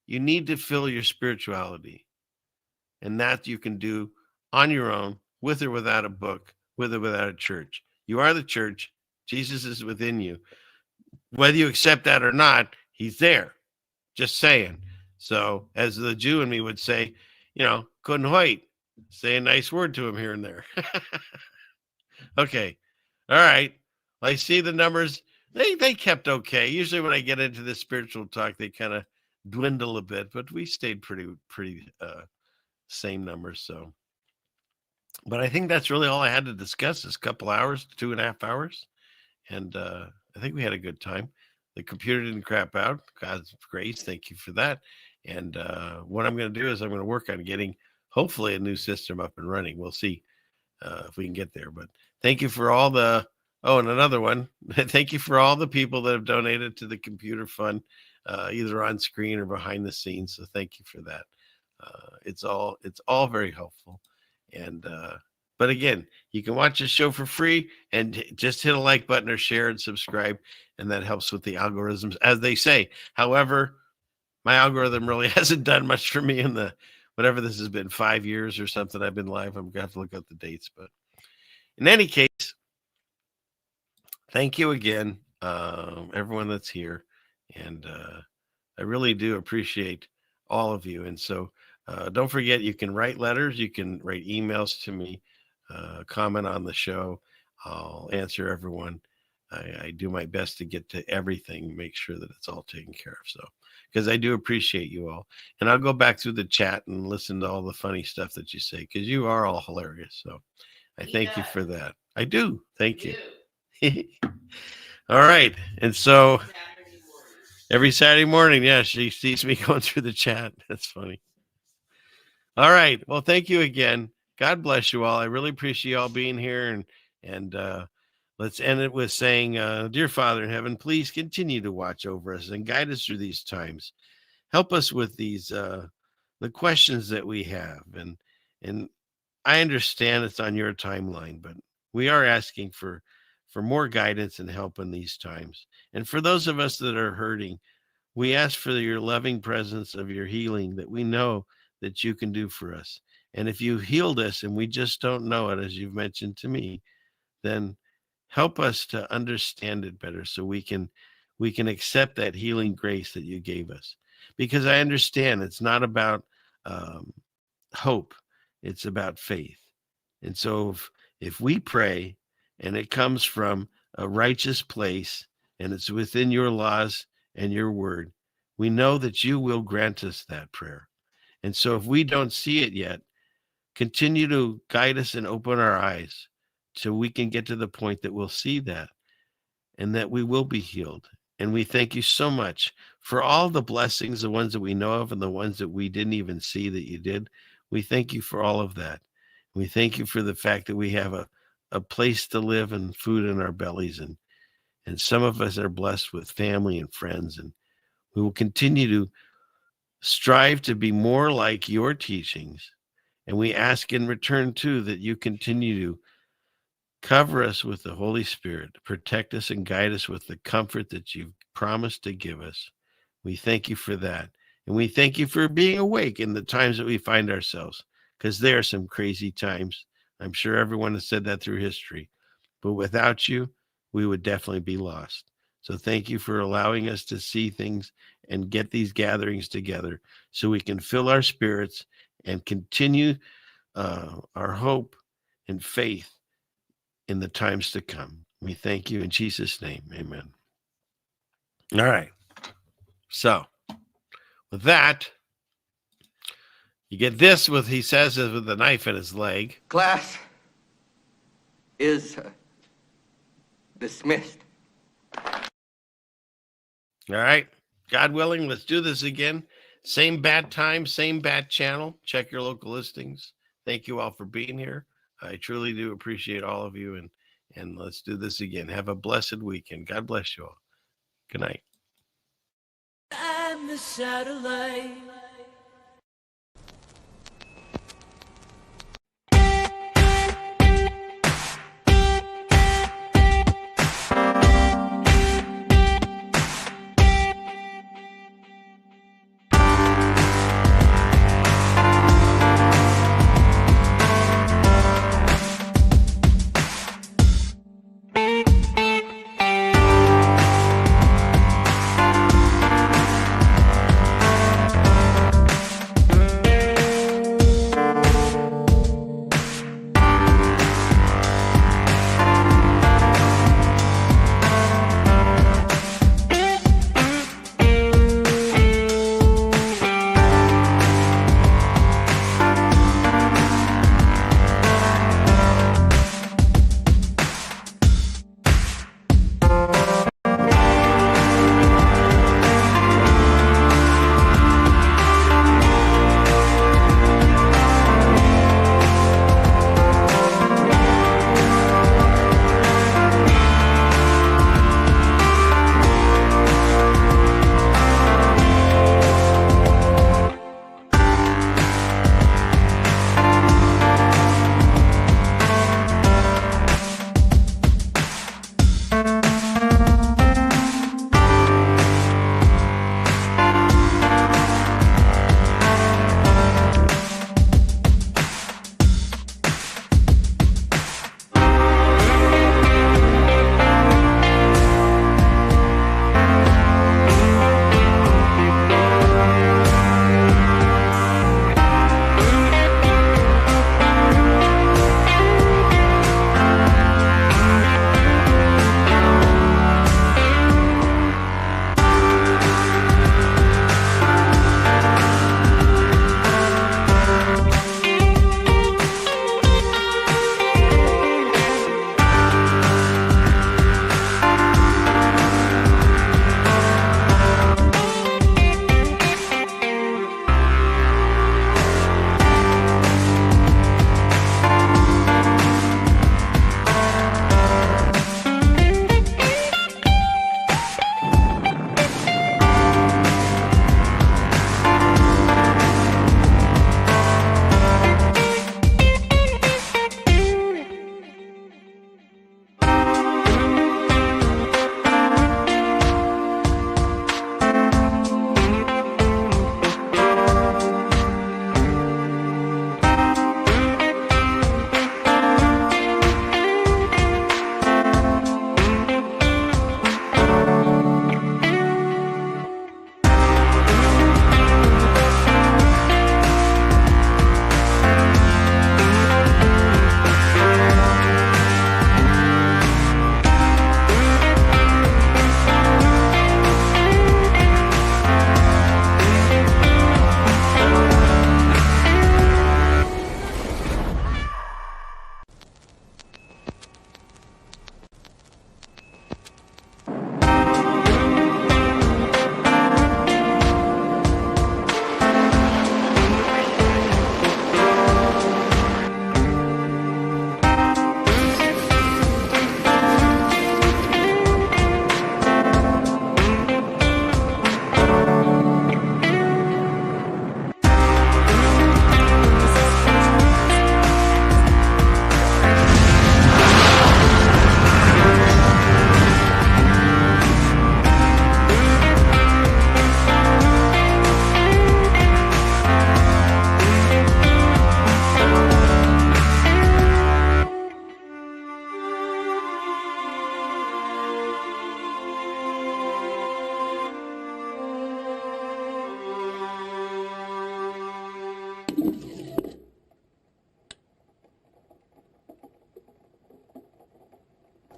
You need to fill your spirituality. And that you can do on your own, with or without a book, with or without a church. You are the church. Jesus is within you. Whether you accept that or not, he's there. Just saying. So as the Jew in me would say, couldn't wait. Say a nice word to him here and there. Okay. All right. I see the numbers They kept okay. Usually when I get into the spiritual talk, they kind of dwindle a bit, but we stayed pretty same numbers. So, but I think that's really all I had to discuss this couple hours, 2.5 hours. And I think we had a good time. The computer didn't crap out. God's grace. Thank you for that. And what I'm going to do is I'm going to work on getting hopefully a new system up and running. We'll see if we can get there. But thank you for all the, and another one. Thank you for all the people that have donated to the computer fund, either on screen or behind the scenes. So thank you for that. It's all very helpful. And but again, you can watch the show for free and just hit a like button or share and subscribe, and that helps with the algorithms, as they say. However, my algorithm really hasn't done much for me in the whatever this has been, 5 years or something I've been live. I'm gonna have to look up the dates, but in any case, thank you again, everyone that's here, and I really do appreciate all of you. And so don't forget, you can write letters, you can write emails to me, comment on the show. I'll answer everyone. I do my best to get to everything, make sure that it's all taken care of. So, because I do appreciate you all. And I'll go back through the chat and listen to all the funny stuff that you say, because you are all hilarious. So I thank you for that. I do. Thank you. All right. And so every Saturday morning, yeah, she sees me going through the chat. That's funny. All right. Well, thank you again. God bless you all. I really appreciate you all being here. And let's end it with saying, dear Father in heaven, please continue to watch over us and guide us through these times. Help us with these, the questions that we have. And I understand it's on your timeline, but we are asking for more guidance and help in these times. And for those of us that are hurting, we ask for your loving presence of your healing that we know that you can do for us. And if you healed us and we just don't know it, as you've mentioned to me, then help us to understand it better so we can accept that healing grace that you gave us. Because I understand it's not about hope, it's about faith. And so if we pray and it comes from a righteous place and it's within your laws and your word, we know that you will grant us that prayer. And so if we don't see it yet, continue to guide us and open our eyes so we can get to the point that we'll see that and that we will be healed. And we thank you so much for all the blessings, the ones that we know of and the ones that we didn't even see that you did. We thank you for all of that. We thank you for the fact that we have a place to live and food in our bellies. And some of us are blessed with family and friends. And we will continue to strive to be more like your teachings. And we ask in return, too, that you continue to cover us with the Holy Spirit, protect us and guide us with the comfort that you've promised to give us. We thank you for that. And we thank you for being awake in the times that we find ourselves, because there are some crazy times. I'm sure everyone has said that through history. But without you, we would definitely be lost. So thank you for allowing us to see things and get these gatherings together so we can fill our spirits and continue our hope and faith in the times to come. We thank you in Jesus' name. Amen. All right. So with that, you get this with, he says, with the knife in his leg. Class is dismissed. All right. God willing, let's do this again. Same bad time, same bad channel. Check your local listings. Thank you all for being here. I truly do appreciate all of you. And let's do this again. Have a blessed weekend. God bless you all. Good night. I'm the satellite.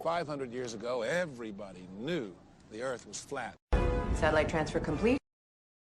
500 years ago, everybody knew the Earth was flat. Satellite transfer complete.